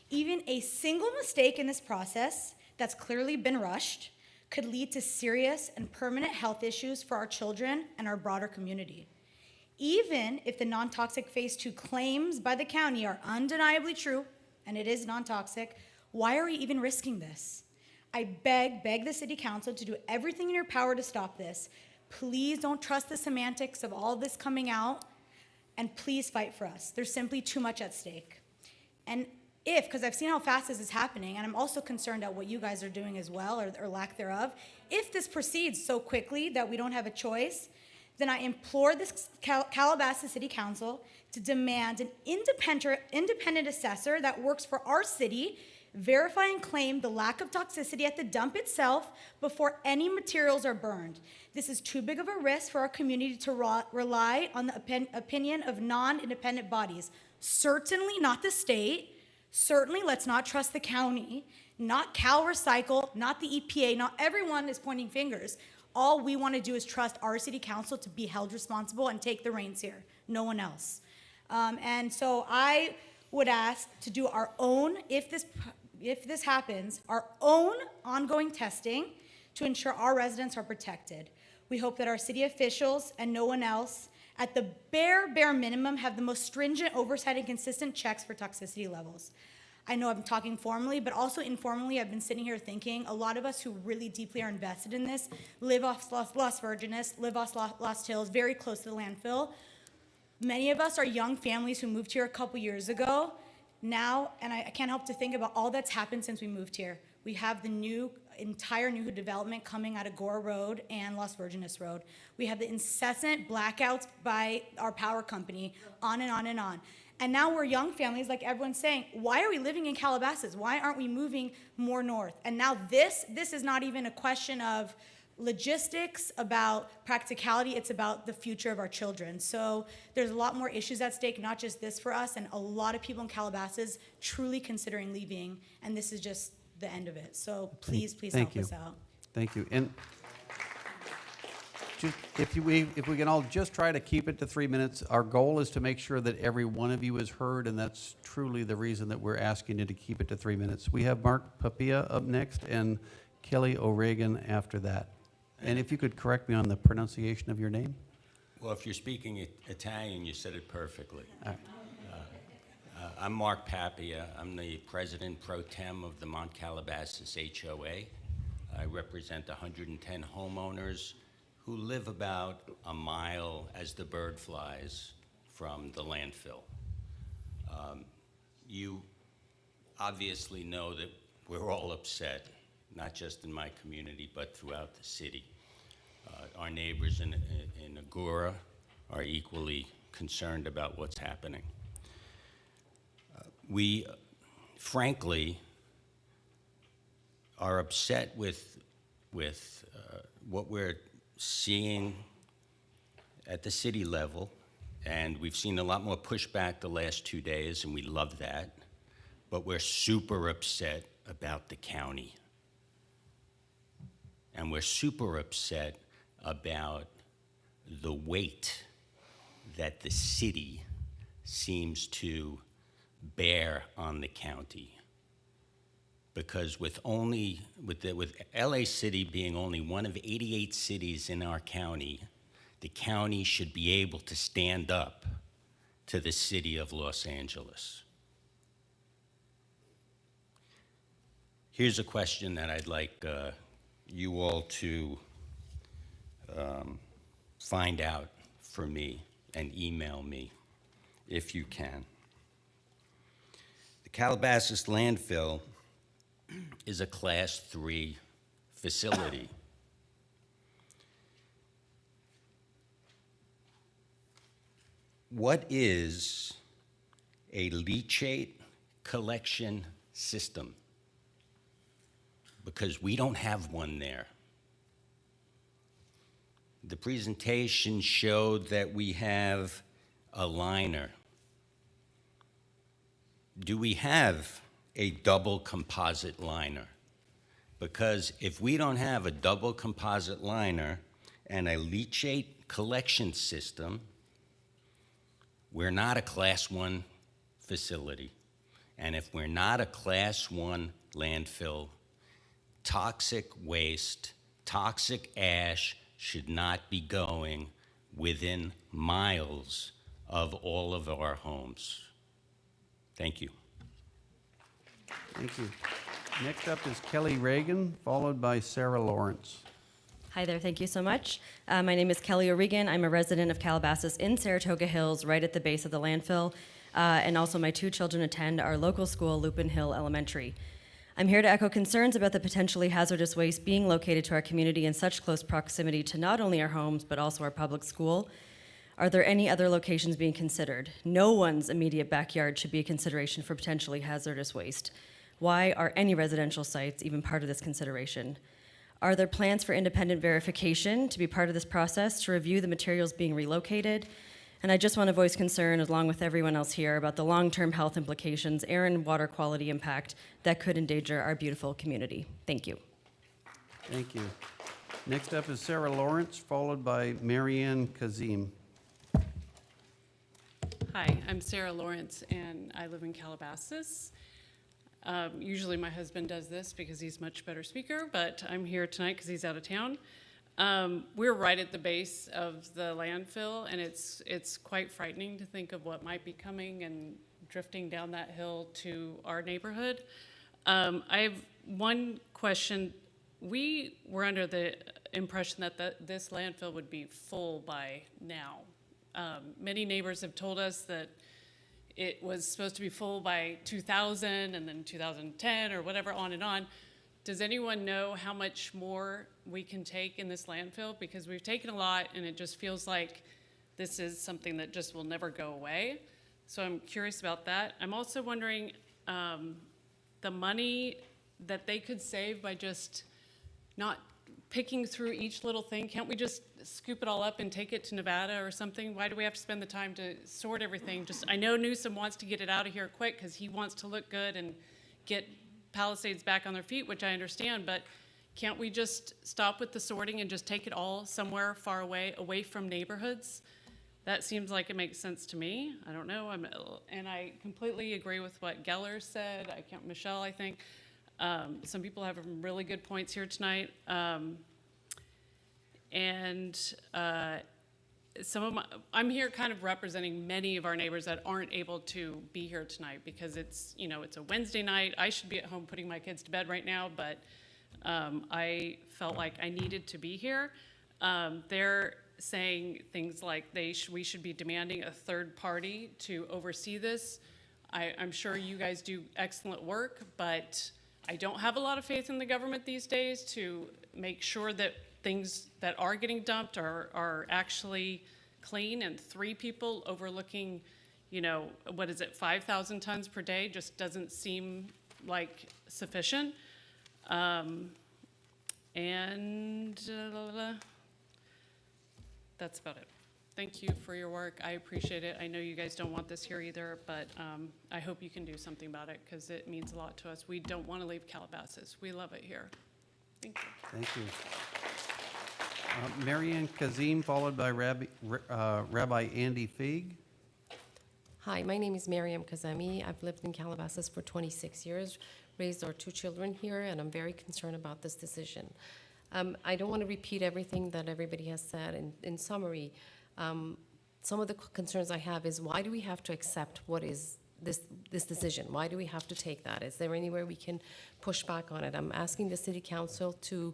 Even a single mistake in this process that's clearly been rushed could lead to serious and permanent health issues for our children and our broader community. Even if the non-toxic phase 2 claims by the county are undeniably true, and it is non-toxic, why are we even risking this? I beg the city council to do everything in your power to stop this. Please don't trust the semantics of all this coming out, and please fight for us. There's simply too much at stake. And because I've seen how fast this is happening, and I'm also concerned at what you guys are doing as well, or lack thereof, if this proceeds so quickly that we don't have a choice, then I implore this Calabasas City Council to demand an independent assessor that works for our city, verify and claim the lack of toxicity at the dump itself before any materials are burned. This is too big of a risk for our community to rely on the opinion of non-independent bodies. Certainly not the state. Certainly let's not trust the county, not Cal Recycle, not the EPA, not everyone is pointing fingers. All we want to do is trust our city council to be held responsible and take the reins here, no one else. And so I would ask to do our own, if this happens, our own ongoing testing to ensure our residents are protected. We hope that our city officials and no one else, at the bare minimum, have the most stringent oversight and consistent checks for toxicity levels. I know I'm talking formally, but also informally, I've been sitting here thinking a lot of us who really deeply are invested in this live off Las Virgenes, live off Lost Hills, very close to the landfill. Many of us are young families who moved here a couple years ago. Now, and I can't help to think about all that's happened since we moved here. We have the entire new development coming out of Gore Road and Las Virgenes Road. We have the incessant blackouts by our power company, on and on and on. And now we're young families, like everyone's saying, why are we living in Calabasas? Why aren't we moving more north? And now this is not even a question of logistics, about practicality, it's about the future of our children. So there's a lot more issues at stake, not just this for us, and a lot of people in Calabasas truly considering leaving, and this is just the end of it. So please help us out. Thank you. And if we can all just try to keep it to 3 minutes, our goal is to make sure that every one of you is heard, and that's truly the reason that we're asking you to keep it to 3 minutes. We have Mark Papia up next and Kelly O'Regan after that. And if you could correct me on the pronunciation of your name? Well, if you're speaking Italian, you said it perfectly. All right. I'm Mark Papia. I'm the president pro tem of the Mount Calabasas HOA. I represent 110 homeowners who live about a mile as the bird flies from the landfill. You obviously know that we're all upset, not just in my community, but throughout the city. Our neighbors in Agoura are equally concerned about what's happening. We, frankly, are upset with what we're seeing at the city level, and we've seen a lot more pushback the last 2 days, and we love that, but we're super upset about the county. And we're super upset about the weight that the city seems to bear on the county. Because with LA City being only one of 88 cities in our county, the county should be able to stand up to the city of Los Angeles. Here's a question that I'd like you all to find out for me and email me if you can. The Calabasas landfill is a Class 3 facility. What is a leachate collection system? Because we don't have one there. The presentation showed that we have a liner. Do we have a double composite liner? Because if we don't have a double composite liner and a leachate collection system, we're not a Class 1 facility. And if we're not a Class 1 landfill, toxic waste, toxic ash should not be going within miles of all of our homes. Thank you. Thank you. Next up is Kelly Reagan, followed by Sarah Lawrence. Hi there, thank you so much. My name is Kelly O'Regan. I'm a resident of Calabasas in Saratoga Hills, right at the base of the landfill. And also my 2 children attend our local school, Lupin Hill Elementary. I'm here to echo concerns about the potentially hazardous waste being located to our community in such close proximity to not only our homes, but also our public school. Are there any other locations being considered? No one's immediate backyard should be a consideration for potentially hazardous waste. Why are any residential sites even part of this consideration? Are there plans for independent verification to be part of this process to review the materials being relocated? And I just want to voice concern, along with everyone else here, about the long-term health implications, air and water quality impact that could endanger our beautiful community. Thank you. Thank you. Next up is Sarah Lawrence, followed by Marianne Kazim. Hi, I'm Sarah Lawrence, and I live in Calabasas. Usually my husband does this because he's a much better speaker, but I'm here tonight because he's out of town. We're right at the base of the landfill, and it's quite frightening to think of what might be coming and drifting down that hill to our neighborhood. I have one question. We were under the impression that this landfill would be full by now. Many neighbors have told us that it was supposed to be full by 2000 and then 2010 or whatever, on and on. Does anyone know how much more we can take in this landfill? Because we've taken a lot and it just feels like this is something that just will never go away. So I'm curious about that. I'm also wondering the money that they could save by just not picking through each little thing. Can't we just scoop it all up and take it to Nevada or something? Why do we have to spend the time to sort everything? I know Newsom wants to get it out of here quick because he wants to look good and get Palisades back on their feet, which I understand, but can't we just stop with the sorting and just take it all somewhere far away from neighborhoods? That seems like it makes sense to me. I don't know, and I completely agree with what Geller said. Michelle, I think. Some people have really good points here tonight. I'm here kind of representing many of our neighbors that aren't able to be here tonight because it's a Wednesday night. I should be at home putting my kids to bed right now, but I felt like I needed to be here. They're saying things like we should be demanding a third party to oversee this. I'm sure you guys do excellent work, but I don't have a lot of faith in the government these days to make sure that things that are getting dumped are actually clean, and 3 people overlooking, 5,000 tons per day just doesn't seem like sufficient. That's about it. Thank you for your work. I appreciate it. I know you guys don't want this here either, but I hope you can do something about it because it means a lot to us. We don't want to leave Calabasas. We love it here. Thank you. Thank you. Marianne Kazim, followed by Rabbi Andy Feig. Hi, my name is Mariam Kazemi. I've lived in Calabasas for 26 years, raised our 2 children here, and I'm very concerned about this decision. I don't want to repeat everything that everybody has said. In summary, some of the concerns I have is, why do we have to accept what is this decision? Why do we have to take that? Is there anywhere we can push back on it? I'm asking the city council to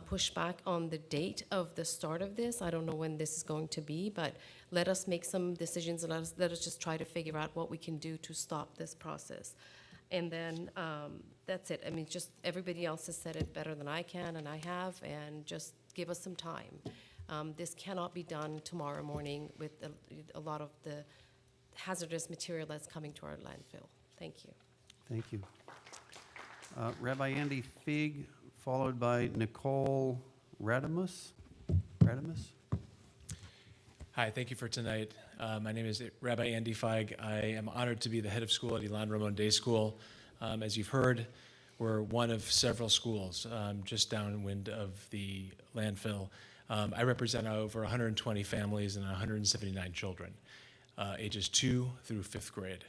push back on the date of the start of this. I don't know when this is going to be, but let us make some decisions and let us just try to figure out what we can do to stop this process. And then that's it. I mean, just everybody else has said it better than I can, and I have, and just give us some time. This cannot be done tomorrow morning with a lot of the hazardous material that's coming to our landfill. Thank you. Thank you. Rabbi Andy Feig, followed by Nicole Radamus. Hi, thank you for tonight. My name is Rabbi Andy Feig. I am honored to be the head of school at Ilan Ramon Day School. As you've heard, we're one of several schools just downwind of the landfill. I represent over 120 families and 179 children, ages 2 through 5th grade.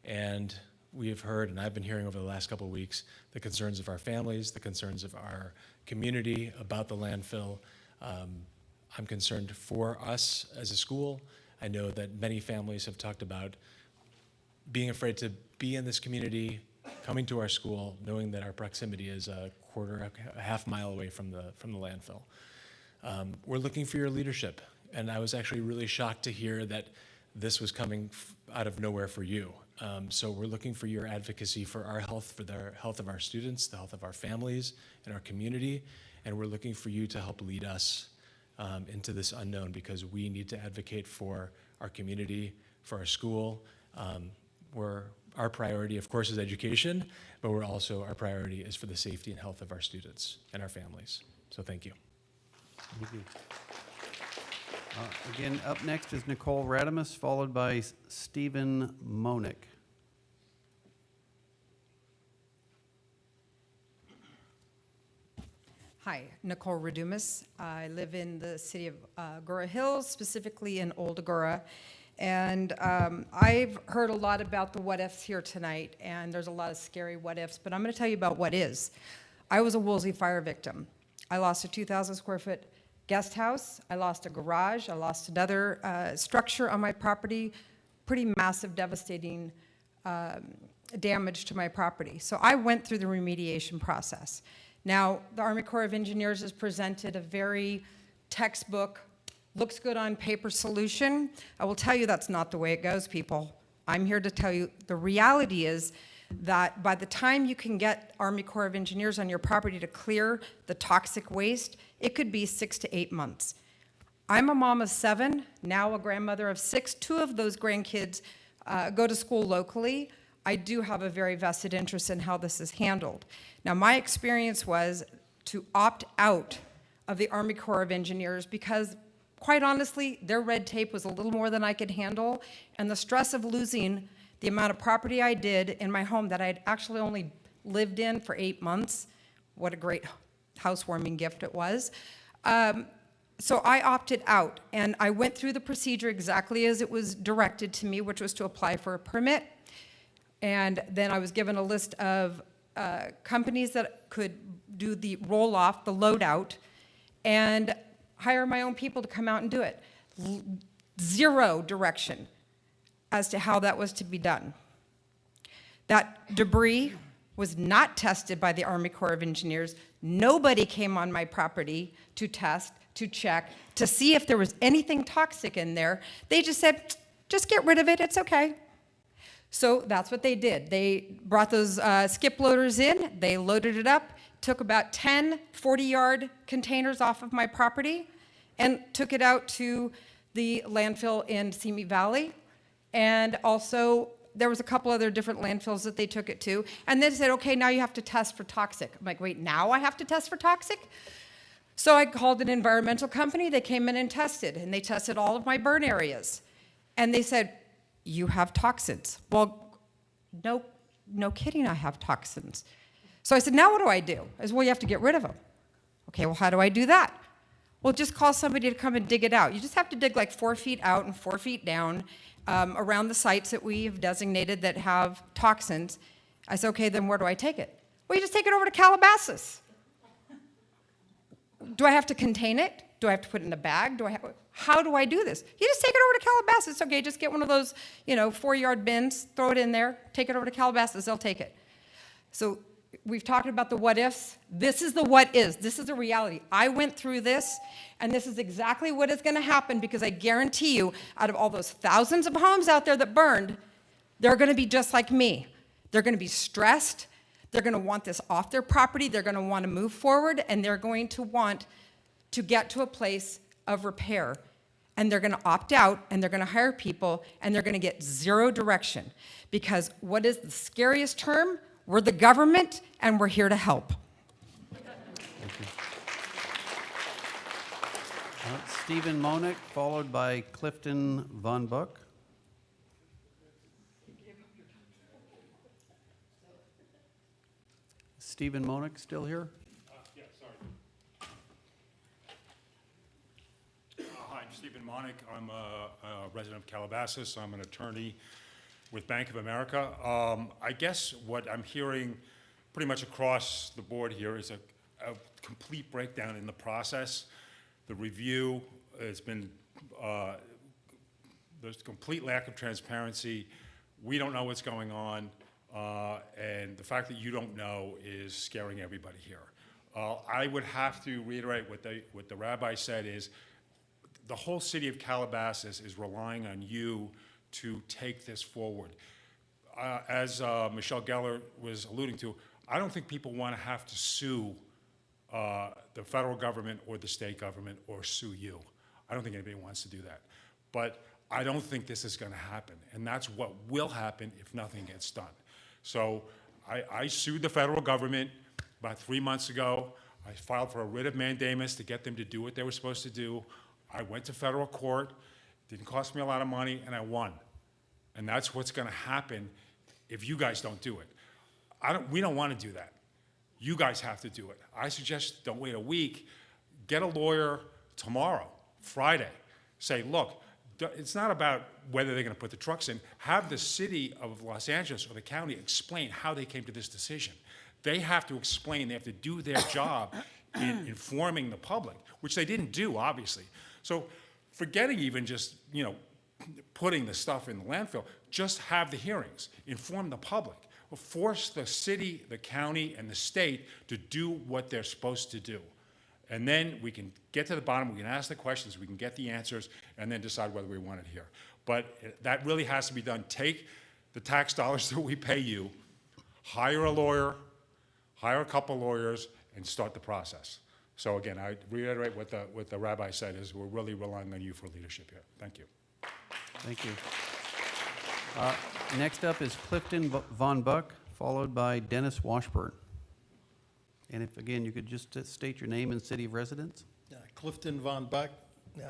And we have heard, and I've been hearing over the last couple of weeks, the concerns of our families, the concerns of our community about the landfill. I'm concerned for us as a school. I know that many families have talked about being afraid to be in this community, coming to our school, knowing that our proximity is a half mile away from the landfill. We're looking for your leadership, and I was actually really shocked to hear that this was coming out of nowhere for you. So we're looking for your advocacy for our health, for the health of our students, the health of our families and our community, and we're looking for you to help lead us into this unknown, because we need to advocate for our community, for our school. Our priority, of course, is education, but our priority is for the safety and health of our students and our families. So thank you. Thank you. Again, up next is Nicole Radamus, followed by Stephen Monick. Hi, Nicole Radumis. I live in the city of Agoura Hills, specifically in Old Agoura. And I've heard a lot about the what ifs here tonight, and there's a lot of scary what ifs, but I'm going to tell you about what is. I was a Woolsey fire victim. I lost a 2,000 square foot guest house. I lost a garage. I lost another structure on my property. Pretty massive, devastating damage to my property. So I went through the remediation process. Now, the Army Corps of Engineers has presented a very textbook, looks good on paper solution. I will tell you that's not the way it goes, people. I'm here to tell you the reality is that by the time you can get Army Corps of Engineers on your property to clear the toxic waste, it could be 6 to 8 months. I'm a mom of 7, now a grandmother of 6. 2 of those grandkids go to school locally. I do have a very vested interest in how this is handled. Now, my experience was to opt out of the Army Corps of Engineers because, quite honestly, their red tape was a little more than I could handle, and the stress of losing the amount of property I did in my home that I'd actually only lived in for 8 months. What a great housewarming gift it was. So I opted out, and I went through the procedure exactly as it was directed to me, which was to apply for a permit. And then I was given a list of companies that could do the roll-off, the load-out, and hire my own people to come out and do it. Zero direction as to how that was to be done. That debris was not tested by the Army Corps of Engineers. Nobody came on my property to test, to check, to see if there was anything toxic in there. They just said, just get rid of it, it's okay. So that's what they did. They brought those skip loaders in, they loaded it up, took about 10 40-yard containers off of my property, and took it out to the landfill in Simi Valley. And also, there was a couple other different landfills that they took it to. And then said, okay, now you have to test for toxic. I'm like, wait, now I have to test for toxic? So I called an environmental company. They came in and tested, and they tested all of my burn areas. And they said, you have toxins. Well, no kidding, I have toxins. So I said, now what do I do? I said, well, you have to get rid of them. Okay, well, how do I do that? Well, just call somebody to come and dig it out. You just have to dig like 4 feet out and 4 feet down around the sites that we've designated that have toxins. I said, okay, then where do I take it? Well, you just take it over to Calabasas. Do I have to contain it? Do I have to put it in a bag? How do I do this? You just take it over to Calabasas. Okay, just get one of those, 4-yard bins, throw it in there, take it over to Calabasas, they'll take it. So we've talked about the what ifs. This is the what is. This is the reality. I went through this, and this is exactly what is going to happen, because I guarantee you, out of all those thousands of homes out there that burned, they're going to be just like me. They're going to be stressed. They're going to want this off their property. They're going to want to move forward, and they're going to want to get to a place of repair. And they're going to opt out, and they're going to hire people, and they're going to get zero direction. Because what is the scariest term? We're the government, and we're here to help. Stephen Monick, followed by Clifton Von Buck. Stephen Monick still here? Yeah, sorry. Hi, I'm Stephen Monick. I'm a resident of Calabasas. I'm an attorney with Bank of America. I guess what I'm hearing pretty much across the board here is a complete breakdown in the process. The review has been, there's a complete lack of transparency. We don't know what's going on, and the fact that you don't know is scaring everybody here. I would have to reiterate what the rabbi said is the whole city of Calabasas is relying on you to take this forward. As Michelle Geller was alluding to, I don't think people want to have to sue the federal government or the state government or sue you. I don't think anybody wants to do that. But I don't think this is going to happen, and that's what will happen if nothing gets done. So I sued the federal government about 3 months ago. I filed for a writ of mandamus to get them to do what they were supposed to do. I went to federal court. It didn't cost me a lot of money, and I won. And that's what's going to happen if you guys don't do it. We don't want to do that. You guys have to do it. I suggest don't wait a week. Get a lawyer tomorrow, Friday. Say, look, it's not about whether they're going to put the trucks in. Have the city of Los Angeles or the county explain how they came to this decision. They have to explain, they have to do their job in informing the public, which they didn't do, obviously. So forgetting even just, putting the stuff in the landfill, just have the hearings, inform the public, force the city, the county, and the state to do what they're supposed to do. And then we can get to the bottom, we can ask the questions, we can get the answers, and then decide whether we want it here. But that really has to be done. Take the tax dollars that we pay you, hire a lawyer, hire a couple lawyers, and start the process. So again, I reiterate what the rabbi said is we're really relying on you for leadership here. Thank you. Thank you. Next up is Clifton Von Buck, followed by Dennis Washburn. And if, again, you could just state your name and city of residence. Clifton Von Buck,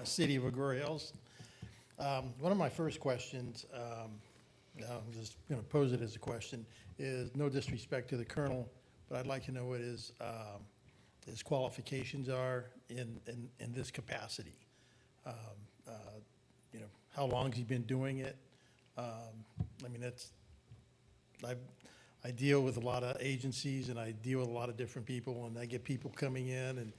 City of Agoura Hills. One of my first questions, I'm just going to pose it as a question, is no disrespect to the colonel, but I'd like to know what his qualifications are in this capacity. How long has he been doing it? I mean, I deal with a lot of agencies and I deal with a lot of different people, and I get people coming in and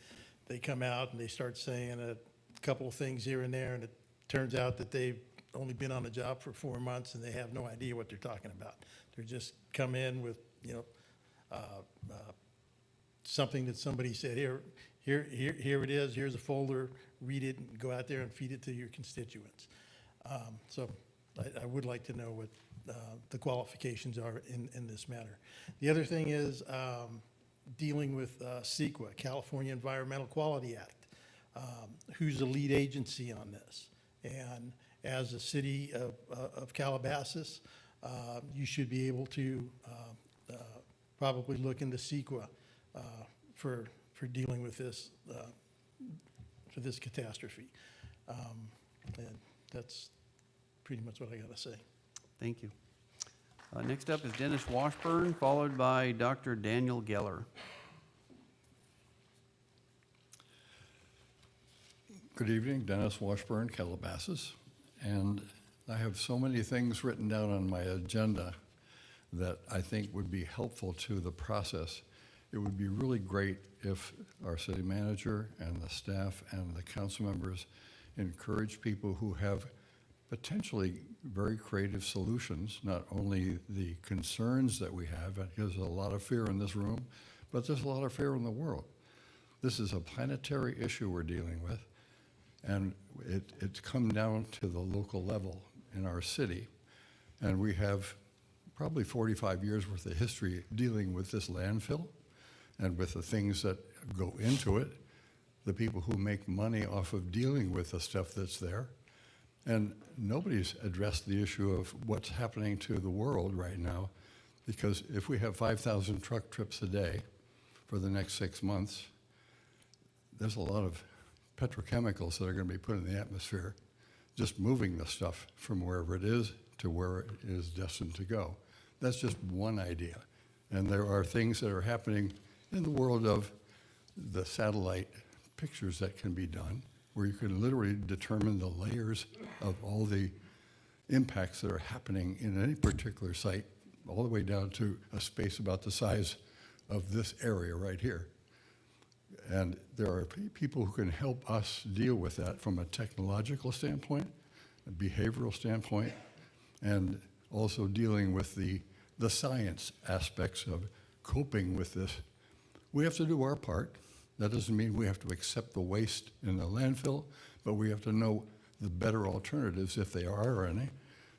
they come out and they start saying a couple of things here and there, and it turns out that they've only been on the job for 4 months and they have no idea what they're talking about. They're just come in with, something that somebody said, here it is, here's a folder, read it and go out there and feed it to your constituents. So I would like to know what the qualifications are in this matter. The other thing is dealing with CEQA, California Environmental Quality Act. Who's the lead agency on this? And as a city of Calabasas, you should be able to probably look into CEQA for dealing with this for this catastrophe. And that's pretty much what I got to say. Thank you. Next up is Dennis Washburn, followed by Dr. Daniel Geller. Good evening, Dennis Washburn, Calabasas. And I have so many things written down on my agenda that I think would be helpful to the process. It would be really great if our city manager and the staff and the council members encourage people who have potentially very creative solutions, not only the concerns that we have, and there's a lot of fear in this room, but there's a lot of fear in the world. This is a planetary issue we're dealing with, and it's come down to the local level in our city, and we have probably 45 years worth of history dealing with this landfill and with the things that go into it, the people who make money off of dealing with the stuff that's there. And nobody's addressed the issue of what's happening to the world right now, because if we have 5,000 truck trips a day for the next 6 months, there's a lot of petrochemicals that are going to be put in the atmosphere, just moving the stuff from wherever it is to where it is destined to go. That's just one idea. And there are things that are happening in the world of the satellite pictures that can be done, where you can literally determine the layers of all the impacts that are happening in any particular site, all the way down to a space about the size of this area right here. And there are people who can help us deal with that from a technological standpoint, a behavioral standpoint, and also dealing with the science aspects of coping with this. We have to do our part. That doesn't mean we have to accept the waste in the landfill, but we have to know the better alternatives, if there are any.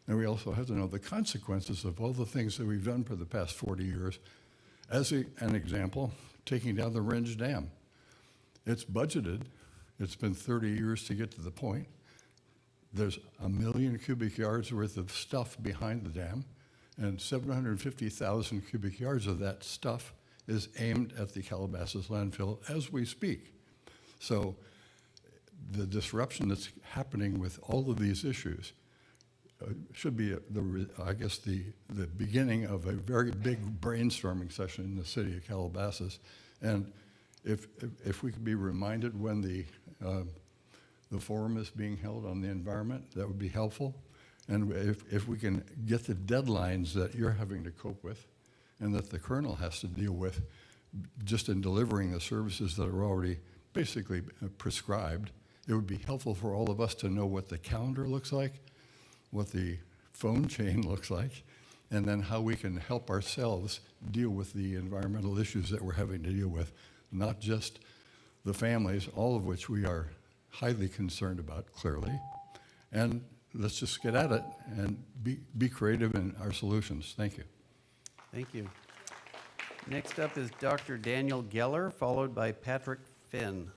And we also have to know the consequences of all the things that we've done for the past 40 years. As an example, taking down the Renge Dam. It's budgeted. It's been 30 years to get to the point. There's 1 million cubic yards worth of stuff behind the dam, and 750,000 cubic yards of that stuff is aimed at the Calabasas landfill as we speak. So the disruption that's happening with all of these issues should be, I guess, the beginning of a very big brainstorming session in the city of Calabasas. And if we could be reminded when the forum is being held on the environment, that would be helpful. And if we can get the deadlines that you're having to cope with and that the Colonel has to deal with just in delivering the services that are already basically prescribed, it would be helpful for all of us to know what the calendar looks like, what the phone chain looks like, and then how we can help ourselves deal with the environmental issues that we're having to deal with, not just the families, all of which we are highly concerned about, clearly. And let's just get at it and be creative in our solutions. Thank you. Thank you. Next up is Dr. Daniel Geller, followed by Patrick Finn.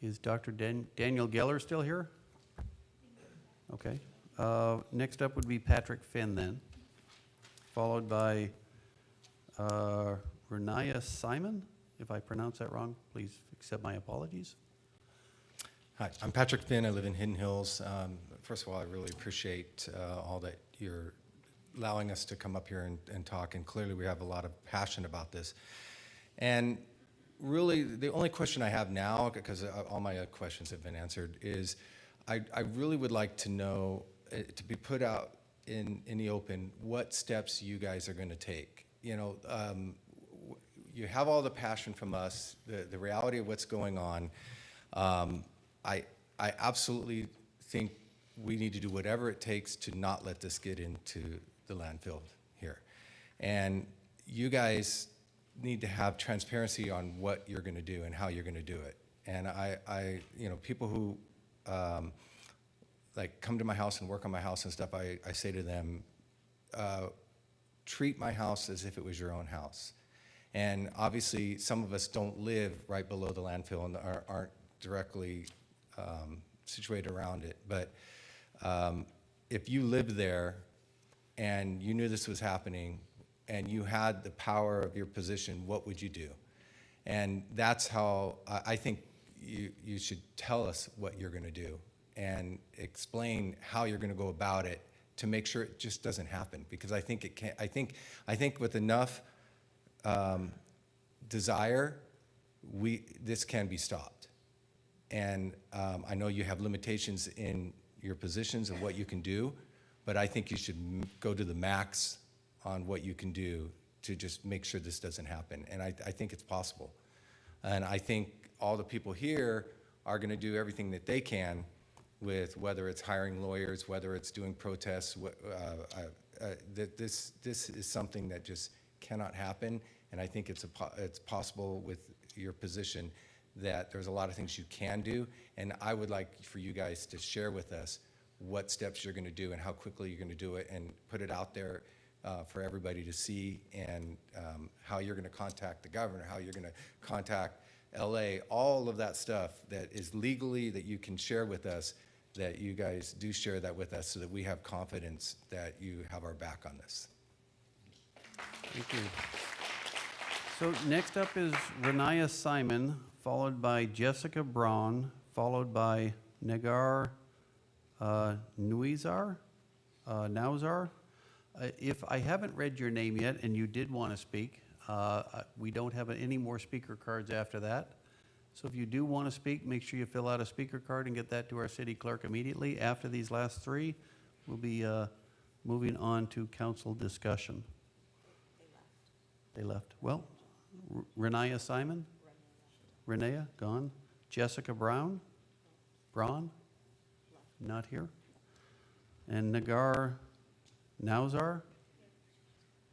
Is Dr. Daniel Geller still here? Okay. Next up would be Patrick Finn then, followed by Renaya Simon. If I pronounce that wrong, please accept my apologies. Hi, I'm Patrick Finn. I live in Hidden Hills. First of all, I really appreciate all that you're allowing us to come up here and talk, and clearly we have a lot of passion about this. And really, the only question I have now, because all my questions have been answered, is I really would like to know, to be put out in the open, what steps you guys are going to take. You know, you have all the passion from us, the reality of what's going on. I absolutely think we need to do whatever it takes to not let this get into the landfill here. And you guys need to have transparency on what you're going to do and how you're going to do it. And you know, people who like come to my house and work on my house and stuff, I say to them, treat my house as if it was your own house. And obviously, some of us don't live right below the landfill and aren't directly situated around it. But if you lived there and you knew this was happening and you had the power of your position, what would you do? And that's how I think you should tell us what you're going to do and explain how you're going to go about it to make sure it just doesn't happen. Because I think it can. I think with enough desire, this can be stopped. And I know you have limitations in your positions of what you can do, but I think you should go to the max on what you can do to just make sure this doesn't happen. And I think it's possible. And I think all the people here are going to do everything that they can with whether it's hiring lawyers, whether it's doing protests. This is something that just cannot happen. And I think it's possible with your position that there's a lot of things you can do. And I would like for you guys to share with us what steps you're going to do and how quickly you're going to do it, and put it out there for everybody to see, and how you're going to contact the governor, how you're going to contact LA, all of that stuff that is legally that you can share with us, that you guys do share that with us so that we have confidence that you have our back on this. Thank you. So next up is Renaya Simon, followed by Jessica Braun, followed by Nagar Nauzar. If I haven't read your name yet and you did want to speak, we don't have any more speaker cards after that. So if you do want to speak, make sure you fill out a speaker card and get that to our city clerk immediately. After these last three, we'll be moving on to council discussion. They left. Well, Renaya Simon? Renaya, gone. Jessica Braun? Not here. And Nagar Nauzar?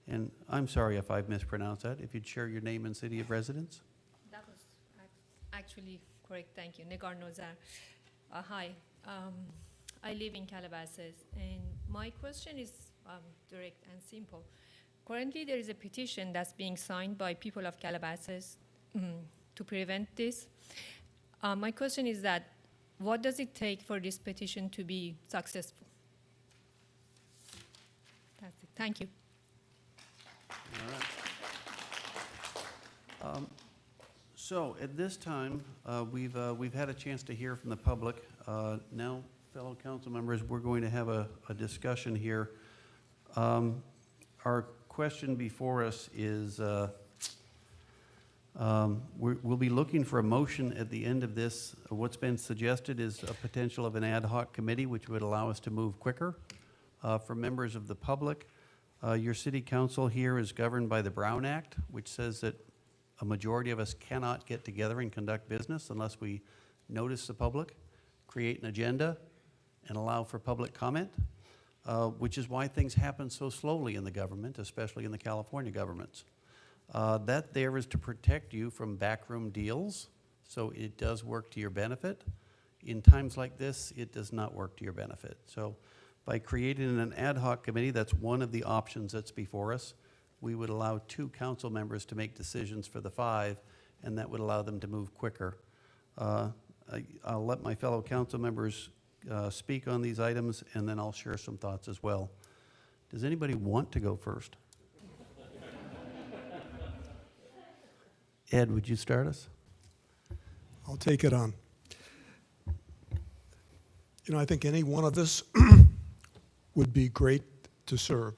And I'm sorry if I've mispronounced that. If you'd share your name and city of residence? That was actually correct. Thank you. Nagar Nauzar. Hi. I live in Calabasas, and my question is direct and simple. Currently, there is a petition that's being signed by people of Calabasas to prevent this. My question is that, what does it take for this petition to be successful? That's it. Thank you. All right. So at this time, we've had a chance to hear from the public. Now, fellow council members, we're going to have a discussion here. Our question before us is, we'll be looking for a motion at the end of this. What's been suggested is a potential of an ad hoc committee, which would allow us to move quicker. For members of the public, your city council here is governed by the Brown Act, which says that a majority of us cannot get together and conduct business unless we notice the public, create an agenda, and allow for public comment, which is why things happen so slowly in the government, especially in the California governments. That there is to protect you from backroom deals, so it does work to your benefit. In times like this, it does not work to your benefit. So by creating an ad hoc committee, that's one of the options that's before us. We would allow 2 council members to make decisions for the 5, and that would allow them to move quicker. I'll let my fellow council members speak on these items, and then I'll share some thoughts as well. Does anybody want to go first? Ed, would you start us? I'll take it on. You know, I think any one of us would be great to serve.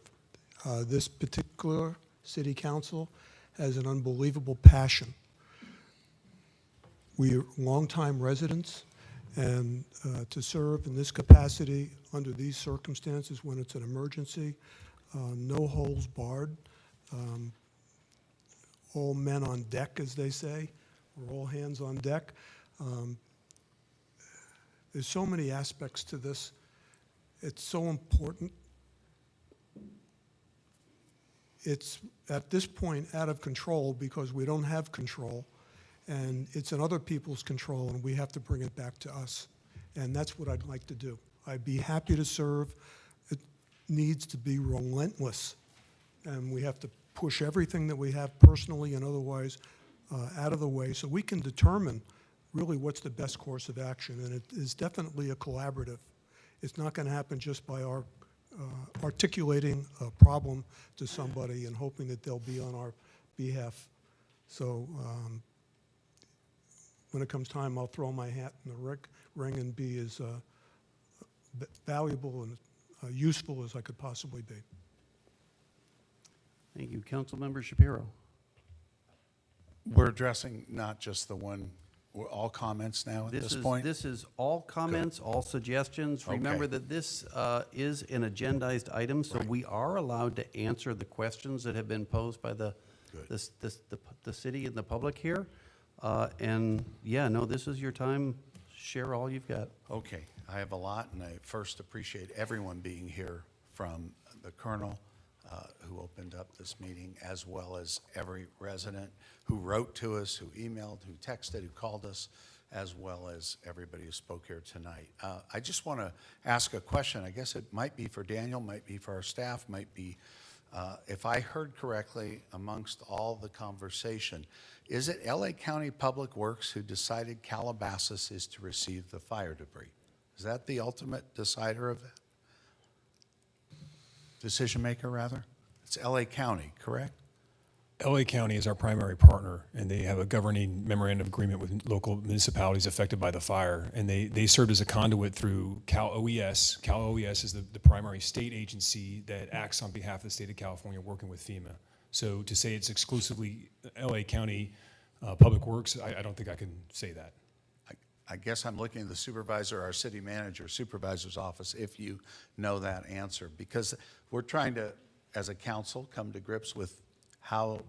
This particular city council has an unbelievable passion. We are longtime residents, and to serve in this capacity under these circumstances when it's an emergency, no holes barred, all men on deck, as they say, or all hands on deck. There's so many aspects to this. It's so important. It's, at this point, out of control because we don't have control, and it's in other people's control, and we have to bring it back to us. And that's what I'd like to do. I'd be happy to serve. It needs to be relentless, and we have to push everything that we have personally and otherwise out of the way so we can determine really what's the best course of action. And it is definitely a collaborative. It's not going to happen just by our articulating a problem to somebody and hoping that they'll be on our behalf. So when it comes time, I'll throw my hat in the ring and be as valuable and useful as I could possibly be. Thank you. Councilmember Shapiro. We're addressing not just the one, all comments now at this point? This is all comments, all suggestions. Okay. Remember that this is an agendized item, so we are allowed to answer the questions that have been posed by the city and the public here. And yeah, no, this is your time. Share all you've got. Okay, I have a lot, and I first appreciate everyone being here, from the Colonel, who opened up this meeting, as well as every resident who wrote to us, who emailed, who texted, who called us, as well as everybody who spoke here tonight. I just want to ask a question. I guess it might be for Daniel, might be for our staff, might be, if I heard correctly amongst all the conversation, is it LA County Public Works who decided Calabasas is to receive the fire debris? Is that the ultimate decider of that? Decision maker, rather? It's LA County, correct? LA County is our primary partner, and they have a governing memorandum of agreement with local municipalities affected by the fire. And they served as a conduit through Cal OES. Cal OES is the primary state agency that acts on behalf of the state of California working with FEMA. So to say it's exclusively LA County Public Works, I don't think I can say that. I guess I'm looking at the supervisor, our city manager, supervisor's office, if you know that answer, because we're trying to, as a council, come to grips with how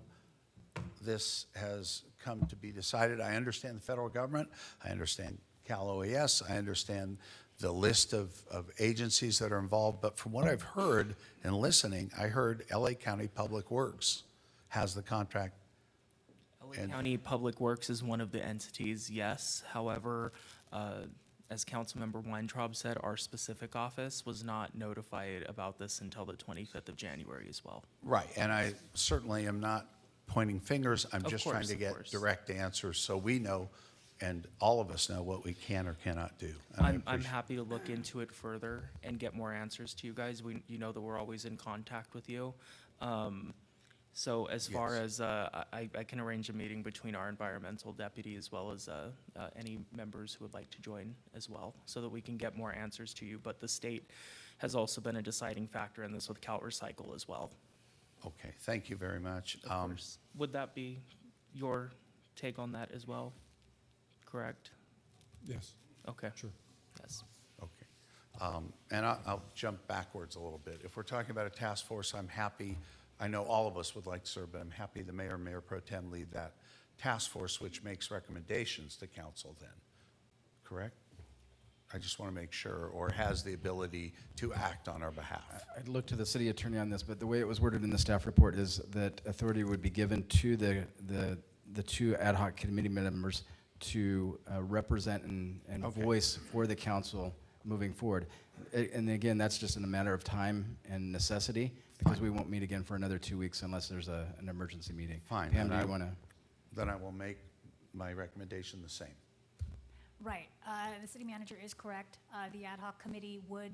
this has come to be decided. I understand the federal government, I understand Cal OES, I understand the list of agencies that are involved, but from what I've heard and listening, I heard LA County Public Works has the contract. LA County Public Works is one of the entities, yes. However, as Councilmember Weintraub said, our specific office was not notified about this until the 25th of January as well. Right, and I certainly am not pointing fingers. I'm Of just course, trying to of get course. direct answers so we know, and all of us know what we can or cannot do. And I I'm appreciate- happy to look into it further and get more answers to you guys. You know that we're always in contact with you. So as far Yes. as, I can arrange a meeting between our environmental deputy as well as any members who would like to join as well, so that we can get more answers to you. But the state has also been a deciding factor in this with Cal Recycle as well. Okay, thank you very much. Of course. Would that be your take on that as well? Correct? Yes. Okay. Sure. Yes. Okay. And I'll jump backwards a little bit. If we're talking about a task force, I'm happy, I know all of us would like to serve, but I'm happy the mayor and mayor pro tem lead that task force, which makes recommendations to council then, correct? I just want to make sure, or has the ability to act on our behalf. I'd look to the city attorney on this, but the way it was worded in the staff report is that authority would be given to the two ad hoc committee members to represent and Okay. voice for the council moving forward. And again, that's just in a matter of time and necessity, because we won't meet again for another 2 weeks unless there's an emergency meeting. Fine. Pam, then do you want to? Then I will make my recommendation the same. Right. The city manager is correct. The ad hoc committee would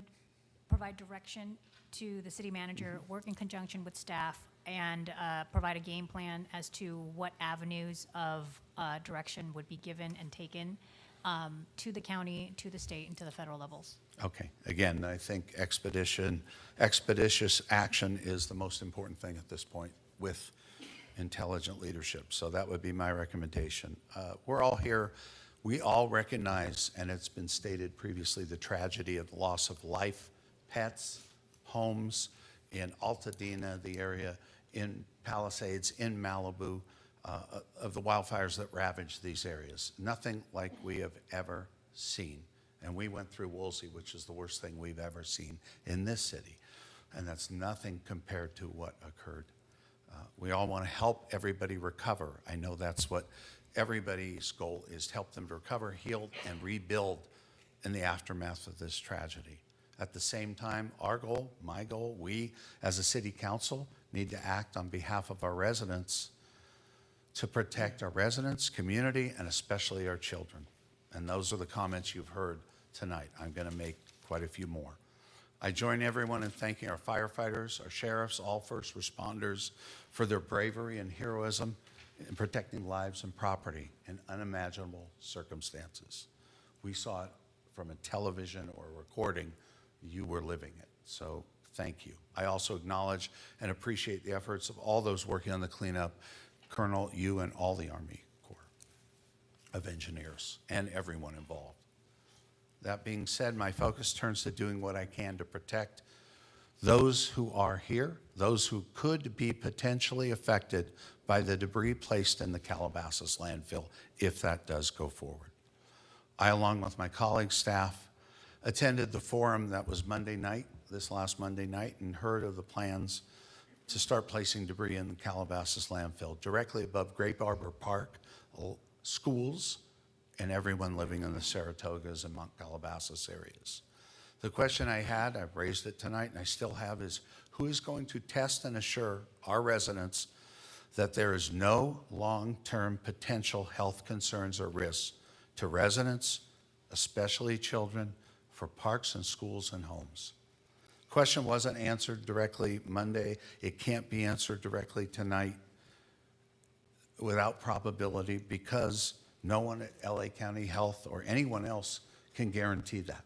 provide direction to the city manager, work in conjunction with staff, and provide a game plan as to what avenues of direction would be given and taken to the county, to the state, and to the federal levels. Okay, again, I think expeditious action is the most important thing at this point with intelligent leadership. So that would be my recommendation. We're all here, we all recognize, and it's been stated previously, the tragedy of the loss of life, pets, homes in Altadena, the area in Palisades, in Malibu, of the wildfires that ravaged these areas. Nothing like we have ever seen. And we went through Woolsey, which is the worst thing we've ever seen in this city. And that's nothing compared to what occurred. We all want to help everybody recover. I know that's what everybody's goal is, to help them to recover, heal, and rebuild in the aftermath of this tragedy. At the same time, our goal, my goal, we as a city council need to act on behalf of our residents to protect our residents, community, and especially our children. And those are the comments you've heard tonight. I'm going to make quite a few more. I join everyone in thanking our firefighters, our sheriffs, all first responders for their bravery and heroism in protecting lives and property in unimaginable circumstances. We saw it from a television or a recording. You were living it. So thank you. I also acknowledge and appreciate the efforts of all those working on the cleanup, Colonel, you, and all the Army Corps of Engineers and everyone involved. That being said, my focus turns to doing what I can to protect those who are here, those who could be potentially affected by the debris placed in the Calabasas landfill, if that does go forward. I, along with my colleagues, staff, attended the forum that was Monday night, this last Monday night, and heard of the plans to start placing debris in the Calabasas landfill directly above Grape Arbor Park, schools, and everyone living in the Saratogas and Mount Calabasas areas. The question I had, I've raised it tonight, and I still have, is who is going to test and assure our residents that there is no long-term potential health concerns or risks to residents, especially children, for parks and schools and homes? Question wasn't answered directly Monday. It can't be answered directly tonight. without probability because no one at LA County Health or anyone else can guarantee that.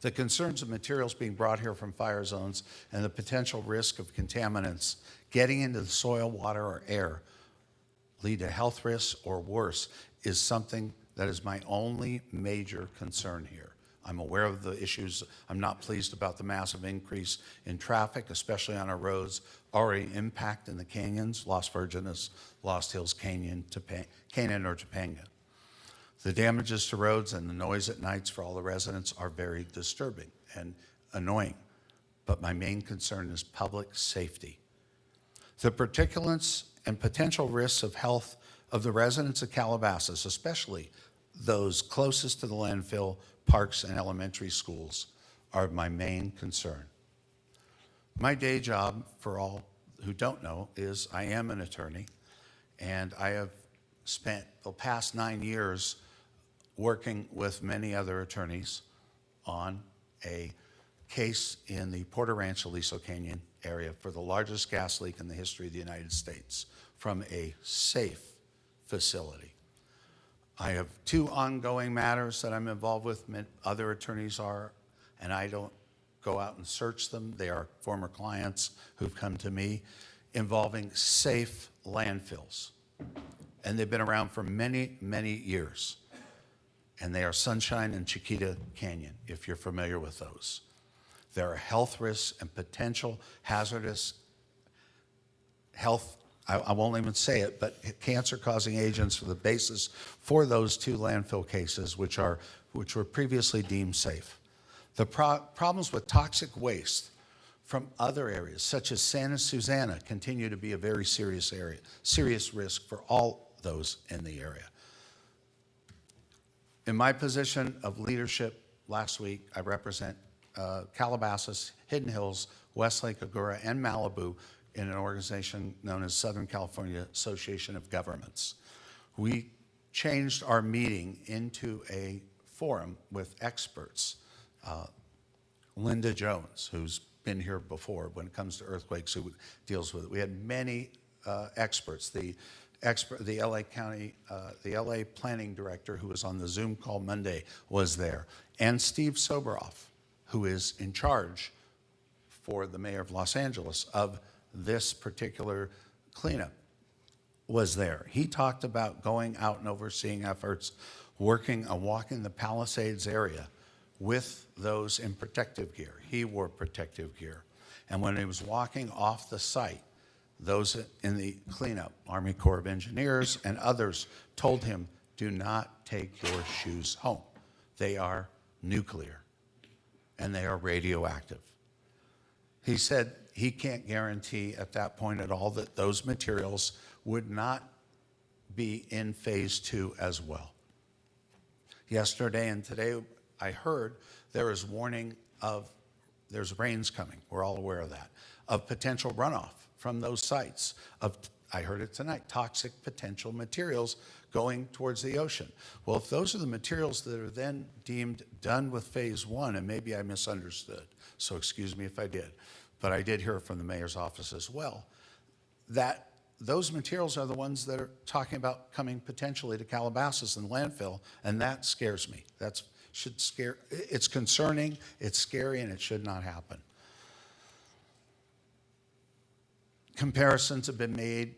The concerns of materials being brought here from fire zones and the potential risk of contaminants getting into the soil, water, or air lead to health risks or worse is something that is my only major concern here. I'm aware of the issues. I'm not pleased about the massive increase in traffic, especially on our roads already impacting the canyons, Las Virgenes, Lost Hills Canyon, Canyon or Topanga. The damages to roads and the noise at nights for all the residents are very disturbing and annoying, but my main concern is public safety. The particulates and potential risks of health of the residents of Calabasas, especially those closest to the landfill, parks, and elementary schools, are my main concern. My day job, for all who don't know, is I am an attorney, and I have spent the past 9 years working with many other attorneys on a case in the Porter Ranch Aliso Canyon area for the largest gas leak in the history of the United States from a safe facility. I have 2 ongoing matters that I'm involved with. Other attorneys are, and I don't go out and search them. They are former clients who've come to me involving safe landfills. And they've been around for many, many years. And they are Sunshine and Chiquita Canyon, if you're familiar with those. There are health risks and potential hazardous health, I won't even say it, but cancer-causing agents for the basis for those 2 landfill cases, which were previously deemed safe. The problems with toxic waste from other areas, such as Santa Susana, continue to be a very serious risk for all those in the area. In my position of leadership last week, I represent Calabasas, Hidden Hills, Westlake, Agoura, and Malibu in an organization known as Southern California Association of Governments. We changed our meeting into a forum with experts. Linda Jones, who's been here before when it comes to earthquakes, who deals with it. We had many experts. The LA County, the LA Planning Director, who was on the Zoom call Monday, was there. And Steve Soboroff, who is in charge for the mayor of Los Angeles of this particular cleanup, was there. He talked about going out and overseeing efforts, walking the Palisades area with those in protective gear. He wore protective gear. And when he was walking off the site, those in the cleanup, Army Corps of Engineers and others, told him, do not take your shoes home. They are nuclear and they are radioactive. He said he can't guarantee at that point at all that those materials would not be in phase 2 as well. Yesterday and today, I heard there is warning of, there's rains coming, we're all aware of that, of potential runoff from those sites, of, I heard it tonight, toxic potential materials going towards the ocean. Well, if those are the materials that are then deemed done with phase 1, and maybe I misunderstood, so excuse me if I did, but I did hear from the mayor's office as well, that those materials are the ones that are talking about coming potentially to Calabasas and landfill, and that scares me. It's concerning, it's scary, and it should not happen. Comparisons have been made,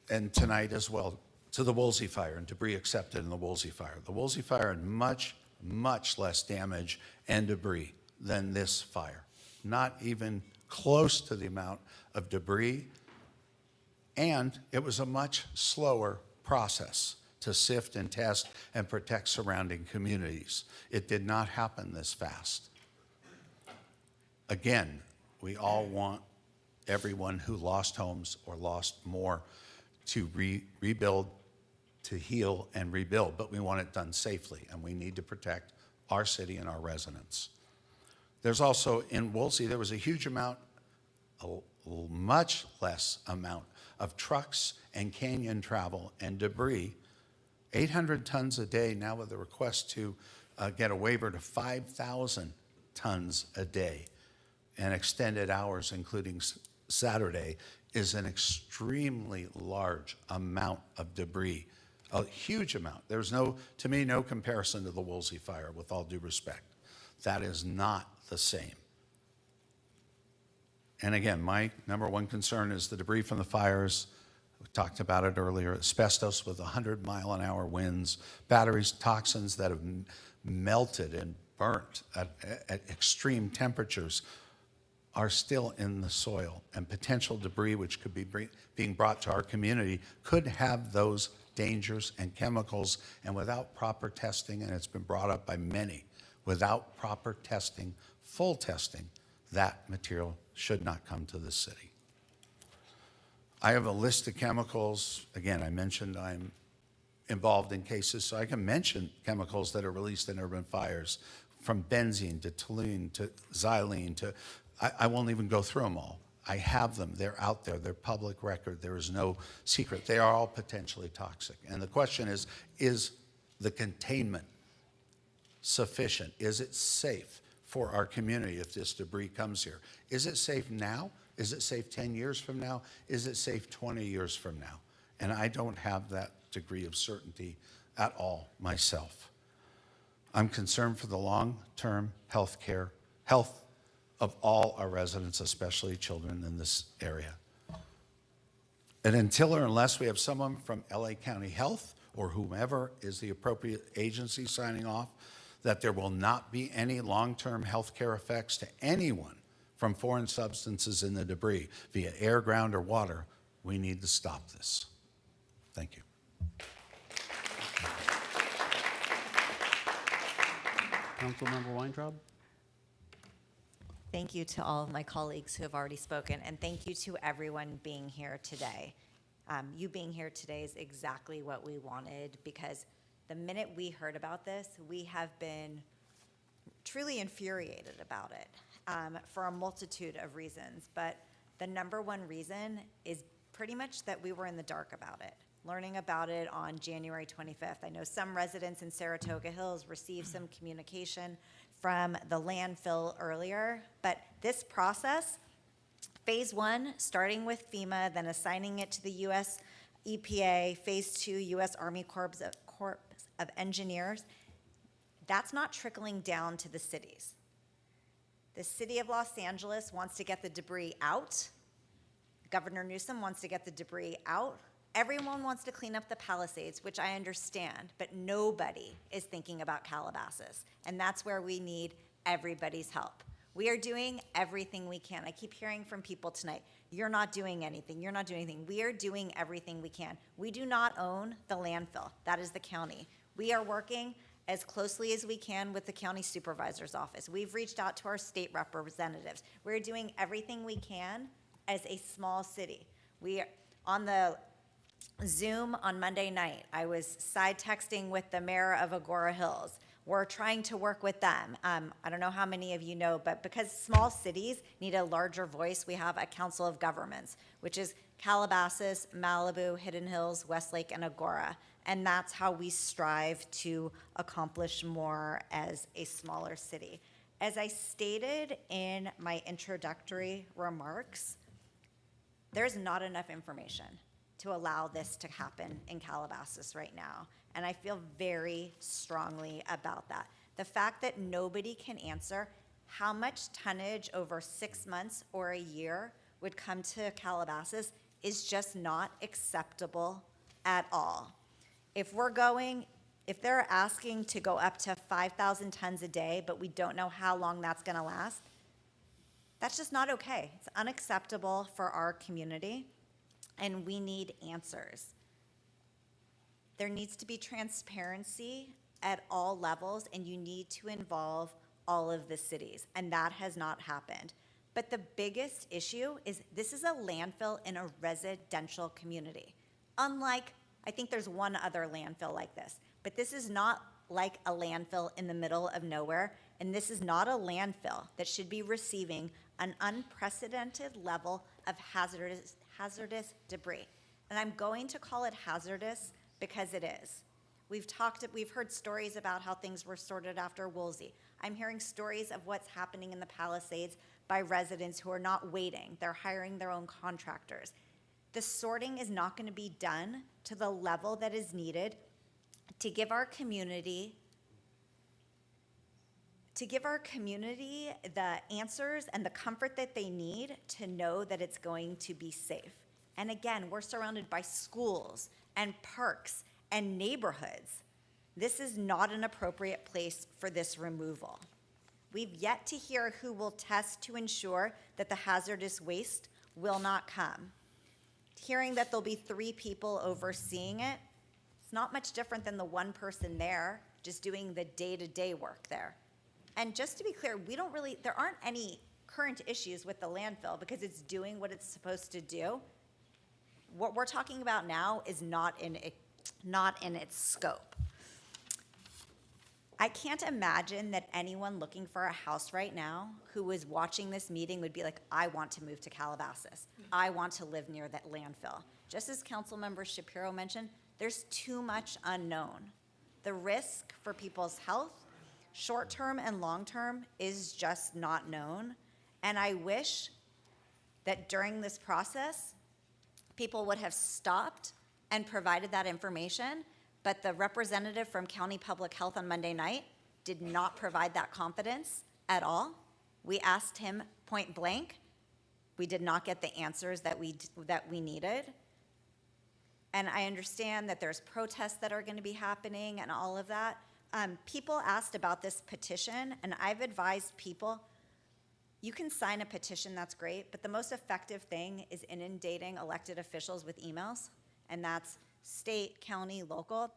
and tonight as well, to the Woolsey fire and debris accepted in the Woolsey fire. The Woolsey fire had much, much less damage and debris than this fire. Not even close to the amount of debris, and it was a much slower process to sift and test and protect surrounding communities. It did not happen this fast. Again, we all want everyone who lost homes or lost more to rebuild, to heal and rebuild, but we want it done safely, and we need to protect our city and our residents. There's also, in Woolsey, there was a huge amount, a much less amount of trucks and canyon travel and debris, 800 tons a day, now with a request to get a waiver to 5,000 tons a day and extended hours, including Saturday is an extremely large amount of debris, a huge amount. There's no, to me, no comparison to the Woolsey fire, with all due respect. That is not the same. And again, my number one concern is the debris from the fires. We talked about it earlier, asbestos with 100-mile-an-hour winds, batteries, toxins that have melted and burnt at extreme temperatures are still in the soil, and potential debris which could be being brought to our community could have those dangers and chemicals, and without proper testing, and it's been brought up by many, without proper testing, full testing, that material should not come to the city. I have a list of chemicals. Again, I mentioned I'm involved in cases, so I can mention chemicals that are released in urban fires, from benzene to toluene to xylene to, I won't even go through them all. I have them. They're out there. They're public record. There is no secret. They are all potentially toxic. And the question is the containment sufficient? Is it safe for our community if this debris comes here? Is it safe now? Is it safe 10 years from now? Is it safe 20 years from now? And I don't have that degree of certainty at all myself. I'm concerned for the long-term health of all our residents, especially children in this area. And until or unless we have someone from LA County Health or whomever is the appropriate agency signing off that there will not be any long-term health care effects to anyone from foreign substances in the debris via air, ground, or water, we need to stop this. Thank you. Councilmember Weintraub? Thank you to all of my colleagues who have already spoken, and thank you to everyone being here today. You being here today is exactly what we wanted, because the minute we heard about this, we have been truly infuriated about it for a multitude of reasons. But the number one reason is pretty much that we were in the dark about it. Learning about it on January 25th. I know some residents in Saratoga Hills received some communication from the landfill earlier, but this process, phase one, starting with FEMA, then assigning it to the US EPA, phase two, US Army Corps of Engineers, that's not trickling down to the cities. The city of Los Angeles wants to get the debris out. Governor Newsom wants to get the debris out. Everyone wants to clean up the Palisades, which I understand, but nobody is thinking about Calabasas. And that's where we need everybody's help. We are doing everything we can. I keep hearing from people tonight, you're not doing anything, you're not doing anything. We are doing everything we can. We do not own the landfill. That is the county. We are working as closely as we can with the county supervisor's office. We've reached out to our state representatives. We're doing everything we can as a small city. We are on the Zoom on Monday night, I was side texting with the mayor of Agora Hills. We're trying to work with them. I don't know how many of you know, but because small cities need a larger voice, we have a council of governments, which is Calabasas, Malibu, Hidden Hills, Westlake, and Agora. And that's how we strive to accomplish more as a smaller city. As I stated in my introductory remarks, there's not enough information to allow this to happen in Calabasas right now. And I feel very strongly about that. The fact that nobody can answer how much tonnage over 6 months or a year would come to Calabasas is just not acceptable at all. If they're asking to go up to 5,000 tons a day, but we don't know how long that's gonna last, that's just not okay. It's unacceptable for our community, and we need answers. There needs to be transparency at all levels, and you need to involve all of the cities, and that has not happened. But the biggest issue is this is a landfill in a residential community. Unlike, I think there's one other landfill like this, but this is not like a landfill in the middle of nowhere, and this is not a landfill that should be receiving an unprecedented level of hazardous debris. And I'm going to call it hazardous because it is. We've heard stories about how things were sorted after Woolsey. I'm hearing stories of what's happening in the Palisades by residents who are not waiting. They're hiring their own contractors. The sorting is not going to be done to the level that is needed to give our community the answers and the comfort that they need to know that it's going to be safe. And again, we're surrounded by schools and parks and neighborhoods. This is not an appropriate place for this removal. We've yet to hear who will test to ensure that the hazardous waste will not come. Hearing that there'll be 3 people overseeing it, it's not much different than the one person there just doing the day-to-day work there. And just to be clear, there aren't any current issues with the landfill because it's doing what it's supposed to do. What we're talking about now is not in its scope. I can't imagine that anyone looking for a house right now who is watching this meeting would be like, I want to move to Calabasas. I want to live near that landfill. Just as Councilmember Shapiro mentioned, there's too much unknown. The risk for people's health, short-term and long-term, is just not known. And I wish that during this process, people would have stopped and provided that information, but the representative from County Public Health on Monday night did not provide that confidence at all. We asked him point blank. We did not get the answers that we needed. And I understand that there's protests that are going to be happening and all of that. People asked about this petition, and I've advised people, you can sign a petition, that's great, but the most effective thing is inundating elected officials with emails, and that's state, county, local.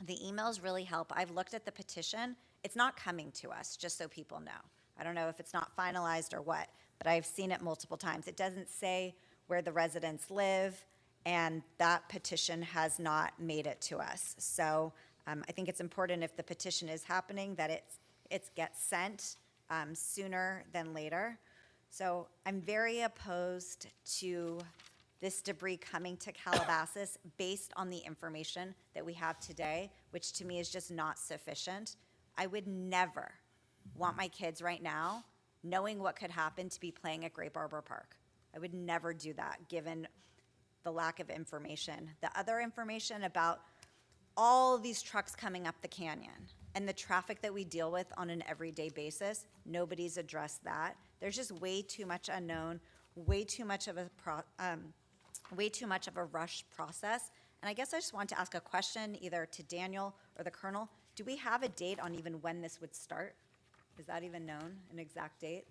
The emails really help. I've looked at the petition. It's not coming to us, just so people know. I don't know if it's not finalized or what, but I've seen it multiple times. It doesn't say where the residents live, and that petition has not made it to us. So I think it's important, if the petition is happening, that it gets sent sooner than later. So I'm very opposed to this debris coming to Calabasas based on the information that we have today, which to me is just not sufficient. I would never want my kids right now, knowing what could happen, to be playing at Grape Arbor Park. I would never do that, given the lack of information. The other information about all these trucks coming up the canyon and the traffic that we deal with on an everyday basis, nobody's addressed that. There's just way too much unknown, way too much of a rushed process. And I guess I just want to ask a question either to Daniel or the Colonel. Do we have a date on even when this would start? Is that even known, an exact date?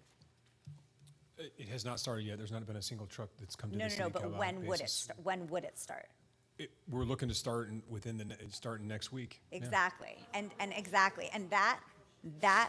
It has not started yet. There's not been a single truck that's come to the city. No, but when would it start? We're looking to start starting next week. Exactly, Yeah. and exactly, and that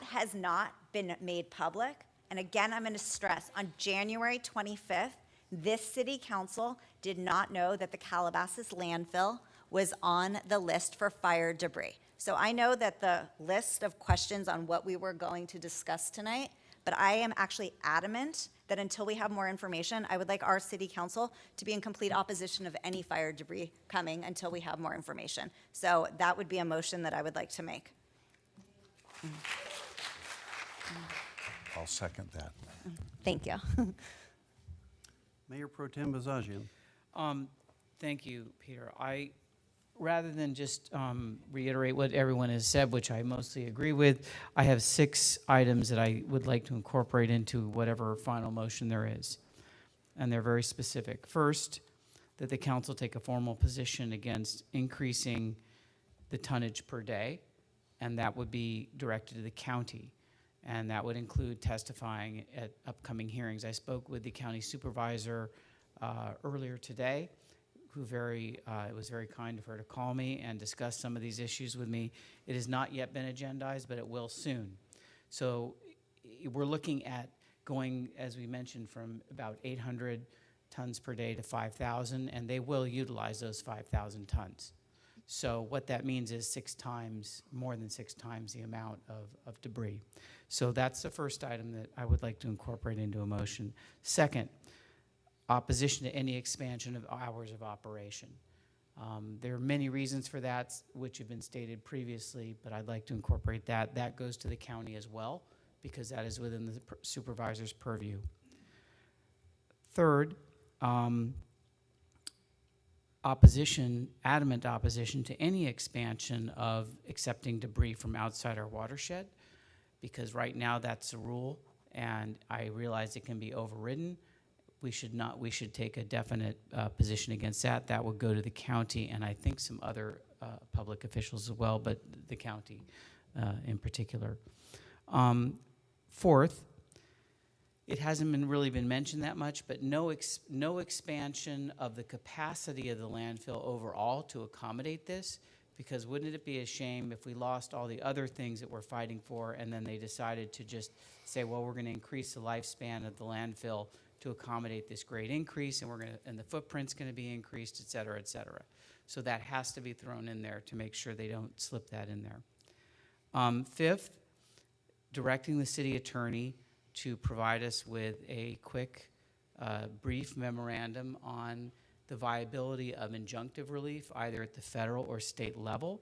has not been made public. And again, I'm going to stress, on January 25th, this city council did not know that the Calabasas landfill was on the list for fire debris. So I know that the list of questions on what we were going to discuss tonight, but I am actually adamant that until we have more information, I would like our city council to be in complete opposition of any fire debris coming until we have more information. So that would be a motion that I would like to make. I'll second that. Thank you. Mayor Pro Tem Bazagian. Thank you, Peter. Rather than just reiterate what everyone has said, which I mostly agree with, I have 6 items that I would like to incorporate into whatever final motion there is. And they're very specific. First, that the council take a formal position against increasing the tonnage per day, and that would be directed to the county. And that would include testifying at upcoming hearings. I spoke with the county supervisor earlier today, who it was very kind of her to call me and discuss some of these issues with me. It has not yet been agendized, but it will soon. So we're looking at going, as we mentioned, from about 800 tons per day to 5,000, and they will utilize those 5,000 tons. So what that means is more than 6 times the amount of debris. So that's the first item that I would like to incorporate into a motion. Second, opposition to any expansion of hours of operation. There are many reasons for that, which have been stated previously, but I'd like to incorporate that. That goes to the county as well, because that is within the supervisor's purview. Third, adamant opposition to any expansion of accepting debris from outside our watershed, because right now that's the rule, and I realize it can be overridden. We should take a definite position against that. That would go to the county and I think some other public officials as well, but the county in particular. Fourth, it hasn't really been mentioned that much, but no expansion of the capacity of the landfill overall to accommodate this, because wouldn't it be a shame if we lost all the other things that we're fighting for and then they decided to just say, well, we're going to increase the lifespan of the landfill to accommodate this great increase, and the footprint's going to be increased, et cetera, et cetera. So that has to be thrown in there to make sure they don't slip that in there. Fifth, directing the city attorney to provide us with a quick, brief memorandum on the viability of injunctive relief, either at the federal or state level.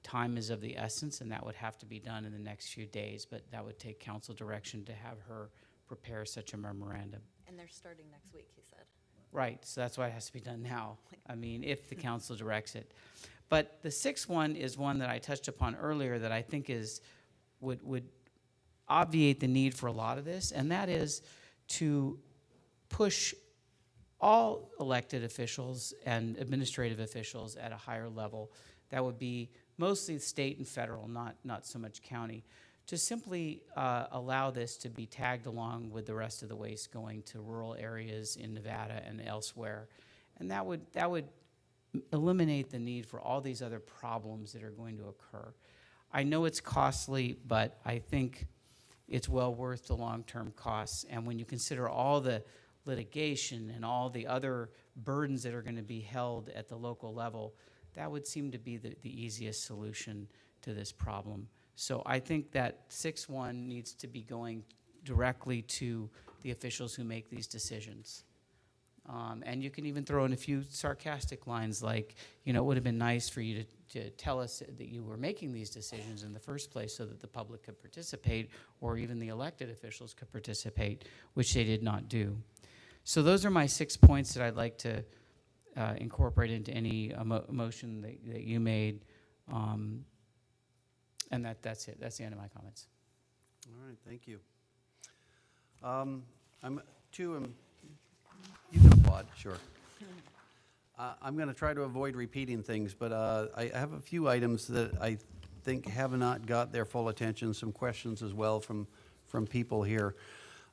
Time is of the essence, and that would have to be done in the next few days, but that would take council direction to have her prepare such a memorandum. And they're starting next week, he said. Right, so that's why it has to be done now. I mean, if the council directs it. But the sixth one is one that I touched upon earlier that I think would obviate the need for a lot of this, and that is to push all elected officials and administrative officials at a higher level. That would be mostly state and federal, not so much county, to simply allow this to be tagged along with the rest of the waste going to rural areas in Nevada and elsewhere. And that would eliminate the need for all these other problems that are going to occur. I know it's costly, but I think it's well worth the long-term costs. And when you consider all the litigation and all the other burdens that are going to be held at the local level, that would seem to be the easiest solution to this problem. So I think that 6.1 needs to be going directly to the officials who make these decisions. And you can even throw in a few sarcastic lines like, you know, it would have been nice for you to tell us that you were making these decisions in the first place so that the public could participate, or even the elected officials could participate, which they did not do. So those are my 6 points that I'd like to incorporate into any motion that you made. And that's it. That's the end of my comments. All right, thank you. You can applaud, sure. I'm going to try to avoid repeating things, but I have a few items that I think have not got their full attention, some questions as well from people here.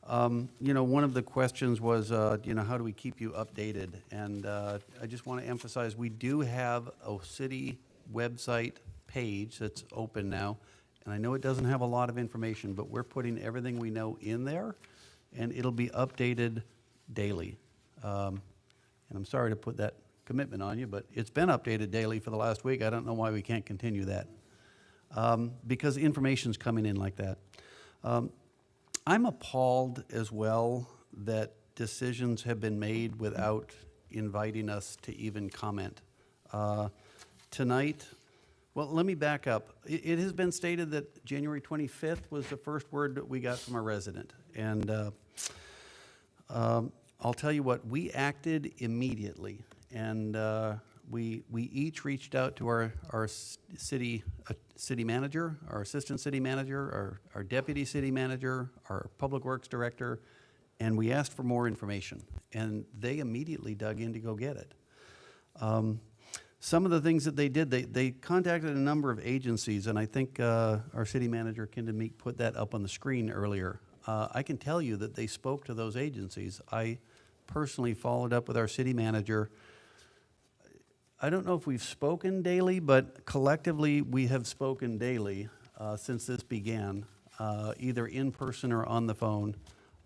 You know, one of the questions was, you know, how do we keep you updated? And I just want to emphasize, we do have a city website page that's open now, and I know it doesn't have a lot of information, but we're putting everything we know in there, and it'll be updated daily. And I'm sorry to put that commitment on you, but it's been updated daily for the last week. I don't know why we can't continue that, because information's coming in like that. I'm appalled as well that decisions have been made without inviting us to even comment. Tonight, well, let me back up. It has been stated that January 25th was the first word that we got from a resident. And I'll tell you what, we acted immediately. And we each reached out to our city manager, our assistant city manager, our deputy city manager, our public works director, and we asked for more information. And they immediately dug in to go get it. Some of the things that they did, they contacted a number of agencies, and I think our city manager, Kinda Meek, put that up on the screen earlier. I can tell you that they spoke to those agencies. I personally followed up with our city manager. I don't know if we've spoken daily, but collectively we have spoken daily since this began, either in person or on the phone.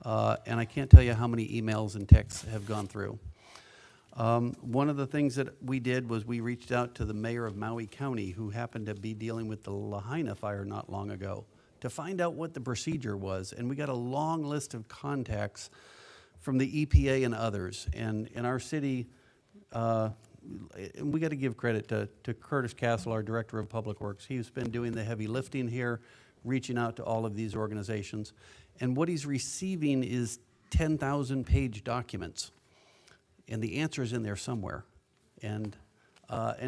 And I can't tell you how many emails and texts have gone through. One of the things that we did was we reached out to the mayor of Maui County, who happened to be dealing with the Lahaina fire not long ago, to find out what the procedure was. And we got a long list of contacts from the EPA and others. And our city and we got to give credit to Curtis Castle, our Director of Public Works. He's been doing the heavy lifting here, reaching out to all of these organizations. And what he's receiving is 10,000-page documents. And the answer is in there somewhere. And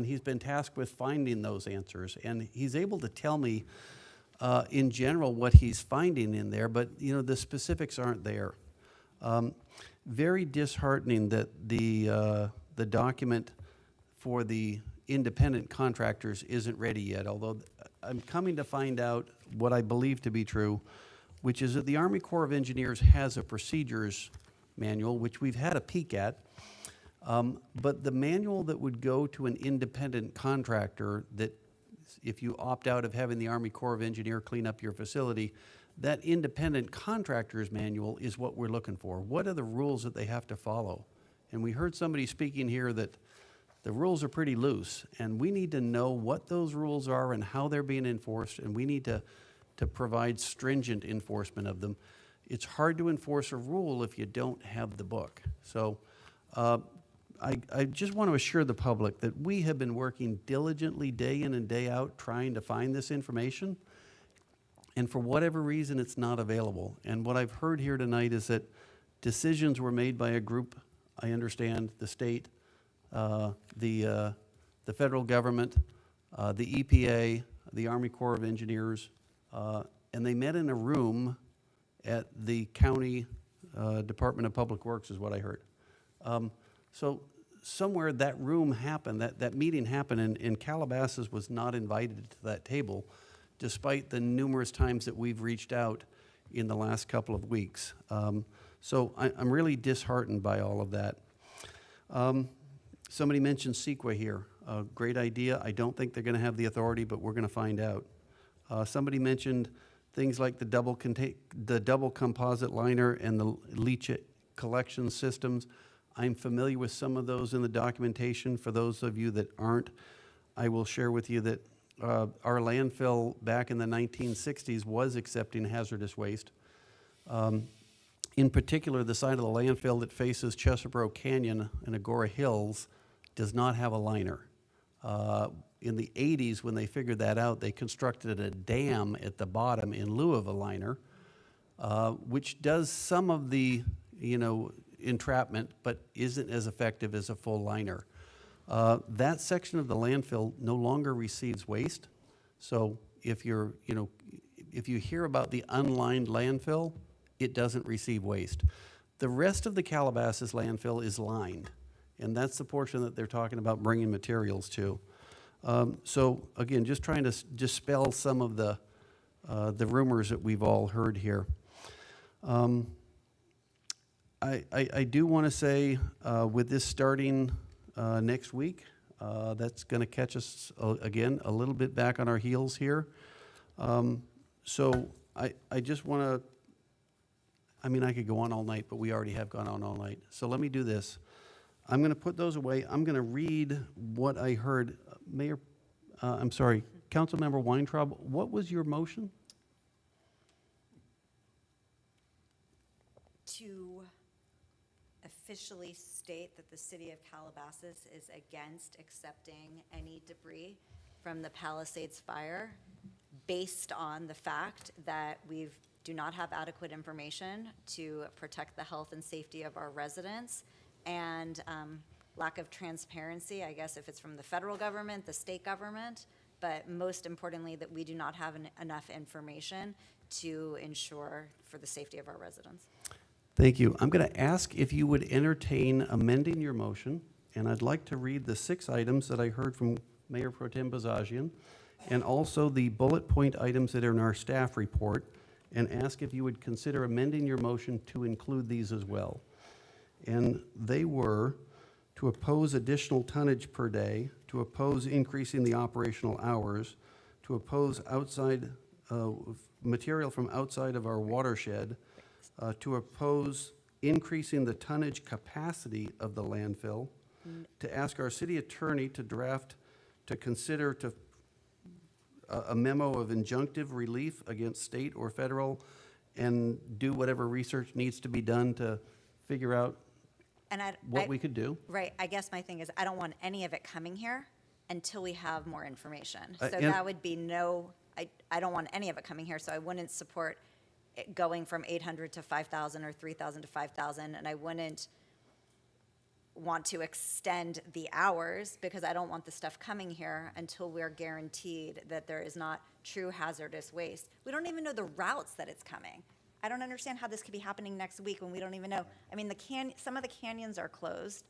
he's been tasked with finding those answers. And he's able to tell me, in general, what he's finding in there, but the specifics aren't there. Very disheartening that the document for the independent contractors isn't ready yet, although I'm coming to find out what I believe to be true, which is that the Army Corps of Engineers has a procedures manual, which we've had a peek at, but the manual that would go to an independent contractor, that if you opt out of having the Army Corps of Engineer clean up your facility, that independent contractor's manual is what we're looking for. What are the rules that they have to follow? And we heard somebody speaking here that the rules are pretty loose, and we need to know what those rules are and how they're being enforced, and we need to provide stringent enforcement of them. It's hard to enforce a rule if you don't have the book. So I just want to assure the public that we have been working diligently day in and day out trying to find this information, and for whatever reason it's not available. And what I've heard here tonight is that decisions were made by a group, I understand, the state, the federal government, the EPA, the Army Corps of Engineers, and they met in a room at the county Department of Public Works is what I heard. So somewhere that room happened, that meeting happened, and Calabasas was not invited to that table, despite the numerous times that we've reached out in the last couple of weeks. So I'm really disheartened by all of that. Somebody mentioned CEQA here. Great idea. I don't think they're going to have the authority, but we're going to find out. Somebody mentioned things like the double composite liner and the leachate collection systems. I'm familiar with some of those in the documentation. For those of you that aren't, I will share with you that our landfill back in the 1960s was accepting hazardous waste. In particular, the side of the landfill that faces Chesapeake Canyon and Agora Hills does not have a liner. In the 80s, when they figured that out, they constructed a dam at the bottom in lieu of a liner, which does some of the, entrapment, but isn't as effective as a full liner. That section of the landfill no longer receives waste. So if you hear about the unlined landfill, it doesn't receive waste. The rest of the Calabasas landfill is lined, and that's the portion that they're talking about bringing materials to. So again, just trying to dispel some of the rumors that we've all heard here. I do want to say, with this starting next week, that's going to catch us, again, a little bit back on our heels here. So I just want to, I could go on all night, but we already have gone on all night. So let me do this. I'm going to put those away. I'm going to read what I heard. Councilmember Weintraub, what was your motion? To officially state that the city of Calabasas is against accepting any debris from the Palisades fire based on the fact that we do not have adequate information to protect the health and safety of our residents, and lack of transparency, I guess, if it's from the federal government, the state government, but most importantly, that we do not have enough information to ensure for the safety of our residents. Thank you. I'm going to ask if you would entertain amending your motion, and I'd like to read the 6 items that I heard from Mayor Pro Tem Bazagian, and also the bullet point items that are in our staff report, and ask if you would consider amending your motion to include these as well. And they were to oppose additional tonnage per day, to oppose increasing the operational hours, to oppose outside material from outside of our watershed, to oppose increasing the tonnage capacity of the landfill, to ask our city attorney to consider a memo of injunctive relief against state or federal, and do whatever research needs to be done to figure out And what we could do. Right, I guess my thing is, I don't want any of it coming here until we have more information. So And- that would be I don't want any of it coming here, so I wouldn't support it going from 800 to 5,000 or 3,000 to 5,000, and I wouldn't want to extend the hours because I don't want the stuff coming here until we're guaranteed that there is not true hazardous waste. We don't even know the routes that it's coming. I don't understand how this could be happening next week when we don't even know. I mean, some of the canyons are closed.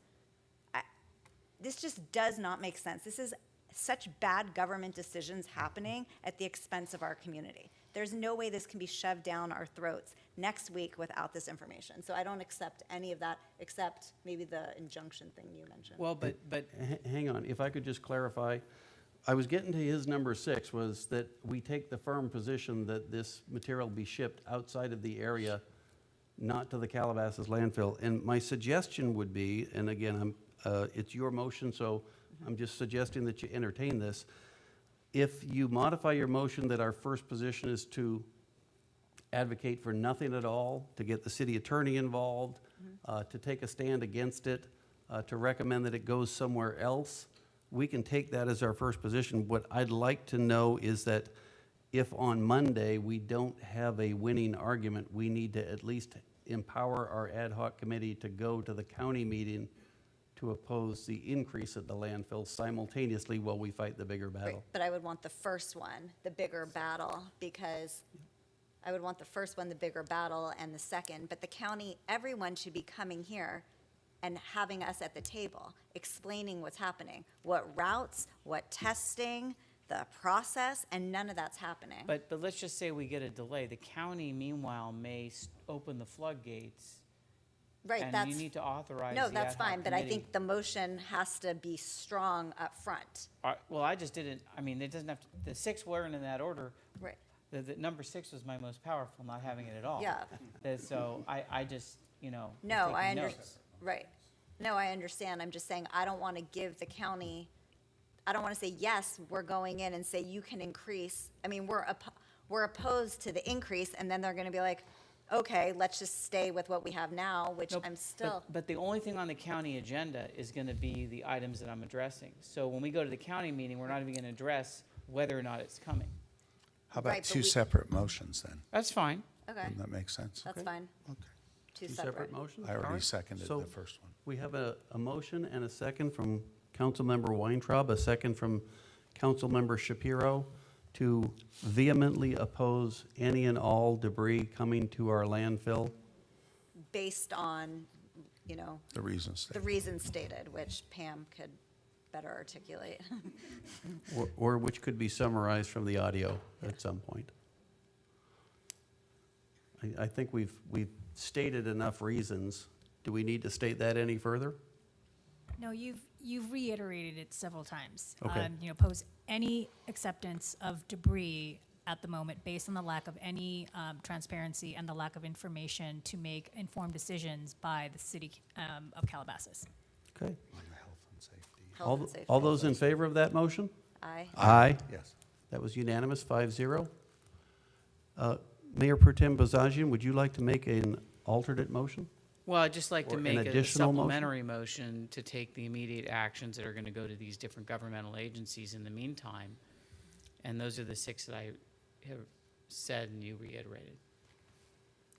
This just does not make sense. This is such bad government decisions happening at the expense of our community. There's no way this can be shoved down our throats next week without this information. So I don't accept any of that, except maybe the injunction thing you mentioned. Well, but Hang on, if I could just clarify. I was getting to his number 6 was that we take the firm position that this material be shipped outside of the area, not to the Calabasas landfill. And my suggestion would be, and again, it's your motion, so I'm just suggesting that you entertain this. If you modify your motion that our first position is to advocate for nothing at all, to get the city attorney involved, to take a stand against it, to recommend that it goes somewhere else, we can take that as our first position. What I'd like to know is that if on Monday we don't have a winning argument, we need to at least empower our ad hoc committee to go to the county meeting to oppose the increase at the landfill simultaneously while we fight the bigger battle. Right, but I would want the first one, the bigger battle, because I would want the first one, the bigger battle, and the second. But the county, everyone should be coming here and having us at the table, explaining what's happening, what routes, what testing, the process, and none of that's happening. But let's just say we get a delay. The county, meanwhile, may open the floodgates. Right, And you need to authorize no, the that's ad hoc fine, but I committee. think the motion has to be strong up front. Well, I just didn't, I mean, it doesn't have to, the 6 weren't in that order. Right. The number 6 was my most powerful, not having it at all. Yeah. So I just, No, taking I notes. understand, right. No, I understand. I'm just saying, I don't want to give the county, I don't want to say, yes, we're going in and say, you can increase. I mean, we're opposed to the increase, and then they're going to be like, okay, let's just stay with what we have now, which Nope, I'm still, But the only thing on the county agenda is going to be the items that I'm addressing. So when we go to the county meeting, we're not even going to address whether or not it's coming. How about Right, but two we- separate motions then? That's fine. okay, Doesn't that make sense? that's fine. Okay. Two Two separate. separate motions? I All already right. seconded So the first one. we have a motion and a second from Councilmember Weintraub, a second from Councilmember Shapiro to vehemently oppose any and all debris coming to our landfill. Based on, The reasons the stated. reasons stated, which Pam could better articulate. Or which could be summarized from the audio at some point. I think we've stated enough reasons. Do we need to state that any further? No, you've reiterated it several times. Okay. Oppose any acceptance of debris at the moment based on the lack of any transparency and the lack of information to make informed decisions by the city of Calabasas. Okay. Health and safety. Health and safety. All those in favor of that motion? Aye. Aye. Yes. That was unanimous, 5-0. Mayor Pro Tem Bozajian, would you like to make an alternate motion? Well, I'd just like to Or an make a additional motion? supplementary motion to take the immediate actions that are going to go to these different governmental agencies in the meantime. And those are the 6 that I have said and you reiterated.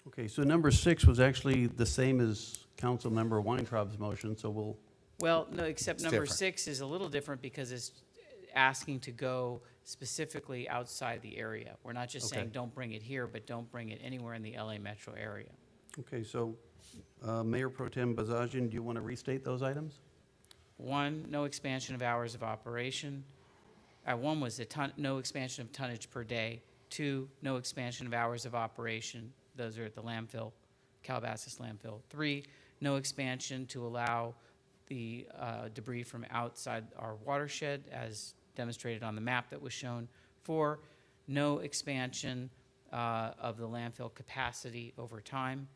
Okay, so number 6 was actually the same as Councilmember Weintraub's motion, so we'll, Well, no, except It's number different. 6 is a little different because it's asking to go specifically outside the area. We're not just saying, Okay. don't bring it here, but don't bring it anywhere in the LA metro area. okay, so Mayor Pro Tem Bozajian, do you want to restate those items? 1, no expansion of hours of operation. 1 was no expansion of tonnage per day. 2, no expansion of hours of operation. Those are at the landfill, Calabasas landfill. 3, no expansion to allow the debris from outside our watershed as demonstrated on the map that was shown. 4, no expansion of the landfill capacity over time.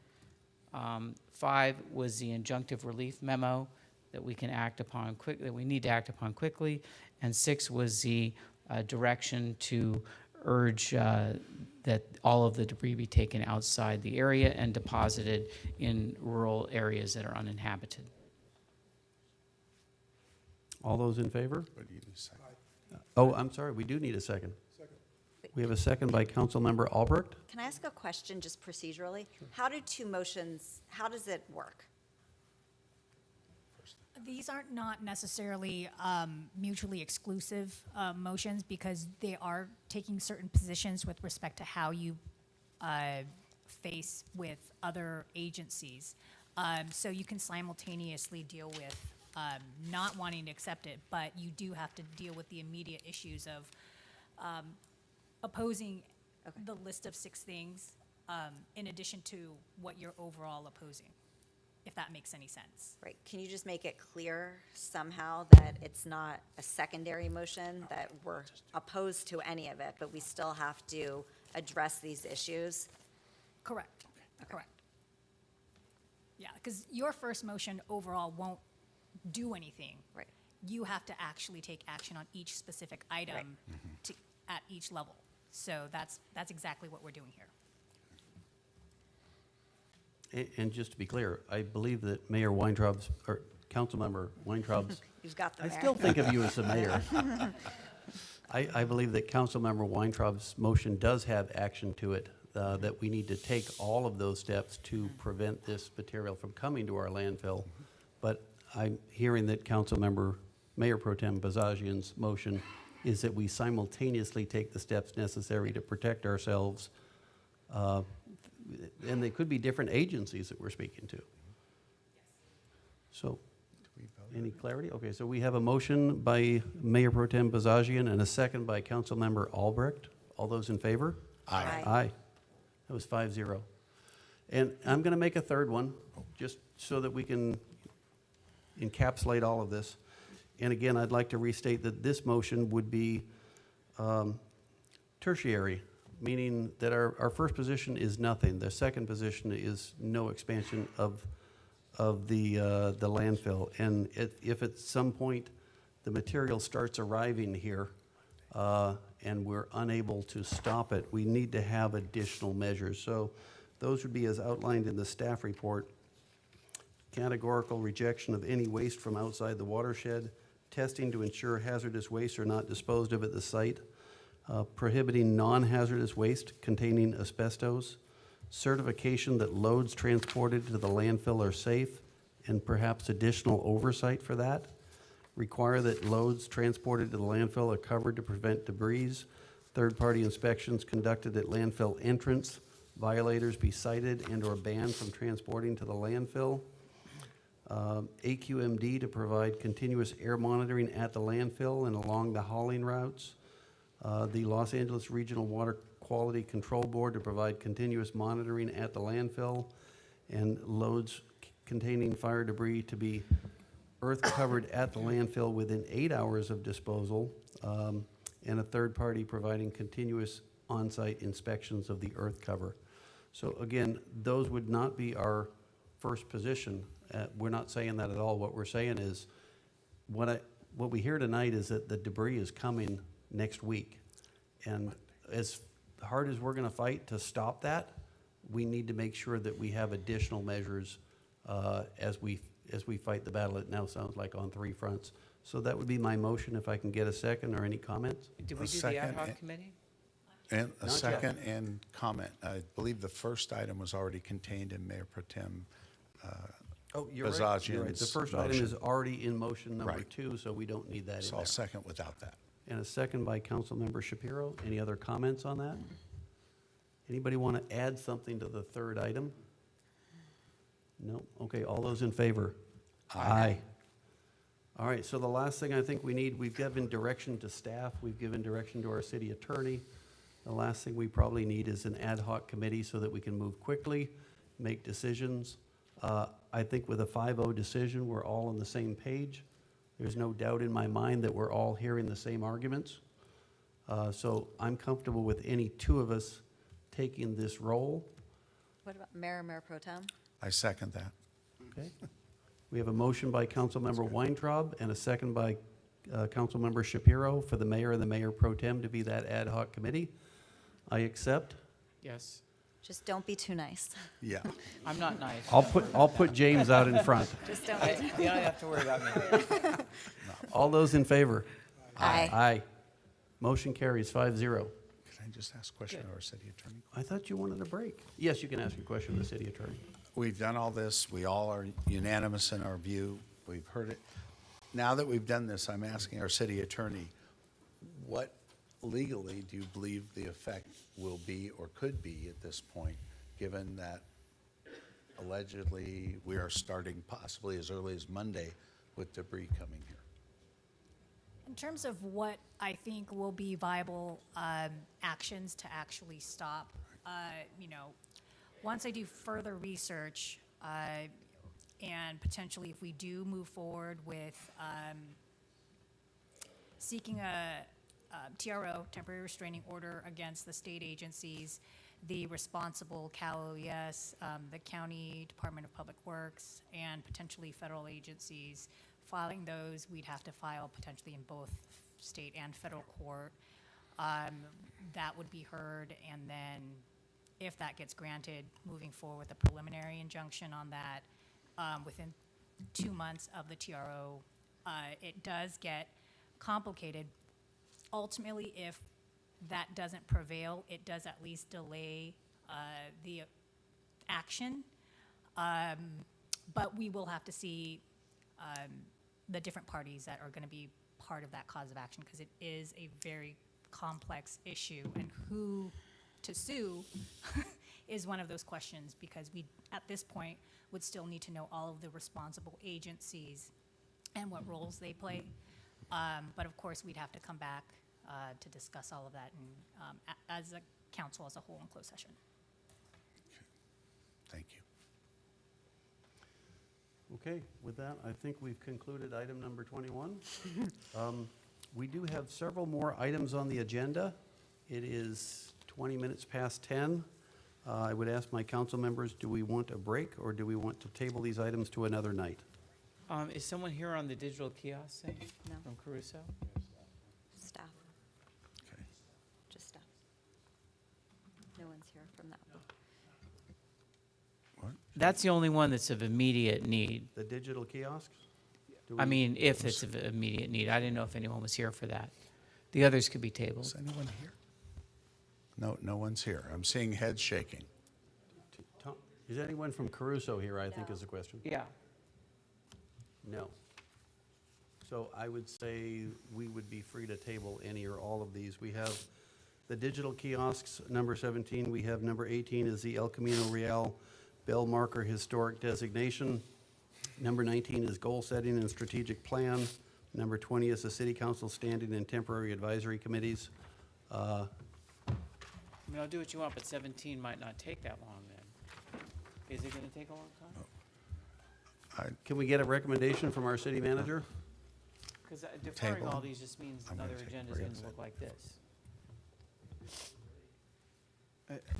5 was the injunctive relief memo that we can act upon that we need to act upon quickly. And 6 was the direction to urge that all of the debris be taken outside the area and deposited in rural areas that are uninhabited. All those in favor? Oh, I'm sorry, we do need a second. We have a second by Councilmember Albrecht. Can I ask a question just procedurally? How do two motions, how does it work? These aren't not necessarily mutually exclusive motions because they are taking certain positions with respect to how you face with other agencies. So you can simultaneously deal with not wanting to accept it, but you do have to deal with the immediate issues of opposing the list of 6 things in addition to what you're overall opposing, if that makes any sense. Right, can you just make it clear somehow that it's not a secondary motion, that we're opposed to any of it, but we still have to address these issues? Correct, correct. Yeah, because your first motion overall won't do anything. Right. You have to actually take action on each specific item to, at each level. So that's exactly what we're doing here. And just to be clear, I believe that Mayor Weintraub's, or Councilmember Weintraub's, You've got the I mayor. still think of you as the mayor. I believe that Councilmember Weintraub's motion does have action to it, that we need to take all of those steps to prevent this material from coming to our landfill. But I'm hearing that Mayor Pro Tem Bazagian's motion is that we simultaneously take the steps necessary to protect ourselves. And they could be different agencies that we're speaking to. So, any clarity? Okay, so we have a motion by Mayor Pro Tem Bazagian and a second by Councilmember Albrecht. All those in favor? Aye. Aye. That was 5-0. And I'm going to make a third one, just so that we can encapsulate all of this. And again, I'd like to restate that this motion would be tertiary, meaning that our first position is nothing. The second position is no expansion of the landfill. And if at some point the material starts arriving here and we're unable to stop it, we need to have additional measures. So those would be as outlined in the staff report. Categorical rejection of any waste from outside the watershed, testing to ensure hazardous wastes are not disposed of at the site, prohibiting non-hazardous waste containing asbestos, certification that loads transported to the landfill are safe, and perhaps additional oversight for that, require that loads transported to the landfill are covered to prevent debris, third-party inspections conducted at landfill entrance, violators be cited and or banned from transporting to the landfill, AQMD to provide continuous air monitoring at the landfill and along the hauling routes. The Los Angeles Regional Water Quality Control Board to provide continuous monitoring at the landfill, and loads containing fire debris to be earth covered at the landfill within 8 hours of disposal, and a third party providing continuous on-site inspections of the earth cover. So again, those would not be our first position. We're not saying that at all. What we're saying is, what we hear tonight is that the debris is coming next week. And as hard as we're going to fight to stop that, we need to make sure that we have additional measures as we fight the battle. It now sounds like on 3 fronts. So that would be my motion, if I can get a second or any comments. Did we do the ad hoc committee? And a Not second yet. and comment. I believe the first item was already contained in Mayor Pro Tem Oh, you're right. You're right. The Bazagian's first item motion. is already in motion number Right. 2, so we don't need that So in I'll there. second without that. And a second by Councilmember Shapiro. Any other comments on that? Anybody want to add something to the third item? No? Okay, all those in favor? Aye. All right, so the last thing I think we need, we've given direction to staff, we've given direction to our city attorney. The last thing we probably need is an ad hoc committee so that we can move quickly, make decisions. I think with a 5-0 decision, we're all on the same page. There's no doubt in my mind that we're all hearing the same arguments. So I'm comfortable with any 2 of us taking this role. What about Mayor Pro Tem? I second that. Okay. We have a motion by Councilmember Weintraub and a second by Councilmember Shapiro for the mayor and the mayor pro tem to be that ad hoc committee. I accept. Yes. Just don't be too nice. Yeah. I'm not nice. I'll put James out in front. Just don't I- be You don't have to worry about me. All those in favor? Aye. Aye. Motion carries 5-0. Can I just ask a question of our city attorney? I thought you wanted a break. Yes, you can ask your question of the city attorney. We've done all this. We all are unanimous in our view. We've heard it. Now that we've done this, I'm asking our city attorney, what legally do you believe the effect will be or could be at this point, given that allegedly we are starting possibly as early as Monday with debris coming here? In terms of what I think will be viable actions to actually stop, once I do further research and potentially if we do move forward with seeking a TRO, temporary restraining order, against the state agencies, the responsible CalOES, the County Department of Public Works, and potentially federal agencies. Filing those, we'd have to file potentially in both state and federal court. That would be heard, and then if that gets granted, moving forward with a preliminary injunction on that within 2 months of the TRO. It does get complicated. Ultimately, if that doesn't prevail, it does at least delay the action. But we will have to see the different parties that are going to be part of that cause of action, because it is a very complex issue, and who to sue is one of those questions, because we, at this point, would still need to know all of the responsible agencies and what roles they play. But of course, we'd have to come back to discuss all of that as a council as a whole in closed session. Thank you. Okay, with that, I think we've concluded item number 21. We do have several more items on the agenda. It is 20 minutes past 10. I would ask my council members, do we want a break or do we want to table these items to another night? Is someone here on the digital kiosk thing? No. From Caruso? Staff. Okay. Just staff. No one's here from that one. What? That's the only one that's of immediate need. The digital kiosks? Do I we- mean, if it's of immediate need. I didn't know if anyone was here for that. The others could be tabled. Is anyone here? No, no one's here. I'm seeing heads shaking. Tom, is anyone from Caruso here, I think is the question? Yeah. No. So I would say we would be free to table any or all of these. We have the digital kiosks, number 17. We have number 18 is the El Camino Real Bell Marker Historic Designation. Number 19 is goal setting and strategic plan. Number 20 is the city council standing and temporary advisory committees. I mean, I'll do what you want, but 17 might not take that long then. Is it going to take a long time? Can we get a recommendation from our city manager? Because deferring Table. all these just means I'm gonna another take a agenda is break. going to look like this.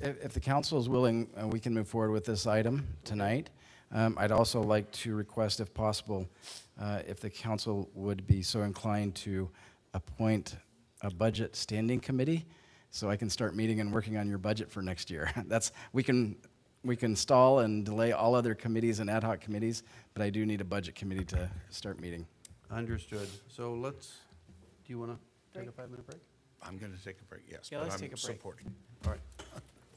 If the council is willing, we can move forward with this item tonight. I'd also like to request, if possible, if the council would be so inclined to appoint a budget standing committee, so I can start meeting and working on your budget for next year. We can stall and delay all other committees and ad hoc committees, but I do need a budget committee to start meeting. Understood. So do you want to take a 5-minute break? I'm going to take a break, yes, Yeah, but let's I'm take a break. supporting. All right.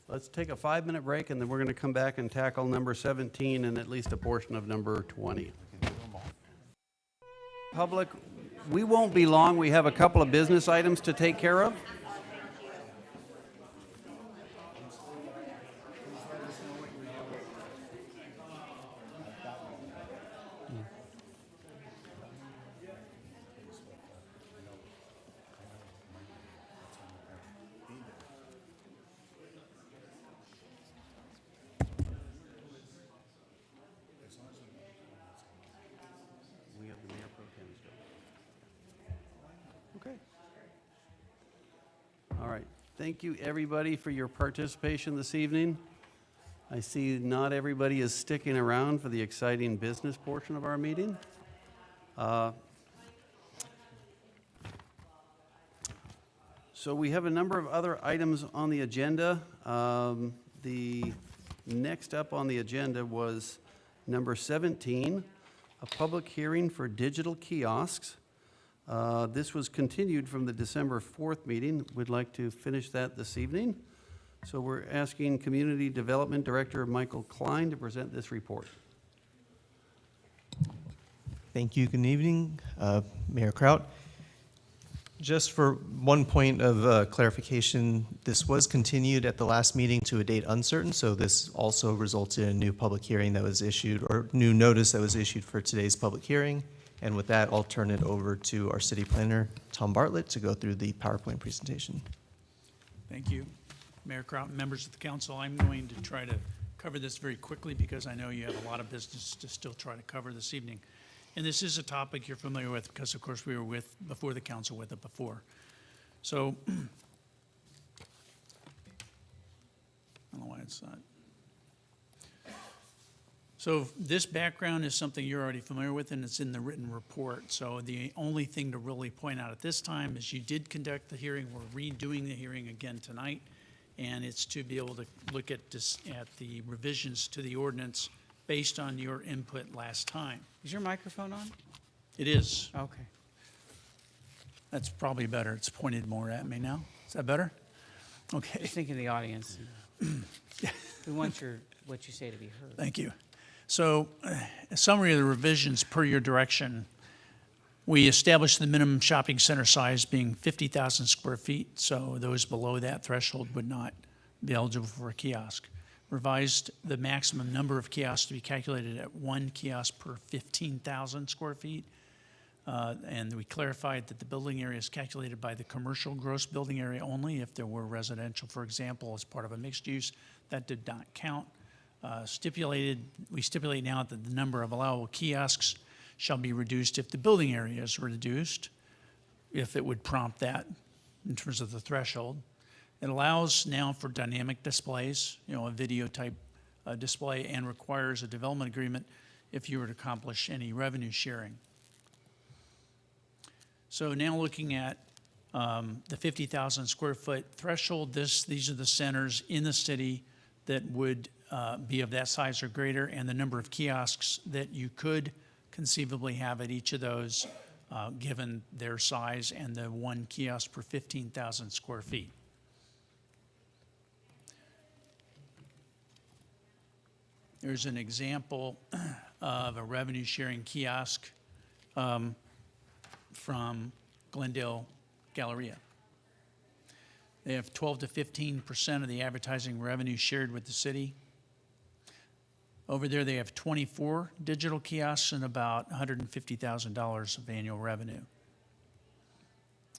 Let's take a 5-minute break, and then we're going to come back and tackle number 17 and at least a portion of number 20. Public, we won't be long. We have a couple of business items to take care of. We have the mayor pro tem still. Okay. All right. Thank you, everybody, for your participation this evening. I see not everybody is sticking around for the exciting business portion of our meeting. So we have a number of other items on the agenda. The next up on the agenda was number 17, a public hearing for digital kiosks. This was continued from the December 4th meeting. We'd like to finish that this evening. So we're asking Community Development Director Michael Klein to present this report. Thank you. Good evening, Mayor Kraut. Just for one point of clarification, this was continued at the last meeting to a date uncertain, so this also resulted in a new public hearing that was issued, or new notice that was issued for today's public hearing. And with that, I'll turn it over to our city planner, Tom Bartlett, to go through the PowerPoint presentation. Thank you, Mayor Kraut and members of the council. I'm going to try to cover this very quickly because I know you have a lot of business to still try to cover this evening. And this is a topic you're familiar with because, of course, we were before the council with it before. So, I don't know why it's not. So this background is something you're already familiar with, and it's in the written report. So the only thing to really point out at this time is you did conduct the hearing. We're redoing the hearing again tonight, and it's to be able to look at this, at the revisions to the ordinance based on your input last time. Is your microphone on? It is. Okay. That's probably better. It's pointed more at me now. Is that better? Okay. Just think of the audience. We want what you say to be heard. Thank you. So, a summary of the revisions per your direction. We established the minimum shopping center size being 50,000 square feet, so those below that threshold would not be eligible for a kiosk. Revised the maximum number of kiosks to be calculated at 1 kiosk per 15,000 square feet. And we clarified that the building area is calculated by the commercial gross building area only. If there were residential, for example, as part of a mixed use, that did not count. We stipulate now that the number of allowable kiosks shall be reduced if the building area is reduced, if it would prompt that in terms of the threshold. It allows now for dynamic displays, a video type display, and requires a development agreement if you were to accomplish any revenue sharing. So now looking at the 50,000 square foot threshold, these are the centers in the city that would be of that size or greater, and the number of kiosks that you could conceivably have at each of those given their size and the 1 kiosk per 15,000 square feet. There's an example of a revenue sharing kiosk from Glendale Galleria. They have 12 to 15% of the advertising revenue shared with the city. Over there, they have 24 digital kiosks and about $150,000 of annual revenue.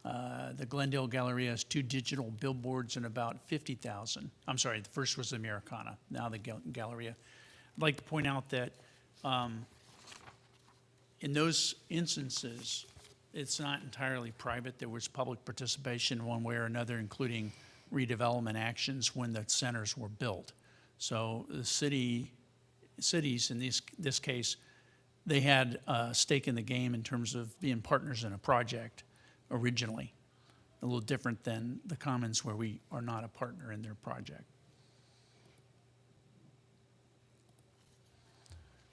The Glendale Galleria has 2 digital billboards and about 50,000. I'm sorry, the first was the Americana, now the Galleria. I'd like to point out that in those instances, it's not entirely private. There was public participation one way or another, including redevelopment actions when the centers were built. So the cities, in this case, they had a stake in the game in terms of being partners in a project originally. A little different than the Commons, where we are not a partner in their project.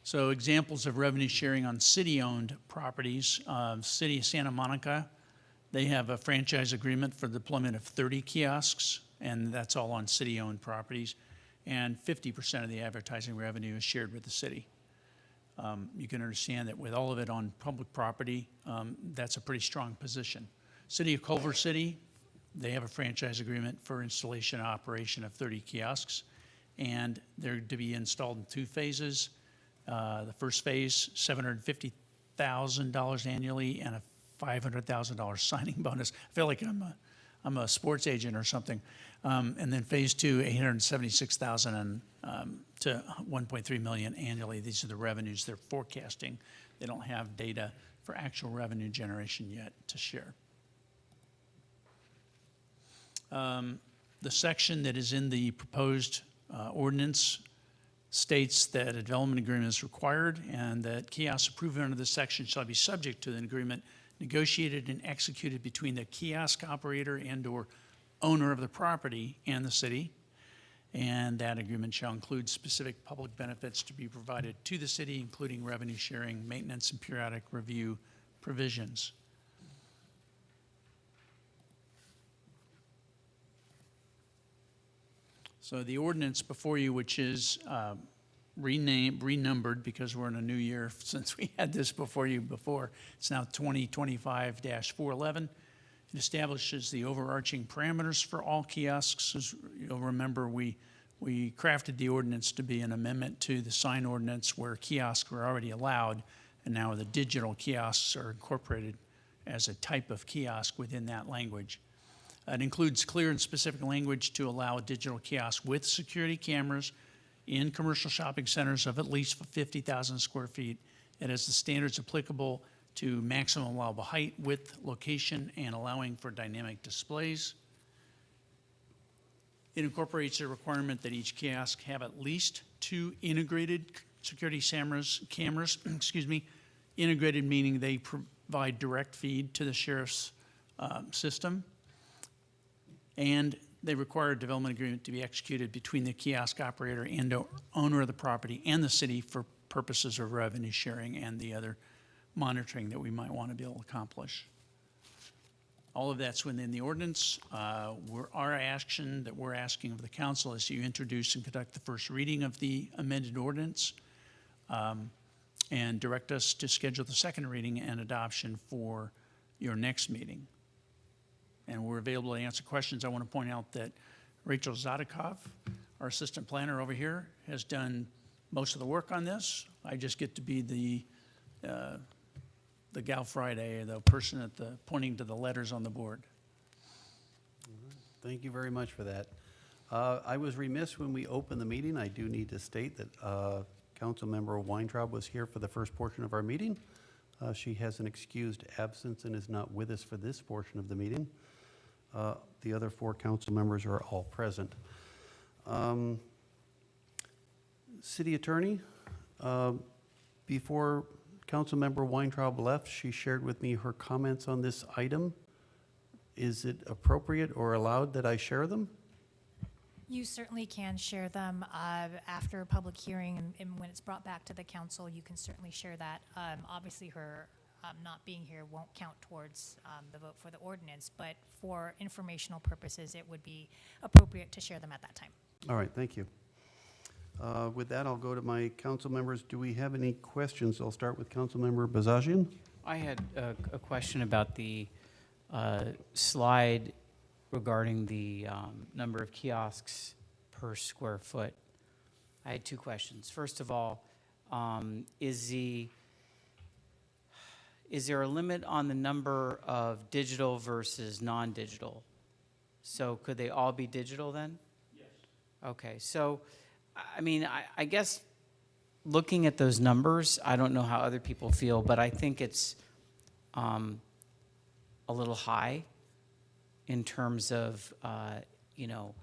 So examples of revenue sharing on city-owned properties. City of Santa Monica, they have a franchise agreement for the deployment of 30 kiosks, and that's all on city-owned properties. And 50% of the advertising revenue is shared with the city. You can understand that with all of it on public property, that's a pretty strong position. City of Culver City, they have a franchise agreement for installation and operation of 30 kiosks, and they're to be installed in 2 phases. The first phase, $750,000 annually, and a $500,000 signing bonus. I feel like I'm a sports agent or something. And then phase 2, $876,000 to $1.3 million annually. These are the revenues they're forecasting. They don't have data for actual revenue generation yet to share. The section that is in the proposed ordinance states that a development agreement is required and that kiosks approved under this section shall be subject to an agreement negotiated and executed between the kiosk operator and/or owner of the property and the city. And that agreement shall include specific public benefits to be provided to the city, including revenue sharing, maintenance, and periodic review provisions. So the ordinance before you, which is renumbered because we're in a new year since we had this before you before, it's now 2025-411. It establishes the overarching parameters for all kiosks. As you'll remember, we crafted the ordinance to be an amendment to the sign ordinance where kiosks were already allowed, and now the digital kiosks are incorporated as a type of kiosk within that language. It includes clear and specific language to allow a digital kiosk with security cameras in commercial shopping centers of at least 50,000 square feet. It has the standards applicable to maximum allowable height, width, location, and allowing for dynamic displays. It incorporates a requirement that each kiosk have at least 2 integrated security cameras, excuse me, integrated meaning they provide direct feed to the sheriff's system. And they require a development agreement to be executed between the kiosk operator and owner of the property and the city for purposes of revenue sharing and the other monitoring that we might want to be able to accomplish. All of that's within the ordinance. Our action that we're asking of the council is to introduce and conduct the first reading of the amended ordinance and direct us to schedule the second reading and adoption for your next meeting. And we're available to answer questions. I want to point out that Rachel Zadikov, our assistant planner over here, has done most of the work on this. I just get to be the Gal Friday, the person at the pointing to the letters on the board. Thank you very much for that. I was remiss when we opened the meeting. I do need to state that Councilmember Weintraub was here for the first portion of our meeting. She has an excused absence and is not with us for this portion of the meeting. The other 4 council members are all present. City Attorney, before Councilmember Weintraub left, she shared with me her comments on this item. Is it appropriate or allowed that I share them? You certainly can share them after a public hearing, and when it's brought back to the council, you can certainly share that. Obviously, her not being here won't count towards the vote for the ordinance, but for informational purposes, it would be appropriate to share them at that time. All right, thank you. With that, I'll go to my council members. Do we have any questions? I'll start with Councilmember Bazagian. I had a question about the slide regarding the number of kiosks per square foot. I had 2 questions. First of all, is there a limit on the number of digital versus non-digital? So could they all be digital then? Yes. Okay, so I mean, I guess looking at those numbers, I don't know how other people feel, but I think it's a little high in terms of, you know,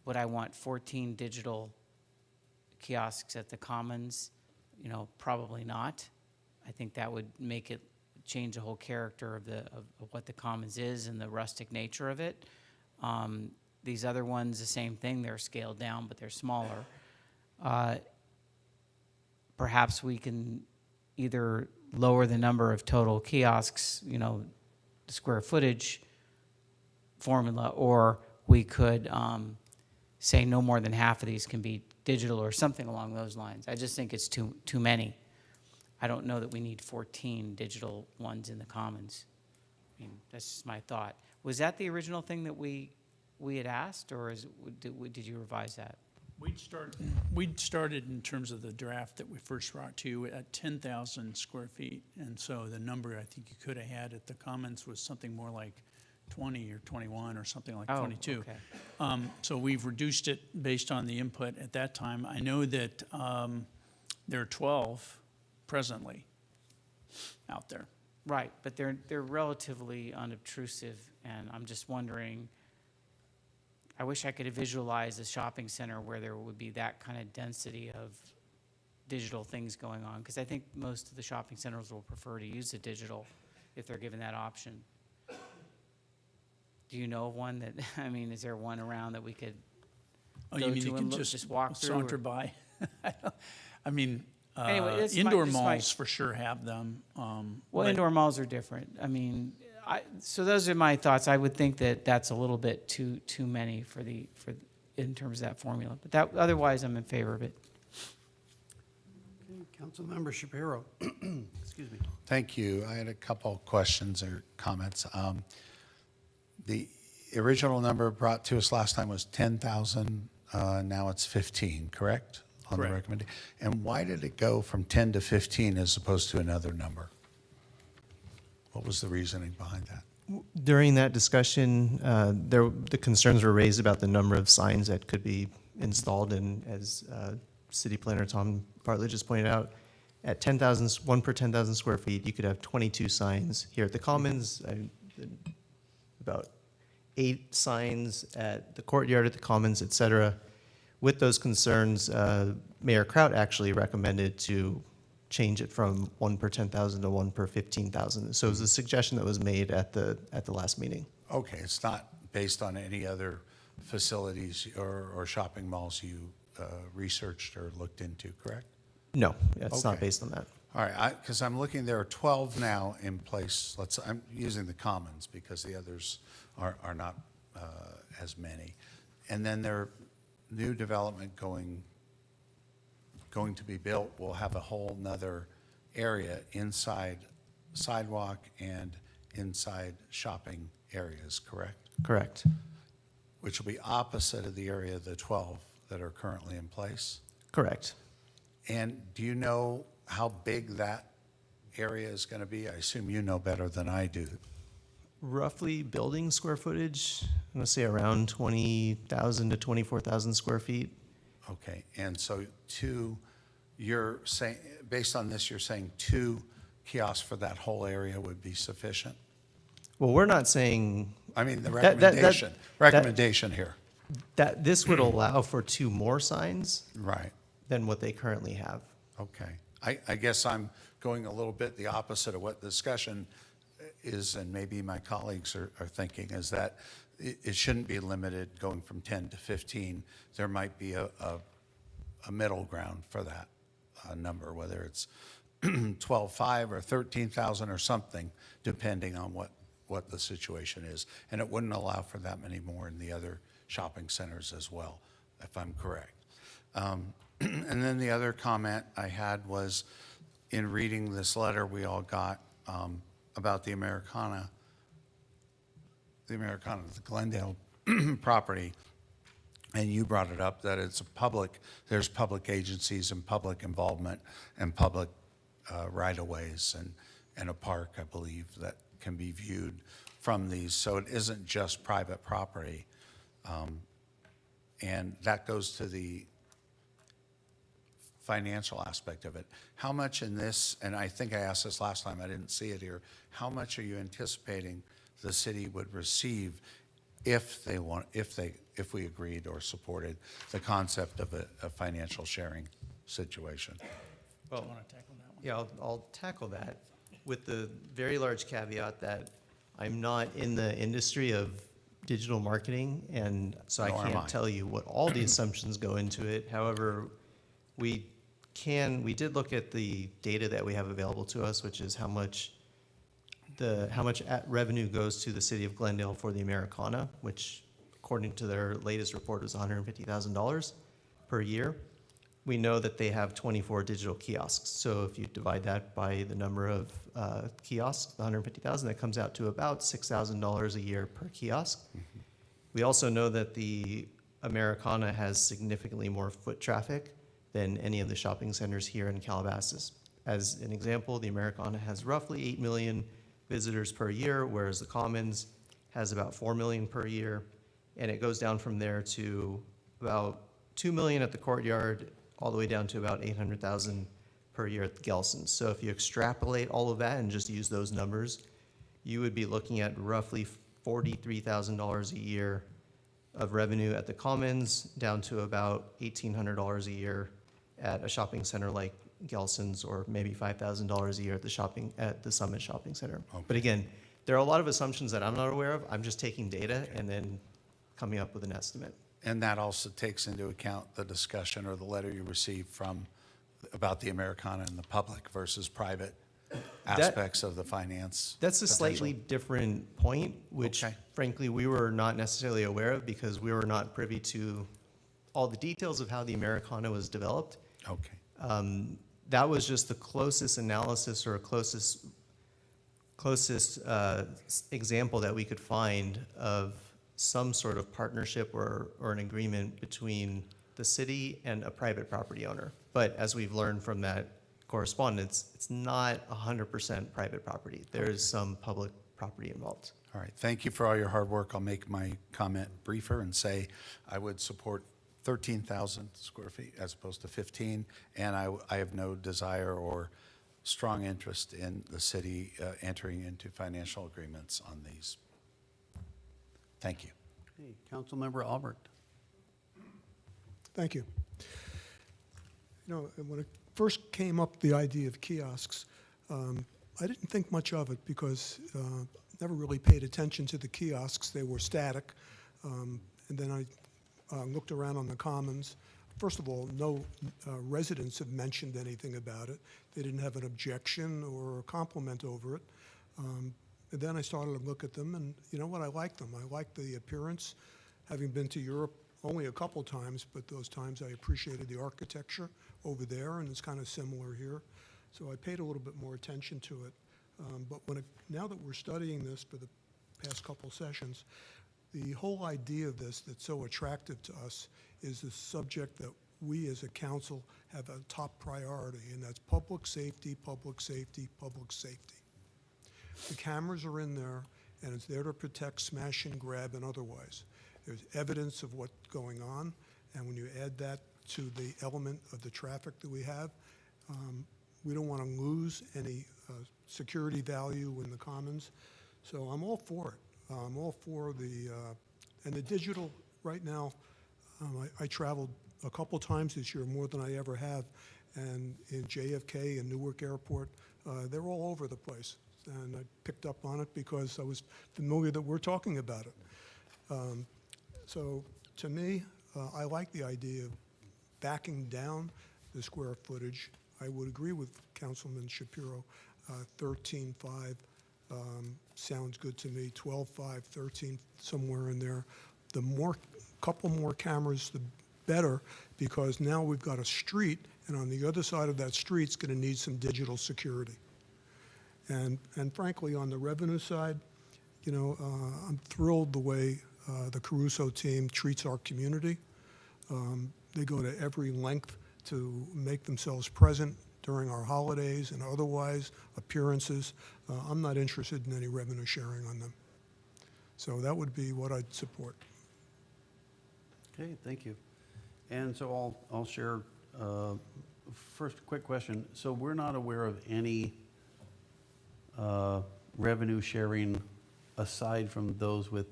would I want 14 digital kiosks at the Commons? You know, probably not. I think that would make it change the whole character of what the Commons is and the rustic nature of it. These other ones, the same thing. They're scaled down, but they're smaller. Perhaps we can either lower the number of total kiosks, you know, the square footage formula, or we could say no more than half of these can be digital or something along those lines. I just think it's too many. I don't know that we need 14 digital ones in the Commons. I mean, that's just my thought. Was that the original thing that we had asked, or did you revise that? We'd started in terms of the draft that we first brought to you at 10,000 square feet. And so the number I think you could have had at the Commons was something more like 20 or 21 or something like 22. Okay. So we've reduced it based on the input at that time. I know that there are 12 presently out there. Right, but they're relatively unobtrusive, and I'm just wondering, I wish I could visualize a shopping center where there would be that kind of density of digital things going on, because I think most of the shopping centers will prefer to use the digital if they're given that option. Do you know of one that, I mean, is there one around that we could Oh, go you mean to you and can look, just walk through? saunter by? I mean, Anyway, this might- indoor this might- malls for sure have them. Well, but- indoor malls are different. I mean, so those are my thoughts. I would think that that's a little bit too many in terms of that formula. But that, otherwise, I'm in favor of it. Councilmember Shapiro. Excuse me. Thank you. I had a couple questions or comments. The original number brought to us last time was 10,000. Now it's 15, correct? On the Correct. recommendation. And why did it go from 10 to 15 as opposed to another number? What was the reasoning behind that? During that discussion, the concerns were raised about the number of signs that could be installed, and as City Planner Tom Bartlett just pointed out, at 10,000, one per 10,000 square feet, you could have 22 signs. Here at the Commons, about 8 signs at the courtyard at the Commons, et cetera. With those concerns, Mayor Kraut actually recommended to change it from 1 per 10,000 to 1 per 15,000. So it was a suggestion that was made at the last meeting. Okay, it's not based on any other facilities or shopping malls you researched or looked into, correct? No, it's not Okay. based on that. All right, because I'm looking, there are 12 now in place. I'm using the Commons because the others are not as many. And then there, new development going to be built will have a whole nother area inside sidewalk and inside shopping areas, correct? Correct. Which will be opposite of the area of the 12 that are currently in place? Correct. And do you know how big that area is going to be? I assume you know better than I do. Roughly building square footage, I'm going to say around 20,000 to 24,000 square feet. Okay, and so you're saying, based on this, you're saying 2 kiosks for that whole area would be sufficient? Well, we're not saying. I mean, the that- recommendation here. That this would allow for 2 more signs. Right. Than what they currently have. Okay. I guess I'm going a little bit the opposite of what the discussion is, and maybe my colleagues are thinking, is that it shouldn't be limited going from 10 to 15. There might be a middle ground for that number, whether it's 12.5 or 13,000 or something, depending on what the situation is. And it wouldn't allow for that many more in the other shopping centers as well, if I'm correct. And then the other comment I had was, in reading this letter we all got about the Americana, the Glendale property, and you brought it up, that it's there's public agencies and public involvement and public right-of-ways and a park, I believe, that can be viewed from these. So it isn't just private property. And that goes to the financial aspect of it. How much in this, and I think I asked this last time, I didn't see it here, how much are you anticipating the city would receive if we agreed or supported the concept of a financial sharing situation? Well, yeah, I'll tackle that with the very large caveat that I'm not in the industry of digital marketing, and so Nor I am can't I. tell you what all the assumptions go into it. However, we did look at the data that we have available to us, which is how much revenue goes to the city of Glendale for the Americana, which according to their latest report was $150,000 per year. We know that they have 24 digital kiosks. So if you divide that by the number of kiosks, the 150,000, that comes out to about $6,000 a year per kiosk. Mm-hmm. We also know that the Americana has significantly more foot traffic than any of the shopping centers here in Calabasas. As an example, the Americana has roughly 8 million visitors per year, whereas the Commons has about 4 million per year. And it goes down from there to about 2 million at the courtyard, all the way down to about 800,000 per year at the Gelsons. So if you extrapolate all of that and just use those numbers, you would be looking at roughly $43,000 a year of revenue at the Commons, down to about $1,800 a year at a shopping center like Gelson's or maybe $5,000 a year at the Summit Shopping Center. But again, there are a lot of assumptions that I'm not aware of. I'm just taking data and then coming up with an estimate. And that also takes into account the discussion or the letter you received about the Americana and the public versus private aspects of the finance. That's a slightly potential. different point, which frankly we were not necessarily aware of because we were not privy to all the details of how the Americana was developed. Okay. That was just the closest analysis or closest example that we could find of some sort of partnership or an agreement between the city and a private property owner. But as we've learned from that correspondence, it's not 100% private property. There is some public property involved. All right. Thank you for all your hard work. I'll make my comment briefer and say I would support 13,000 square feet as opposed to 15, and I have no desire or strong interest in the city entering into financial agreements on these. Thank you. Okay, Councilmember Albrecht. Thank you. You know, when it first came up, the idea of kiosks, I didn't think much of it because never really paid attention to the kiosks. They were static. And then I looked around on the commons. First of all, no residents have mentioned anything about it. They didn't have an objection or a compliment over it. And then I started to look at them, and you know what? I like them. I like the appearance. Having been to Europe only a couple times, but those times I appreciated the architecture over there, and it's kind of similar here. So I paid a little bit more attention to it. But now that we're studying this for the past couple sessions, the whole idea of this that's so attractive to us is the subject that we as a council have a top priority, and that's public safety, public safety, public safety. The cameras are in there, and it's there to protect smash and grab and otherwise. There's evidence of what's going on, and when you add that to the element of the traffic that we have, we don't want to lose any security value in the commons. So I'm all for it. I'm all for and the digital right now. I traveled a couple times this year, more than I ever have, and in JFK and Newark Airport, they're all over the place. And I picked up on it because I was familiar that we're talking about it. So to me, I like the idea of backing down the square footage. I would agree with Councilman Shapiro. 13.5 sounds good to me. 12.5, 13, somewhere in there. The couple more cameras, the better, because now we've got a street, and on the other side of that street, it's going to need some digital security. And frankly, on the revenue side, you know, I'm thrilled the way the Caruso team treats our community. They go to every length to make themselves present during our holidays and otherwise, appearances. I'm not interested in any revenue sharing on them. So that would be what I'd support. Okay, thank you. And so I'll share, first, quick question. So we're not aware of any revenue sharing aside from those with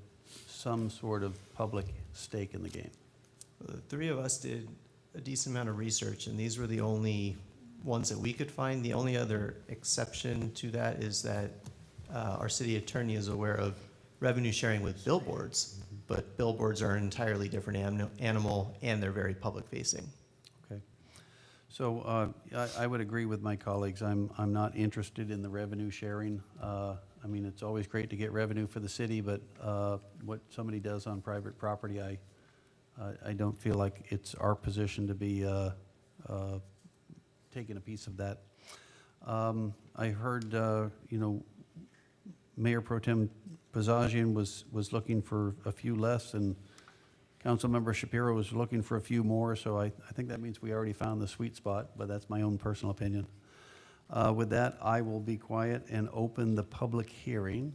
some sort of public stake in the game? The three of us did a decent amount of research, and these were the only ones that we could find. The only other exception to that is that our city attorney is aware of revenue sharing with billboards, but billboards are an entirely different animal, and they're very public facing. Okay. So I would agree with my colleagues. I'm not interested in the revenue sharing. I mean, it's always great to get revenue for the city, but what somebody does on private property, I don't feel like it's our position to be taking a piece of that. I heard, you know, Mayor Pro Tem Bazagian was looking for a few less, and Councilmember Shapiro was looking for a few more, so I think that means we already found the sweet spot, but that's my own personal opinion. With that, I will be quiet and open the public hearing.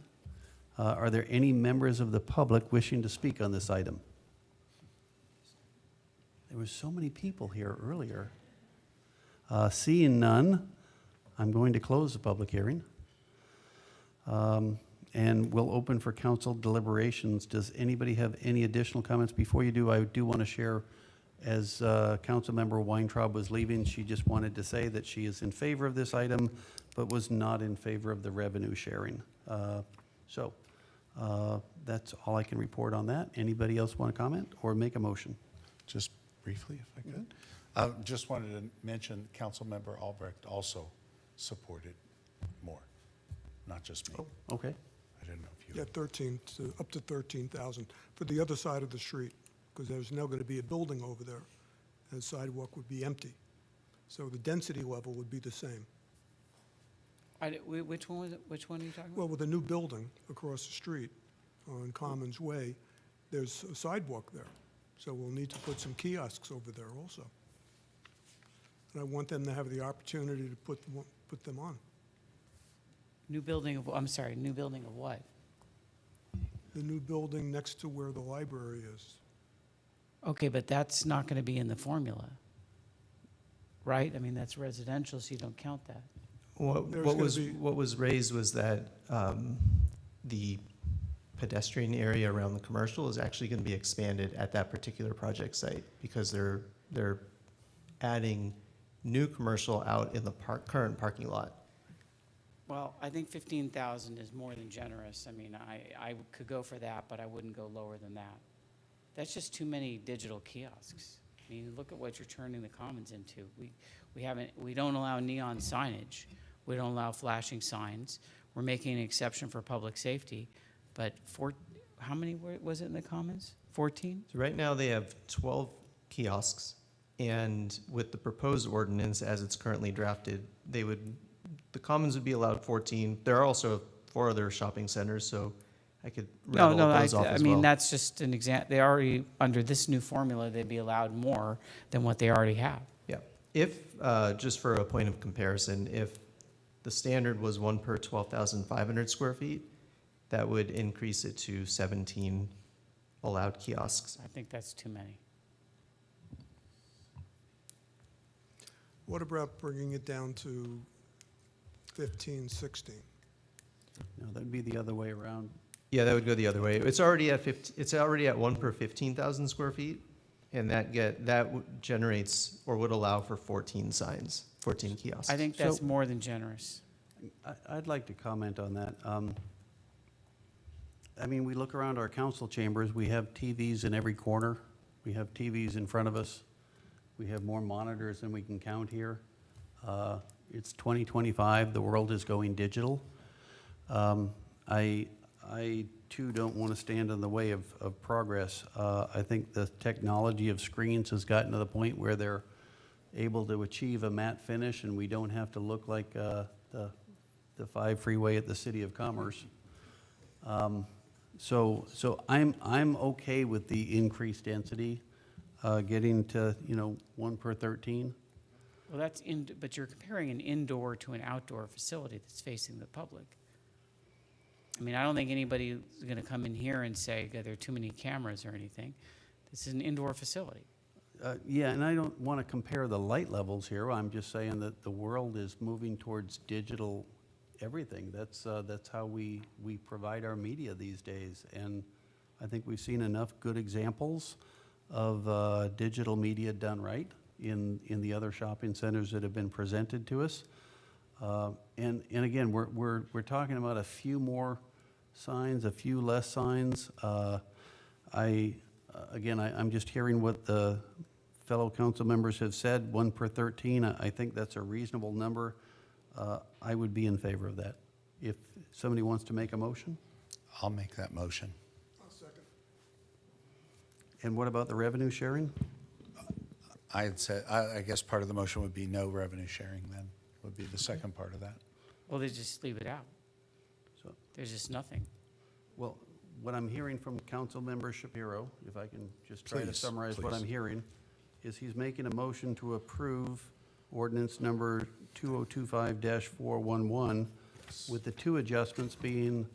Are there any members of the public wishing to speak on this item? There were so many people here earlier. Seeing none, I'm going to close the public hearing. And we'll open for council deliberations. Does anybody have any additional comments? Before you do, I do want to share As Councilmember Weintraub was leaving, she just wanted to say that she is in favor of this item, but was not in favor of the revenue sharing. So that's all I can report on that. Anybody else want to comment or make a motion? Just briefly, if I could. Just wanted to mention Councilmember Albrecht also supported more, not just me. Oh, okay. I didn't know if you. Yeah, up to 13,000 for the other side of the street, because there's now going to be a building over there, and the sidewalk would be empty. So the density level would be the same. Which one was it? Which one are you talking about? Well, with a new building across the street on Commons Way, there's a sidewalk there. So we'll need to put some kiosks over there also. And I want them to have the opportunity to put them on. New building of, I'm sorry, new building of what? The new building next to where the library is. Okay, but that's not going to be in the formula, right? I mean, that's residential, so you don't count that. What was raised was that the pedestrian area around the commercial is actually going to be expanded at that particular project site because they're adding new commercial out in the current parking lot. Well, I think 15,000 is more than generous. I mean, I could go for that, but I wouldn't go lower than that. That's just too many digital kiosks. I mean, look at what you're turning the Commons into. We don't allow neon signage. We don't allow flashing signs. We're making an exception for public safety. But how many was it in the Commons? 14? So right now they have 12 kiosks, and with the proposed ordinance as it's currently drafted, the Commons would be allowed 14. There are also 4 other shopping centers, so I could rattle those off as I mean, well. that's just an example. They already, under this new formula, they'd be allowed more than what they already have. Yeah. If, just for a point of comparison, if the standard was 1 per 12,500 square feet, that would increase it to 17 allowed kiosks. I think that's too many. What about bringing it down to 15, 16? No, that'd be the other way around. Yeah, that would go the other way. It's already at 1 per 15,000 square feet, and that generates or would allow for 14 signs, 14 kiosks. I think that's more than generous. I'd like to comment on that. I mean, we look around our council chambers, we have TVs in every corner. We have TVs in front of us. We have more monitors than we can count here. It's 2025, the world is going digital. I too don't want to stand in the way of progress. I think the technology of screens has gotten to the point where they're able to achieve a matte finish and we don't have to look like the 5 freeway at the City of Commerce. So I'm okay with the increased density, getting to 1 per 13. Well, but you're comparing an indoor to an outdoor facility that's facing the public. I mean, I don't think anybody is going to come in here and say that there are too many cameras or anything. This is an indoor facility. Yeah, and I don't want to compare the light levels here. I'm just saying that the world is moving towards digital everything. That's how we provide our media these days. And I think we've seen enough good examples of digital media done right in the other shopping centers that have been presented to us. And again, we're talking about a few more signs, a few less signs. I'm just hearing what the fellow council members have said, 1 per 13. I think that's a reasonable number. I would be in favor of that. If somebody wants to make a motion? I'll make that motion. I'll second. And what about the revenue sharing? I had said, I guess part of the motion would be no revenue sharing then, would be the second part of that. Well, they just leave it out. So there's just nothing. Well, what I'm hearing from Council Member Shapiro, if I can just try to Please, summarize what please. I'm hearing, is he's making a motion to approve ordinance number 2025-411 with the 2 adjustments being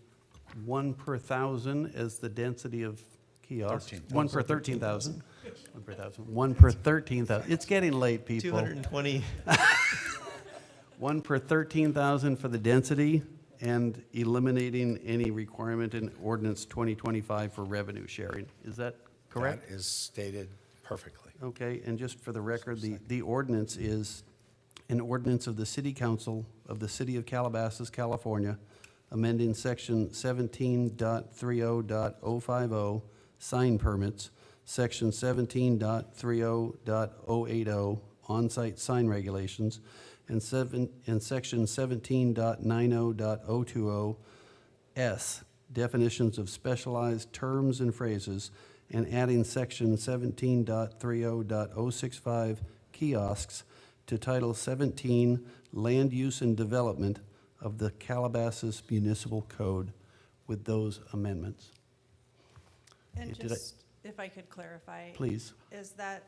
1 per 1,000 as the density of kiosks. 1 per 13,000. 1 per 1,000. 1 per 13,000. It's getting late, people. 220. 1 per 13,000 for the density and eliminating any requirement in ordinance 2025 for revenue sharing. Is that correct? That is stated perfectly. Okay, and just for the record, the ordinance is an ordinance of the City Council of the City of Calabasas, California, amending section 17.30.050, sign permits, section 17.30.080, on-site sign regulations, and section 17.90.020, S, definitions of specialized terms and phrases, and adding section 17.30.065, kiosks, to Title 17, Land Use and Development of the Calabasas Municipal Code with those amendments. And Did I- just, if I could clarify. Please. Is that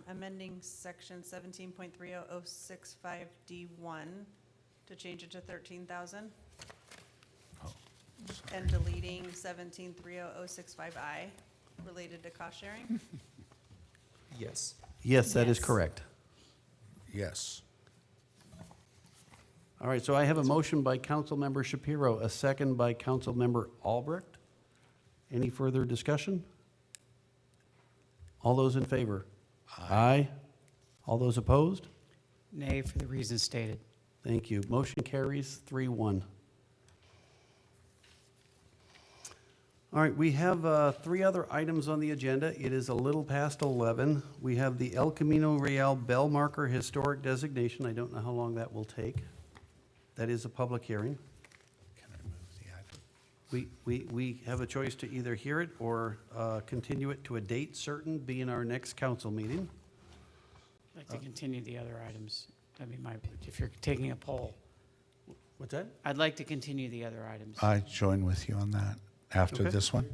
amending section 17.30065D1 to change it to 13,000? And deleting 17.30065I related to cost sharing? Yes. Yes, that is Yes. correct. Yes. All right, so I have a motion by Councilmember Shapiro, a second by Councilmember Albrecht. Any further discussion? All those in favor? Aye. All those opposed? Nay, for the reasons stated. Thank you. Motion carries 3-1. All right, we have 3 other items on the agenda. It is a little past 11. We have the El Camino Real Bell Marker Historic Designation. I don't know how long that will take. That is a public hearing. Can I move the item? We have a choice to either hear it or continue it to a date certain, being our next council meeting. I'd like to continue the other items. I mean, if you're taking a poll. What's that? I'd like to continue the other items. I join with you on that after Okay. this one.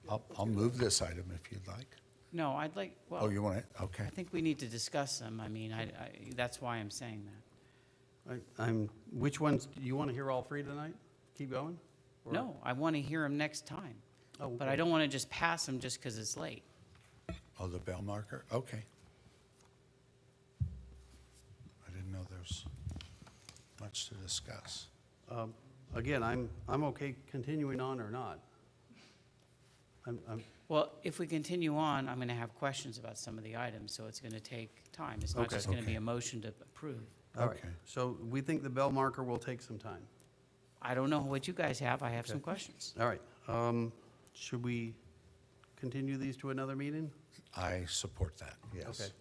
I'll move this item if you'd like. No, I'd like, well. Oh, you want it? Okay. I think we need to discuss them. I mean, that's why I'm saying that. Which ones, do you want to hear all 3 tonight? Keep going? Or- No, I want to hear them next time. Oh, But okay. I don't want to just pass them just because it's late. Oh, the bell marker? Okay. I didn't know there's much to discuss. Again, I'm okay continuing on or not. Well, if we continue on, I'm going to have questions about some of the items, so it's going to take time. It's not Okay. just going to be Okay. a motion to approve. All right, Okay. so we think the bell marker will take some time. I don't know what you guys have. I have some Okay. questions. All right, should we continue these to another meeting? I support that, yes. Okay.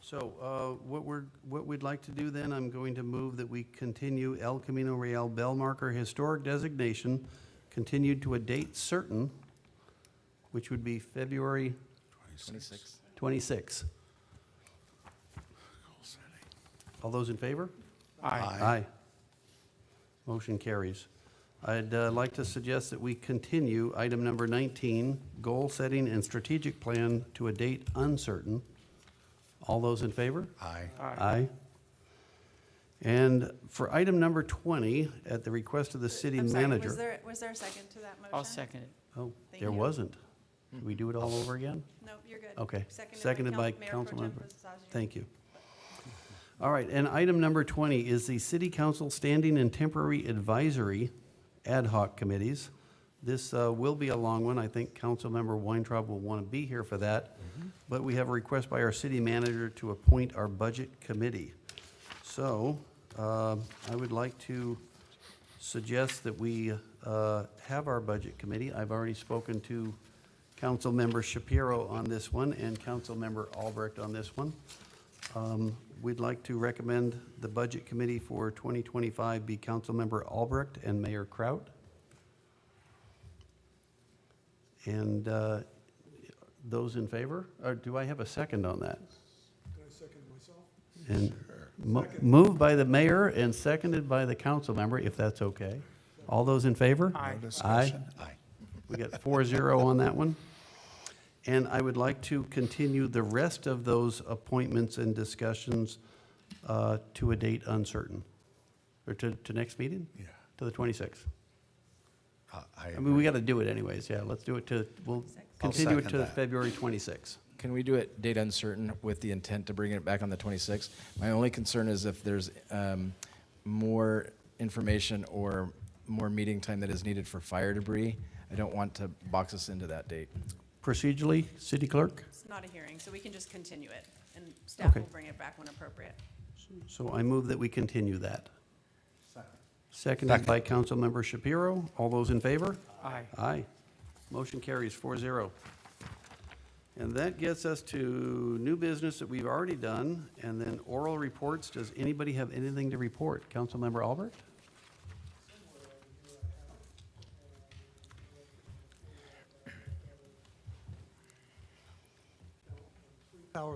So what we'd like to do then, I'm going to move that we continue El Camino Real Bell Marker Historic Designation, continued to a date certain, which would be February 26. All those in favor? Aye. Aye. Motion carries. I'd like to suggest that we continue item number 19, goal setting and strategic plan to a date uncertain. All those in favor? Aye. Aye. And for item number 20, at the request of the city I'm sorry, manager. was there a second to that motion? I'll second it. Oh, Thank there you. wasn't. Should we do it all over again? No, you're good. Okay. Seconded by Mayor Pro Tem Councilmember. Pasajian. Thank you. All right, and item number 20 is the City Council Standing and Temporary Advisory Ad Hoc Committees. This will be a long one. I think Councilmember Weintraub will want to be here for that. But we have a request by our city manager to appoint our budget committee. So I would like to suggest that we have our budget committee. I've already spoken to Councilmember Shapiro on this one and Councilmember Albrecht on this one. We'd like to recommend the Budget Committee for 2025 be Councilmember Albrecht and Mayor Kraut. And those in favor? Or do I have a second on that? Can I second myself? And moved by the mayor and seconded by the council member, if that's okay. All those in favor? Aye. No discussion? Aye. We got 4-0 on that one. And I would like to continue the rest of those appointments and discussions to a date uncertain. Or to next meeting? Yeah. To the 26th. I I mean, we got to do it anyways, yeah, let's do it to, we'll continue it second to that. February 26th. Can we do it date uncertain with the intent to bring it back on the 26th? My only concern is if there's more information or more meeting time that is needed for fire debris, I don't want to box us into that date. procedurally, City Clerk? It's not a hearing, so we can just continue it, and staff Okay. will bring it back when appropriate. So I move that we continue that. Seconded by Councilmember Shapiro. All those in favor? Aye. Aye. Motion carries 4-0. And that gets us to new business that we've already done, and then oral reports. Does anybody have anything to report? Councilmember Albert?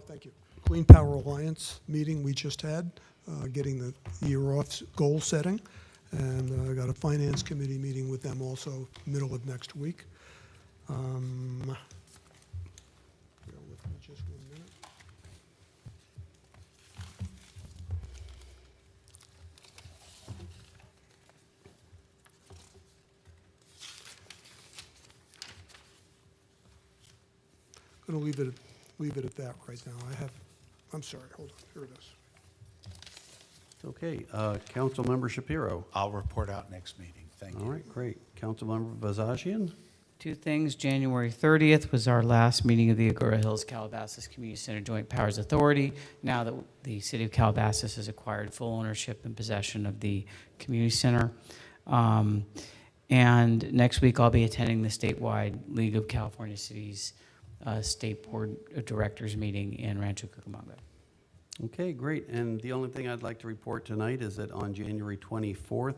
Thank you. Clean Power Alliance meeting we just had, getting the year off goal setting. And I got a finance committee meeting with them also middle of next week. Bear with me just 1 minute. I'm going to leave it at that right now. I'm sorry, hold on, here it is. Okay, Councilmember Shapiro. I'll report out next meeting. Thank you. All right, great. Councilmember Bazagian? Two things. January 30th was our last meeting of the Agora Hills Calabasas Community Center Joint Powers Authority. Now that the city of Calabasas has acquired full ownership and possession of the community center. And next week I'll be attending the statewide League of California Cities State Board of Directors meeting in Rancho Cucamonga. Okay, great. And the only thing I'd like to report tonight is that on January 24th,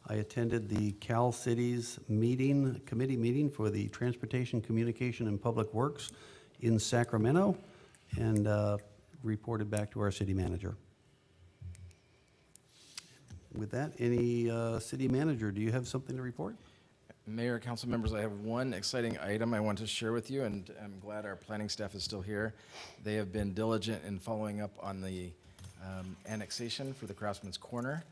I attended the Cal Cities committee meeting for the Transportation, Communication, and Public Works in Sacramento, and reported back to our city manager. With that, any city manager, do you have something to report? Mayor, council members, I have one exciting item I want to share with you, and I'm glad our planning staff is still here. They have been diligent in following up on the annexation for the Craftsman's Corner.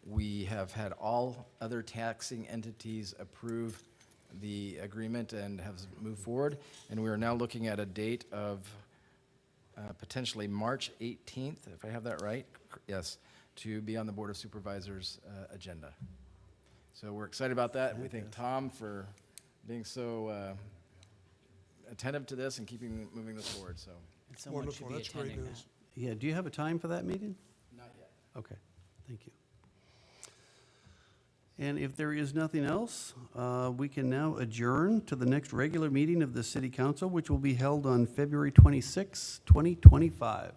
We have had all other taxing entities approve the agreement and have moved forward, and we are now looking at a date of potentially March 18th, if I have that right, yes, to be on the Board of Supervisors agenda. So we're excited about that. We thank Tom for being so attentive to this and moving this forward. So And someone should be That's great attending news. that. Yeah, do you have a time for that meeting? not yet. Okay, thank you. And if there is nothing else, we can now adjourn to the next regular meeting of the City Council, which will be held on February 26, 2025.